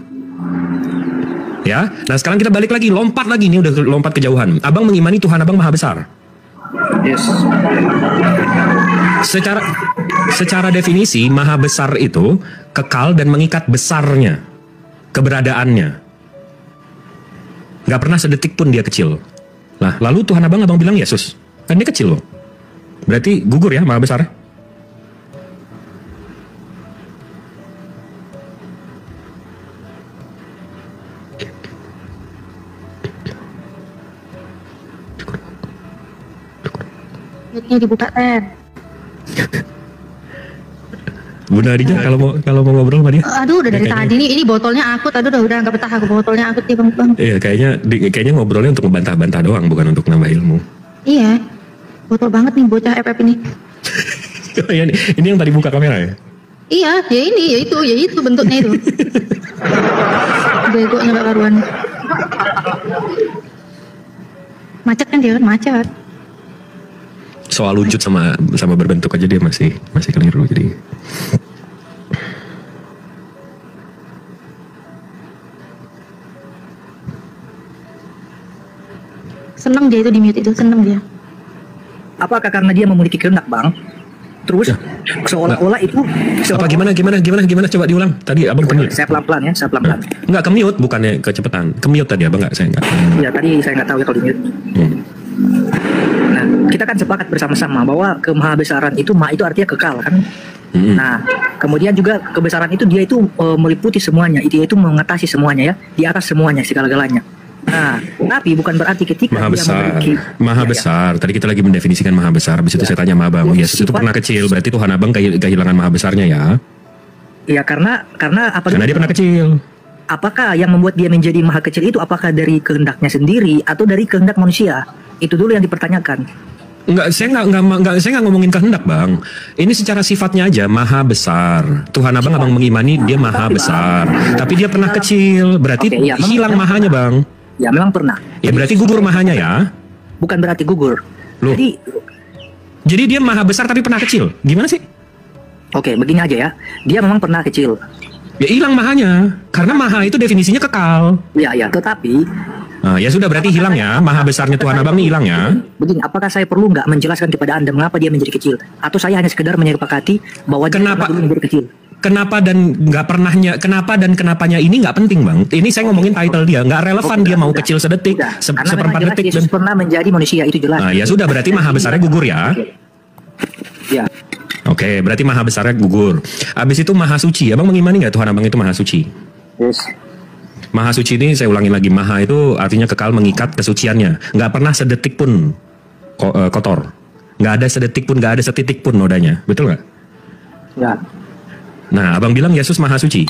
Ya, nah sekarang kita balik lagi, lompat lagi, ini udah lompat kejauhan. Abang mengimani Tuhan abang maha besar. Yes. Secara definisi, maha besar itu kekal dan mengikat besarnya, keberadaannya. Gak pernah sedetik pun dia kecil. Nah, lalu Tuhan abang bilang Yesus, kan dia kecil loh. Berarti gugur ya, maha besar. Mute-nya dibuka, Ter. Bu Nadia kalau mau ngobrol sama dia. Aduh, udah dari tadi nih, ini botolnya akut. Aduh, udah nggak betah aku botolnya akut nih, Bang. Iya, kayaknya ngobrolnya untuk membantah-bantah doang, bukan untuk nambah ilmu. Iya. Botol banget nih bocah FF ini. Ini yang tadi buka kamera ya? Iya, ya itu bentuknya itu. Begonya Pak Karuan. Macet kan dia, macet. Soal wujud sama berbentuk aja dia masih keliru jadi. Seneng dia itu di mute itu, seneng dia. Apakah karena dia memiliki kehendak bang? Terus Ya. seolah-olah itu Apa gimana coba diulang. Tadi abang kemute. Saya pelan-pelan ya, saya pelan-pelan. Enggak kemute, bukannya kecepatan. Kemute tadi abang saya enggak. Ya tadi saya nggak tahu ya kalau di mute. Nah, kita kan sepakat bersama-sama bahwa kemahabesaran itu artinya kekal kan. Nah, kemudian juga kebesaran itu dia itu meliputi semuanya, itu mengatasi semuanya ya, di atas semuanya segala-galanya. Nah, tapi bukan berarti ketika Maha dia besar, memiliki maha besar. Tadi kita lagi mendefinisikan maha besar. Habis itu saya tanya sama abang, Yesus itu pernah kecil, berarti Tuhan abang kehilangan maha besarnya ya? Ya karena apa? Karena dia pernah kecil. Apakah yang membuat dia menjadi maha kecil itu apakah dari kehendaknya sendiri atau dari kehendak manusia? Itu dulu yang dipertanyakan. Saya nggak ngomongin kehendak bang. Ini secara sifatnya aja maha besar. Tuhan abang mengimani dia maha besar. Tapi dia pernah kecil, berarti hilang mahanya bang. Ya memang pernah. Ya berarti gugur mahanya ya? Bukan berarti gugur. Loh. Jadi dia maha besar tapi pernah kecil. Gimana sih? Oke, begini aja ya. Dia memang pernah kecil. Ya hilang mahanya. Karena maha itu definisinya kekal. Ya, tetapi Nah, ya sudah berarti hilang ya. Maha besarnya Tuhan abang ini hilang ya. begini, apakah saya perlu nggak menjelaskan kepada Anda mengapa dia menjadi kecil? Atau saya hanya sekedar menyepakati bahwa dia pernah dulu menjadi kecil? Kenapa dan nggak pernahnya, kenapa dan kenapanya ini nggak penting bang. Ini saya ngomongin title dia, nggak relevan dia mau kecil sedetik, seperempat detik. Yesus pernah menjadi manusia itu jelas. Nah ya sudah berarti maha besarnya gugur ya. Ya. Oke, berarti maha besarnya gugur. Abis itu maha suci. Abang mengimani nggak Tuhan abang itu maha suci? Yes. Maha suci ini saya ulangin lagi, maha itu artinya kekal mengikat kesuciannya. Nggak pernah sedetik pun kotor. Nggak ada sedetik pun, nggak ada setitik pun nodanya. Betul nggak? Ya. Nah, abang bilang Yesus maha suci.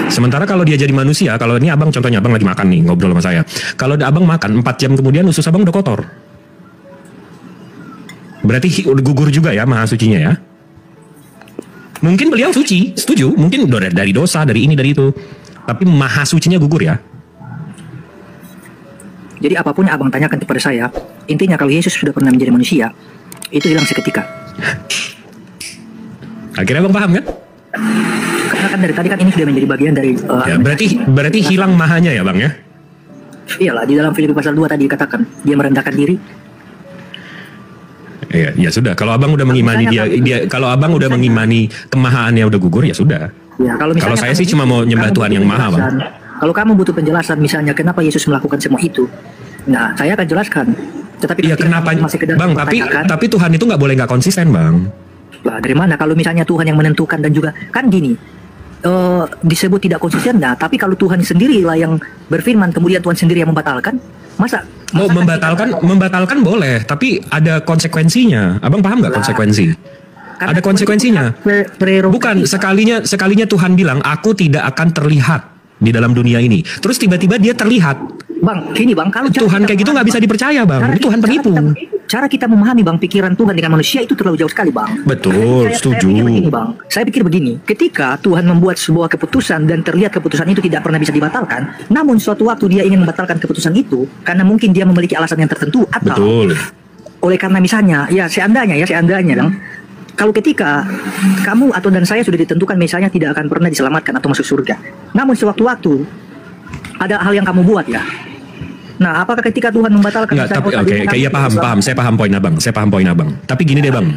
Sementara kalau dia jadi manusia, kalau ini abang contohnya abang lagi makan nih, ngobrol sama saya. Kalau abang makan 4 jam kemudian usus abang udah kotor. Berarti udah gugur juga ya maha sucinya ya. Mungkin beliau suci, setuju. Mungkin dari dosa, dari ini, dari itu. Tapi maha sucinya gugur ya. Jadi apapun yang abang tanyakan kepada saya, intinya kalau Yesus sudah pernah menjadi manusia, itu hilang seketika. Akhirnya abang paham kan? Karena kan dari tadi kan ini sudah menjadi bagian dari ya, berarti hilang mahanya ya bang ya? Iyalah, di dalam Filipi pasal 2 tadi dikatakan dia merendahkan diri. Ya sudah. Kalau abang udah mengimani kalau abang udah mengimani kemahaannya udah gugur, ya sudah. Ya, kalau saya sih cuma mau nyembah Tuhan yang maha, bang. Kalau kamu butuh penjelasan, misalnya kenapa Yesus melakukan semua itu, nah saya akan jelaskan. Tetapi ya kenapa, bang? Tapi Tuhan itu nggak boleh nggak konsisten, bang. Lah, dari mana? Kalau misalnya Tuhan yang menentukan dan juga kan gini, disebut tidak konsisten, nah tapi kalau Tuhan sendiri lah yang berfirman, kemudian Tuhan sendiri yang membatalkan, masa membatalkan boleh, tapi ada konsekuensinya. Abang paham nggak konsekuensi? Ada konsekuensinya. Bukan sekalinya Tuhan bilang, aku tidak akan terlihat di dalam dunia ini. Terus tiba-tiba dia terlihat. Bang, gini bang, kalau Tuhan kayak gitu nggak bisa dipercaya, bang. Itu Tuhan penipu. Cara kita memahami bang pikiran Tuhan dengan manusia itu terlalu jauh sekali, bang. Betul, setuju. Saya pikir begini, ketika Tuhan membuat sebuah keputusan dan terlihat keputusan itu tidak pernah bisa dibatalkan, namun suatu waktu dia ingin membatalkan keputusan itu karena mungkin dia memiliki alasan yang tertentu atau betul. Oleh karena misalnya, seandainya bang, kalau ketika kamu atau dan saya sudah ditentukan misalnya tidak akan pernah diselamatkan atau masuk surga, namun sewaktu-waktu ada hal yang kamu buat ya. Nah, apakah ketika Tuhan membatalkan? Iya paham. Saya paham poin abang. Tapi gini deh bang,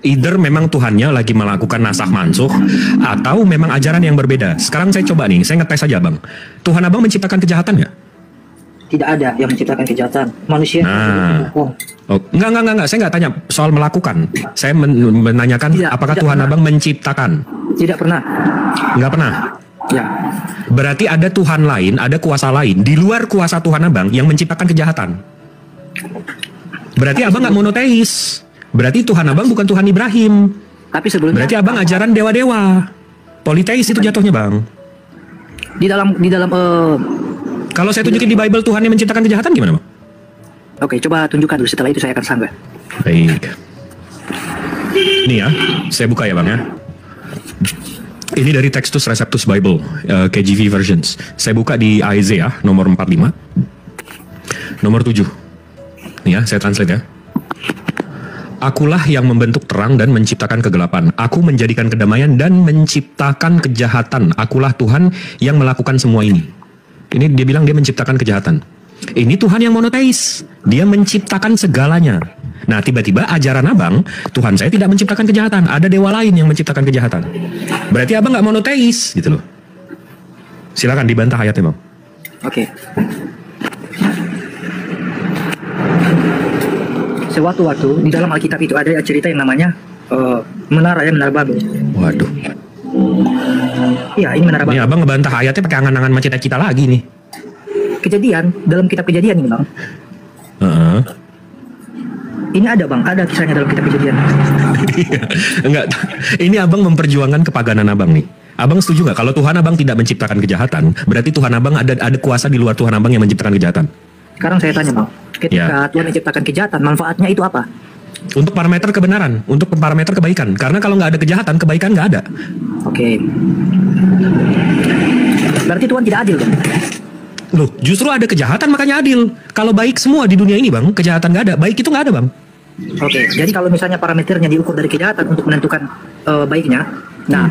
either memang Tuhannya lagi melakukan nasah mansuh atau memang ajaran yang berbeda. Sekarang saya coba nih, saya ngetes aja bang. Tuhan abang menciptakan kejahatan nggak? Tidak ada yang menciptakan kejahatan. Manusia. Enggak. Saya nggak tanya soal melakukan. Saya menanyakan apakah Tuhan abang menciptakan? Tidak pernah. Nggak pernah. Ya. Berarti ada Tuhan lain, ada kuasa lain di luar kuasa Tuhan abang yang menciptakan kejahatan. Berarti abang nggak monoteis. Berarti Tuhan abang bukan Tuhan Ibrahim. Tapi sebelumnya. Berarti abang ajaran dewa-dewa. Politeis itu jatuhnya bang. Di dalam Kalau saya tunjukin di Bible Tuhan yang menciptakan kejahatan gimana bang? Oke, coba tunjukkan dulu. Setelah itu saya akan sanggah. Baik. Ini ya, saya buka ya bang ya. Ini dari Textus Receptus Bible, KJV versions. Saya buka di Isaiah nomor 45, nomor 7. Nih ya, saya translate ya. Akulah yang membentuk terang dan menciptakan kegelapan. Aku menjadikan kedamaian dan menciptakan kejahatan. Akulah Tuhan yang melakukan semua ini. Ini dia bilang dia menciptakan kejahatan. Ini Tuhan yang monoteis. Dia menciptakan segalanya. Nah, tiba-tiba ajaran abang, Tuhan saya tidak menciptakan kejahatan. Ada dewa lain yang menciptakan kejahatan. Berarti abang nggak monoteis, gitu loh. Silakan dibantah ayatnya bang. Oke. Sewaktu-waktu di dalam Alkitab itu ada cerita yang namanya menara Babel. Waduh. Iya, ini menara Babel. Ini abang ngebantah ayatnya pakai angan-angan macet kita lagi nih. Kejadian dalam kitab Kejadian ini bang. Ini ada bang, ada kisahnya dalam kitab Kejadian. Enggak, ini abang memperjuangkan kepaganan abang nih. Abang setuju nggak kalau Tuhan abang tidak menciptakan kejahatan, berarti Tuhan abang ada kuasa di luar Tuhan abang yang menciptakan kejahatan? Sekarang saya tanya bang, ketika Tuhan menciptakan kejahatan, manfaatnya itu apa? Untuk parameter kebenaran, untuk parameter kebaikan. Karena kalau nggak ada kejahatan, kebaikan nggak ada. Oke. Berarti Tuhan tidak adil bang? Loh, justru ada kejahatan makanya adil. Kalau baik semua di dunia ini bang, kejahatan nggak ada, baik itu nggak ada bang. Oke, jadi kalau misalnya parameternya diukur dari kejahatan untuk menentukan baiknya, nah,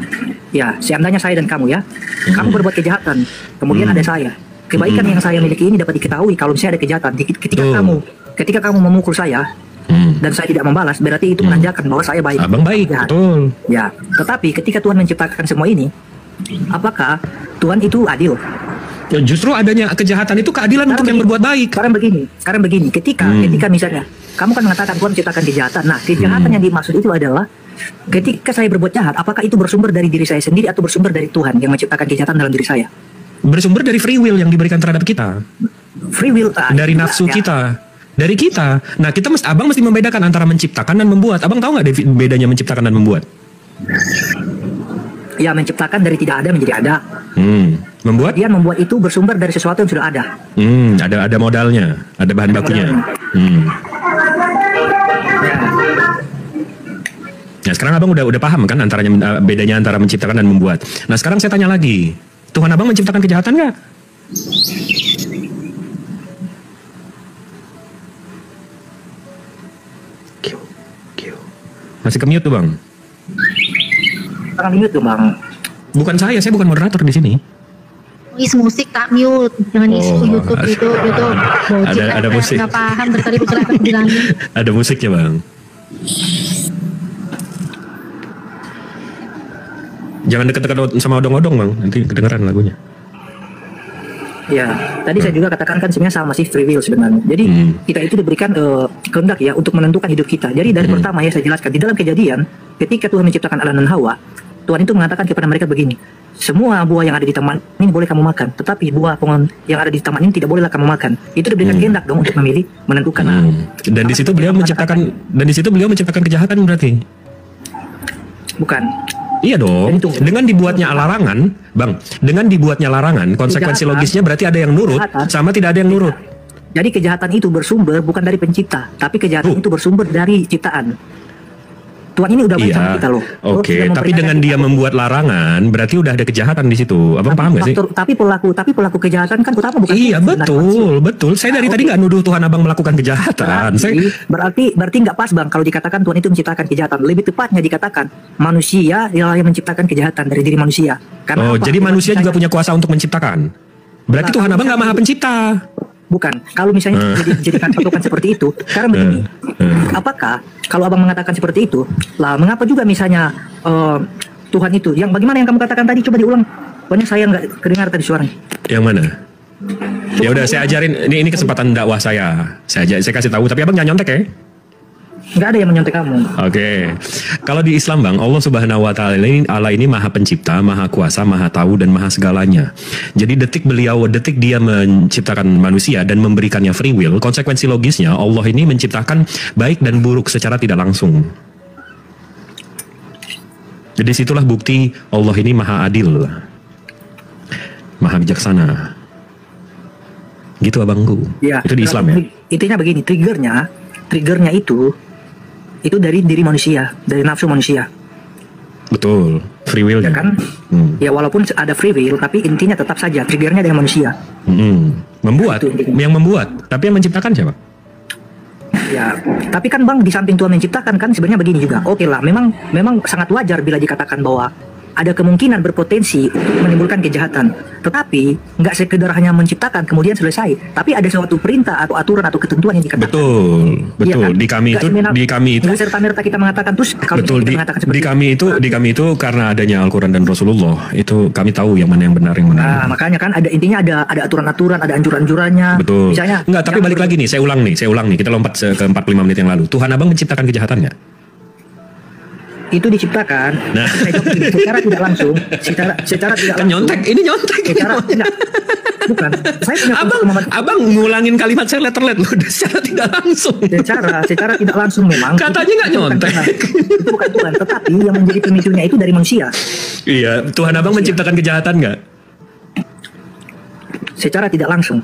ya seandainya saya dan kamu ya, kamu berbuat kejahatan, kemudian ada saya, kebaikan yang saya miliki ini dapat diketahui kalau misalnya ada kejahatan. Ketika kamu memukul saya dan saya tidak membalas, berarti itu menandakan bahwa saya baik. Abang baik, betul. Ya, tetapi ketika Tuhan menciptakan semua ini, apakah Tuhan itu adil? Ya, justru adanya kejahatan itu keadilan sekarang untuk yang berbuat baik. Sekarang begini, ketika misalnya kamu kan mengatakan Tuhan menciptakan kejahatan. Nah, kejahatan yang dimaksud itu adalah ketika saya berbuat jahat, apakah itu bersumber dari diri saya sendiri atau bersumber dari Tuhan yang menciptakan kejahatan dalam diri saya? Bersumber dari free will yang diberikan terhadap kita. Free will dari nafsu kita. Dari kita. Nah, abang mesti membedakan antara menciptakan dan membuat. Abang tahu nggak bedanya menciptakan dan membuat? Ya, menciptakan dari tidak ada menjadi ada. Membuat? Dia membuat itu bersumber dari sesuatu yang sudah ada. Ada modalnya, ada bahan bakunya. Nah, sekarang abang udah paham kan bedanya antara menciptakan dan membuat. Nah, sekarang saya tanya lagi, Tuhan abang menciptakan kejahatan nggak? Masih ke-mute tuh bang? Sekarang mute tuh bang. Bukan saya bukan moderator di sini. is musik tak mute, jangan isi YouTube itu bocil ada musik. Nggak paham dari tadi bocil apa bilangin. Ada musiknya bang. Jangan deket-deket sama odong-odong bang, nanti kedengeran lagunya. Ya, tadi saya juga katakan kan sebenarnya sama sih free will sebenarnya. Jadi kita itu diberikan kehendak ya untuk menentukan hidup kita. Jadi dari pertama ya saya jelaskan di dalam Kejadian ketika Tuhan menciptakan Adam dan Hawa, Tuhan itu mengatakan kepada mereka begini, semua buah yang ada di taman ini boleh kamu makan, tetapi buah pohon yang ada di taman ini tidak bolehlah kamu makan. Itu diberikan kehendak dong untuk memilih, menentukan. Dan di situ beliau menciptakan kejahatan berarti. Bukan. Iya dong. Dengan dibuatnya larangan, bang. Dengan dibuatnya larangan, konsekuensi logisnya berarti ada yang nurut, sama tidak ada yang nurut. Jadi kejahatan itu bersumber bukan dari pencipta, tapi kejahatan itu bersumber dari ciptaan. Tuhan ini udah baik sama kita loh. Oke, tapi dengan dia membuat larangan, berarti udah ada kejahatan di situ. Abang paham gak sih? Tapi pelaku kejahatan kan pertama bukan. Iya betul. Saya dari tadi nggak nuduh Tuhan abang melakukan kejahatan. Berarti nggak pas bang kalau dikatakan Tuhan itu menciptakan kejahatan. Lebih tepatnya dikatakan manusia yang menciptakan kejahatan dari diri manusia. Karena jadi manusia juga punya kuasa untuk menciptakan. Berarti Tuhan abang nggak maha pencipta. Bukan, kalau misalnya dijadikan patokan seperti itu, karena begini, apakah kalau abang mengatakan seperti itu, lah mengapa juga misalnya Tuhan itu, yang bagaimana yang kamu katakan tadi, coba diulang, pokoknya saya nggak kedengar tadi suaranya. Yang mana? Ya udah saya ajarin, ini kesempatan dakwah saya kasih tahu, tapi abang jangan nyontek ya. Nggak ada yang menyontek kamu. Oke. Kalau di Islam bang, Allah Subhanahu Wa Taala Allah ini maha pencipta, maha kuasa, maha tahu dan maha segalanya. Jadi detik dia menciptakan manusia dan memberikannya free will, konsekuensi logisnya Allah ini menciptakan baik dan buruk secara tidak langsung. Jadi situlah bukti Allah ini maha adil, maha bijaksana. Gitu abangku. Ya, itu di Islam ya. Intinya begini, triggernya itu dari diri manusia, dari nafsu manusia. Betul, free will ya kan? Ya walaupun ada free will, tapi intinya tetap saja triggernya dari manusia. Yang membuat, tapi yang menciptakan siapa? Ya, tapi kan bang di samping Tuhan menciptakan kan sebenarnya begini juga. Oke lah, memang sangat wajar bila dikatakan bahwa ada kemungkinan berpotensi untuk menimbulkan kejahatan. Tetapi nggak sekedar hanya menciptakan kemudian selesai. Tapi ada suatu perintah atau aturan atau ketentuan yang dikatakan. Betul. Ya kan? Di kami itu. Nggak serta-merta kita mengatakan terus. Kalau betul. Di kami itu karena adanya Al-Quran dan Rasulullah itu kami tahu yang mana yang benar yang mana. Nah, makanya kan ada intinya ada aturan-aturan, ada anjuran-anjurannya. Betul. Misalnya. Nggak, tapi balik lagi nih. Saya ulang nih. Kita lompat ke 45 menit yang lalu. Tuhan abang menciptakan kejahatan nggak? Itu diciptakan secara tidak langsung, secara tidak kan nyontek, ini nyontek. Secara tidak, bukan. Saya punya abang ngulangin kalimat saya letterlet loh, secara tidak langsung. Secara tidak langsung memang. Katanya nggak nyontek. Itu bukan Tuhan, tetapi yang menjadi pemicunya itu dari manusia. Iya, Tuhan abang menciptakan kejahatan nggak? Secara tidak langsung.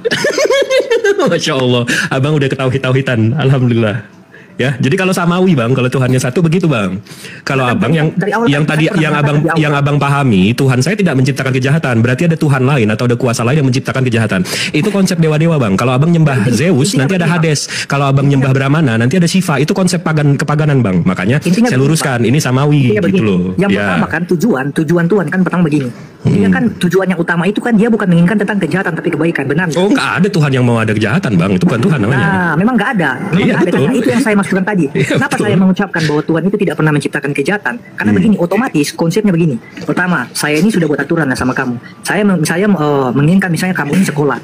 Masya Allah, abang udah ketauhid-tauhidan, alhamdulillah. Ya, jadi kalau samawi bang, kalau Tuhannya satu begitu bang. Kalau abang yang abang pahami, Tuhan saya tidak menciptakan kejahatan, berarti ada Tuhan lain atau ada kuasa lain yang menciptakan kejahatan. Itu konsep dewa-dewa bang. Kalau abang nyembah Zeus, nanti ada Hades. Kalau abang nyembah Brahmana, nanti ada Shiva. Itu konsep kepaganan bang. Makanya saya luruskan, ini samawi gitu loh. Yang pertama kan tujuan Tuhan kan pertama begini. Dia kan tujuan yang utama itu kan dia bukan menginginkan tentang kejahatan tapi kebaikan, benar? Oh, nggak ada Tuhan yang mau ada kejahatan bang. Itu bukan Tuhan namanya. Nah, memang nggak ada. Iya, karena itu yang saya maksudkan tadi. Kenapa saya mengucapkan bahwa Tuhan itu tidak pernah menciptakan kejahatan? Karena begini, otomatis konsepnya begini. Pertama, saya ini sudah buat aturan sama kamu. Saya menginginkan misalnya kamu ini sekolah,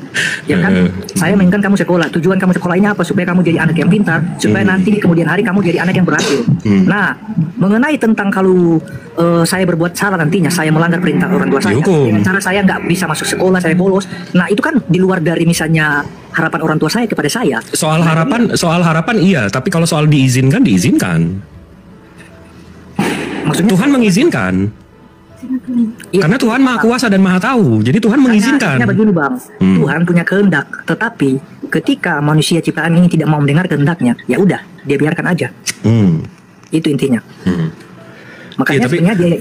ya kan? Saya menginginkan kamu sekolah. Tujuan kamu sekolah ini apa? Supaya kamu jadi anak yang pintar, supaya nanti di kemudian hari kamu jadi anak yang berhasil. Nah, mengenai tentang kalau saya berbuat salah nantinya, saya melanggar perintah orang tua saya, dengan cara saya nggak bisa masuk sekolah, saya bolos. Nah, itu kan di luar dari misalnya harapan orang tua saya kepada saya. Soal harapan iya, tapi kalau soal diizinkan. Maksudnya Tuhan mengizinkan. Ya, karena Tuhan Maha Kuasa dan Maha Tahu. Jadi Tuhan mengizinkan. Begini bang, Tuhan punya kehendak, tetapi ketika manusia ciptaan ini tidak mau mendengar kehendaknya, ya udah, dia biarkan aja. Itu intinya. Makanya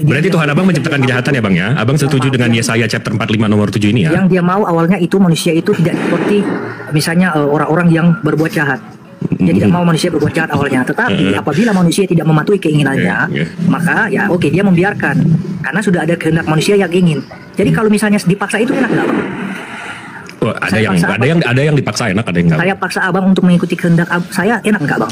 berarti Tuhan abang menciptakan kejahatan ya bang ya? Abang setuju dengan Yesaya chapter 45 nomor 7 ini ya? Yang dia mau awalnya itu manusia itu tidak seperti misalnya orang-orang yang berbuat jahat. Dia tidak mau manusia berbuat jahat awalnya, tetapi apabila manusia tidak mematuhi keinginannya, maka ya oke, dia membiarkan karena sudah ada kehendak manusia yang ingin. Jadi kalau misalnya dipaksa itu enak nggak, Bang? Oh, ada yang dipaksa enak, ada yang enggak. Saya paksa abang untuk mengikuti kehendak saya, enak nggak, Bang?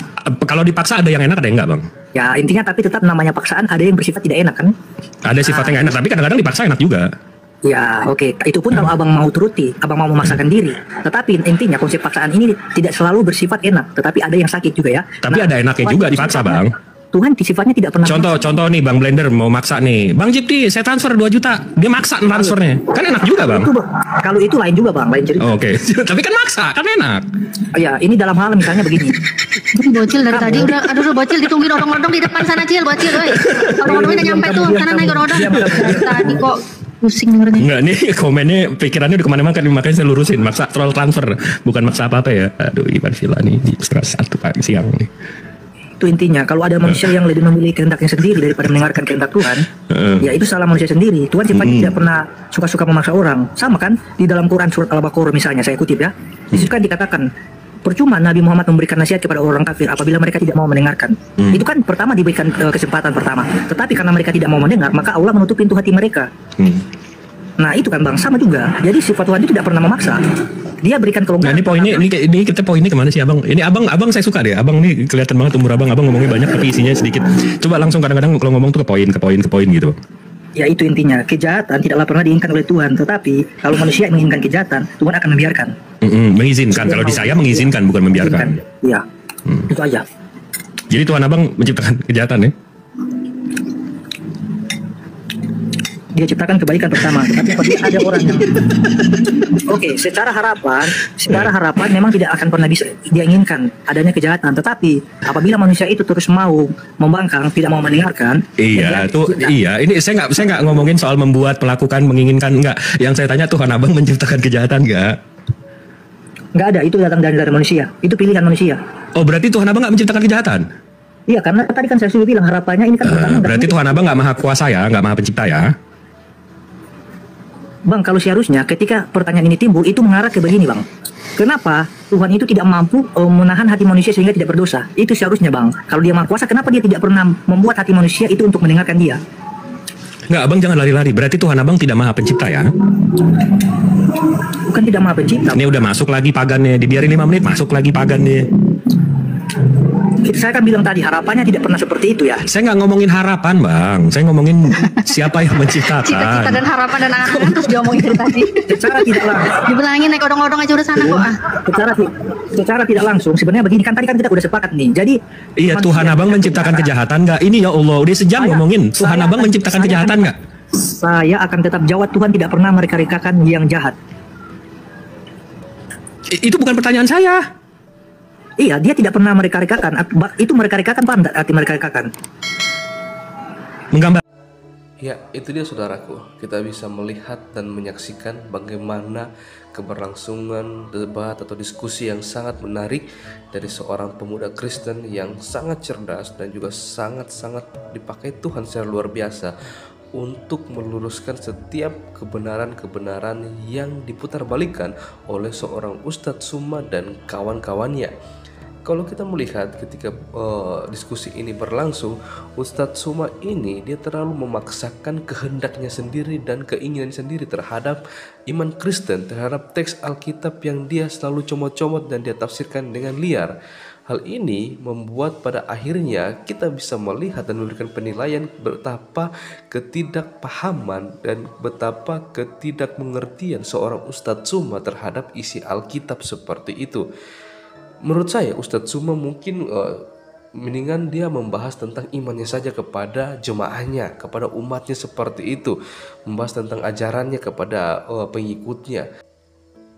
Kalau dipaksa ada yang enak, ada yang enggak, Bang? Ya intinya tapi tetap namanya paksaan, ada yang bersifat tidak enak kan? Ada sifatnya nggak enak, tapi kadang-kadang dipaksa enak juga. Ya oke, itu pun kalau abang mau turuti, abang mau memaksakan diri. Tetapi intinya konsep paksaan ini tidak selalu bersifat enak, tetapi ada yang sakit juga ya. Tapi ada enaknya juga dipaksa, Bang. Tuhan sifatnya tidak pernah. Contoh nih Bang Blender mau maksa nih, Bang Jipti saya transfer 2 juta, dia maksa transfernya, kan enak juga, Bang. Kalau itu lain juga, Bang, lain cerita. Oke. Tapi kan maksa, kan enak. Ya ini dalam hal misalnya begini. Tapi bocil dari tadi udah, aduh bocil ditungguin odong-odong di depan sana, Cil, bocil, woi. Odong-odongnya udah nyampe tuh, sana naik odong-odong. Tadi kok pusing dengernya. Enggak, nih komennya pikirannya udah kemana-mana kan, makanya saya lurusin, maksa troll transfer, bukan maksa apa-apa ya. Aduh, Ivan Villa nih di setengah 1 pagi siang nih. Itu intinya, kalau ada manusia yang lebih memilih kehendaknya sendiri daripada mendengarkan kehendak Tuhan, ya itu salah manusia sendiri. Tuhan sifatnya tidak pernah suka-suka memaksa orang. Sama kan di dalam Quran surat Al-Baqarah misalnya, saya kutip ya, disitu kan dikatakan percuma Nabi Muhammad memberikan nasihat kepada orang kafir apabila mereka tidak mau mendengarkan. Itu kan pertama diberikan kesempatan pertama, tetapi karena mereka tidak mau mendengar, maka Allah menutup pintu hati mereka. Nah itu kan, Bang, sama juga. Jadi sifat Tuhan itu tidak pernah memaksa. Dia berikan kelonggaran. Nah ini poinnya, ini kita poinnya kemana sih, Abang? Ini abang saya suka deh. Abang nih kelihatan banget umur abang ngomongnya banyak tapi isinya sedikit. Coba langsung kadang-kadang kalau ngomong tuh ke poin gitu. Ya itu intinya, kejahatan tidaklah pernah diinginkan oleh Tuhan, tetapi kalau manusia menginginkan kejahatan, Tuhan akan membiarkan. Mengizinkan. Kalau di saya mengizinkan, bukan membiarkan. Iya, itu aja. Jadi Tuhan Abang menciptakan kejahatan ya? Dia ciptakan kebaikan pertama, tapi apabila ada orang yang oke, secara harapan memang tidak akan pernah bisa dia inginkan adanya kejahatan, tetapi apabila manusia itu terus mau membangkang, tidak mau mendengarkan. Iya, ini saya nggak ngomongin soal membuat, melakukan, menginginkan, enggak. Yang saya tanya, Tuhan Abang menciptakan kejahatan enggak? Enggak ada, itu datang dari manusia, itu pilihan manusia. Oh, berarti Tuhan Abang nggak menciptakan kejahatan? Iya, karena tadi kan saya sudah bilang harapannya ini kan pertama. Berarti Tuhan Abang nggak maha kuasa ya, nggak maha pencipta ya? Bang, kalau seharusnya ketika pertanyaan ini timbul itu mengarah ke begini, Bang. Kenapa Tuhan itu tidak mampu menahan hati manusia sehingga tidak berdosa? Itu seharusnya, Bang. Kalau dia maha kuasa, kenapa dia tidak pernah membuat hati manusia itu untuk mendengarkan dia? Enggak, Abang jangan lari-lari. Berarti Tuhan Abang tidak maha pencipta ya? Bukan tidak maha pencipta. Ini udah masuk lagi pagannya. Dibiarin 5 menit, masuk lagi pagannya. Saya kan bilang tadi harapannya tidak pernah seperti itu ya. Saya nggak ngomongin harapan, Bang. Saya ngomongin siapa yang menciptakan. Cita-cita dan harapan dan angan-angan terus diomongin dari tadi. Secara tidak langsung. Dibilangin naik odong-odong aja udah sana kok. Secara tidak langsung. Sebenarnya begini kan, tadi kan kita udah sepakat nih. Jadi iya, Tuhan Abang menciptakan kejahatan nggak? Ini ya Allah, udah sejam ngomongin. Tuhan Abang menciptakan kejahatan nggak? Saya akan tetap jawab, Tuhan tidak pernah mereka-rekakan yang jahat. Itu bukan pertanyaan saya. Iya, dia tidak pernah mereka-rekakan. Itu mereka-rekakan, paham tak arti mereka-rekakan? Menggambar. Ya, itu dia saudaraku. Kita bisa melihat dan menyaksikan bagaimana keberlangsungan debat atau diskusi yang sangat menarik dari seorang pemuda Kristen yang sangat cerdas dan juga sangat-sangat dipakai Tuhan secara luar biasa untuk meluruskan setiap kebenaran-kebenaran yang diputarbalikkan oleh seorang Ustadz Suma dan kawan-kawannya. Kalau kita melihat ketika diskusi ini berlangsung, Ustadz Suma ini dia terlalu memaksakan kehendaknya sendiri dan keinginan sendiri terhadap iman Kristen, terhadap teks Alkitab yang dia selalu comot-comot dan dia tafsirkan dengan liar. Hal ini membuat pada akhirnya kita bisa melihat dan memberikan penilaian betapa ketidakpahaman dan betapa ketidakmengertian seorang Ustadz Suma terhadap isi Alkitab seperti itu. Menurut saya Ustadz Suma mungkin mendingan dia membahas tentang imannya saja kepada jemaahnya, kepada umatnya seperti itu, membahas tentang ajarannya kepada pengikutnya.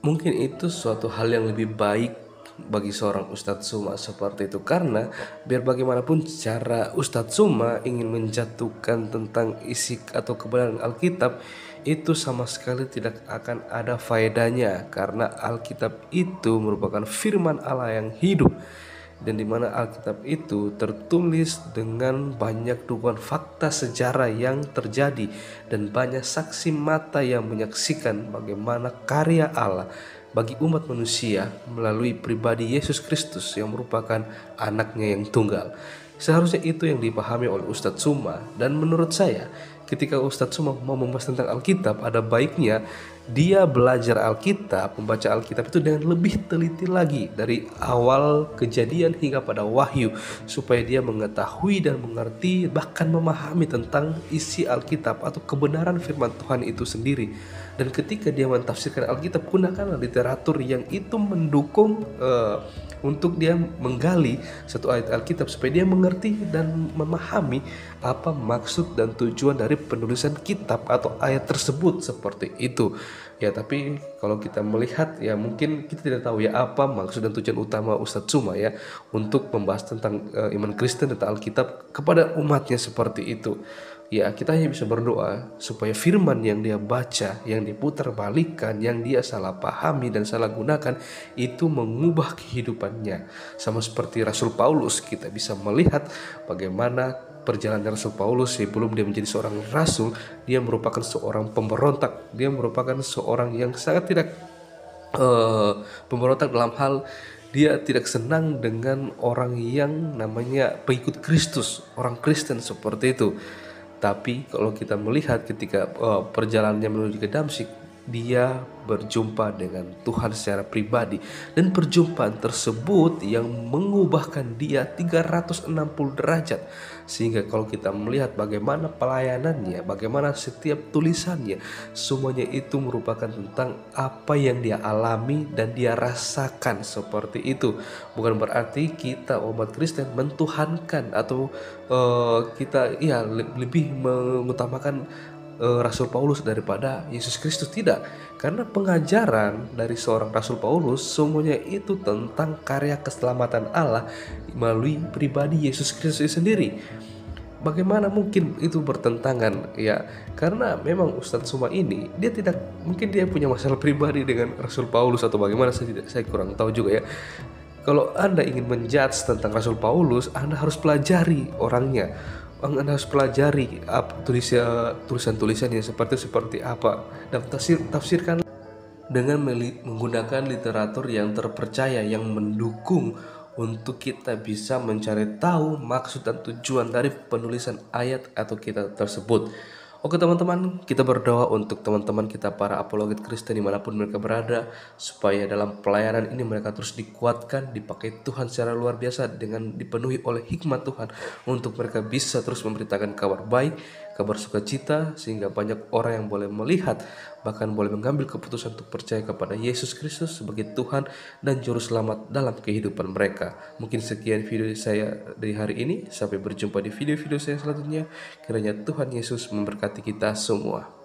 Mungkin itu suatu hal yang lebih baik bagi seorang Ustadz Suma seperti itu, karena biar bagaimanapun cara Ustadz Suma ingin menjatuhkan tentang isi atau kebenaran Alkitab, itu sama sekali tidak akan ada faedahnya, karena Alkitab itu merupakan firman Allah yang hidup, dan di mana Alkitab itu tertulis dengan banyak dukungan fakta sejarah yang terjadi dan banyak saksi mata yang menyaksikan bagaimana karya Allah bagi umat manusia melalui pribadi Yesus Kristus yang merupakan anaknya yang tunggal. Seharusnya itu yang dipahami oleh Ustadz Suma, dan menurut saya ketika Ustadz Suma mau membahas tentang Alkitab, ada baiknya dia belajar Alkitab, membaca Alkitab itu dengan lebih teliti lagi dari awal kejadian hingga pada wahyu, supaya dia mengetahui dan mengerti bahkan memahami tentang isi Alkitab atau kebenaran firman Tuhan itu sendiri. Dan ketika dia mentafsirkan Alkitab, gunakanlah literatur yang itu mendukung untuk dia menggali satu ayat Alkitab supaya dia mengerti dan memahami apa maksud dan tujuan dari penulisan kitab atau ayat tersebut, seperti itu. Ya, tapi kalau kita melihat, ya mungkin kita tidak tahu ya apa maksud dan tujuan utama Ustadz Suma ya untuk membahas tentang iman Kristen tentang Alkitab kepada umatnya seperti itu. Ya, kita hanya bisa berdoa supaya firman yang dia baca, yang diputar balikan, yang dia salah pahami dan salah gunakan itu mengubah kehidupannya. Sama seperti Rasul Paulus, kita bisa melihat bagaimana perjalanan Rasul Paulus sebelum dia menjadi seorang rasul. Dia merupakan seorang pemberontak, dia merupakan seorang yang sangat tidak pemberontak dalam hal dia tidak senang dengan orang yang namanya pengikut Kristus, orang Kristen seperti itu. Tapi kalau kita melihat ketika perjalanannya menuju ke Damsyik, dia berjumpa dengan Tuhan secara pribadi, dan perjumpaan tersebut yang mengubahkan dia 360 derajat. Sehingga kalau kita melihat bagaimana pelayanannya, bagaimana setiap tulisannya, semuanya itu merupakan tentang apa yang dia alami dan dia rasakan, seperti itu. Bukan berarti kita umat Kristen mentuhankan atau kita ya lebih mengutamakan Rasul Paulus daripada Yesus Kristus. Tidak, karena pengajaran dari seorang Rasul Paulus semuanya itu tentang karya keselamatan Allah melalui pribadi Yesus Kristus sendiri. Bagaimana mungkin itu bertentangan ya? Karena memang Ustadz Suma ini dia tidak, mungkin dia punya masalah pribadi dengan Rasul Paulus atau bagaimana, saya kurang tahu juga ya. Kalau Anda ingin menjudge tentang Rasul Paulus, Anda harus pelajari orangnya. Anda harus pelajari tulisan-tulisannya seperti apa, dan tafsirkan dengan menggunakan literatur yang terpercaya yang mendukung untuk kita bisa mencari tahu maksud dan tujuan dari penulisan ayat atau kitab tersebut. Oke teman-teman, kita berdoa untuk teman-teman kita para apologet Kristen dimanapun mereka berada, supaya dalam pelayanan ini mereka terus dikuatkan, dipakai Tuhan secara luar biasa, dengan dipenuhi oleh hikmat Tuhan untuk mereka bisa terus memberitakan kabar baik, kabar sukacita, sehingga banyak orang yang boleh melihat, bahkan boleh mengambil keputusan untuk percaya kepada Yesus Kristus sebagai Tuhan dan Juru Selamat dalam kehidupan mereka. Mungkin sekian video saya dari hari ini, sampai berjumpa di video-video saya selanjutnya. Kiranya Tuhan Yesus memberkati kita semua.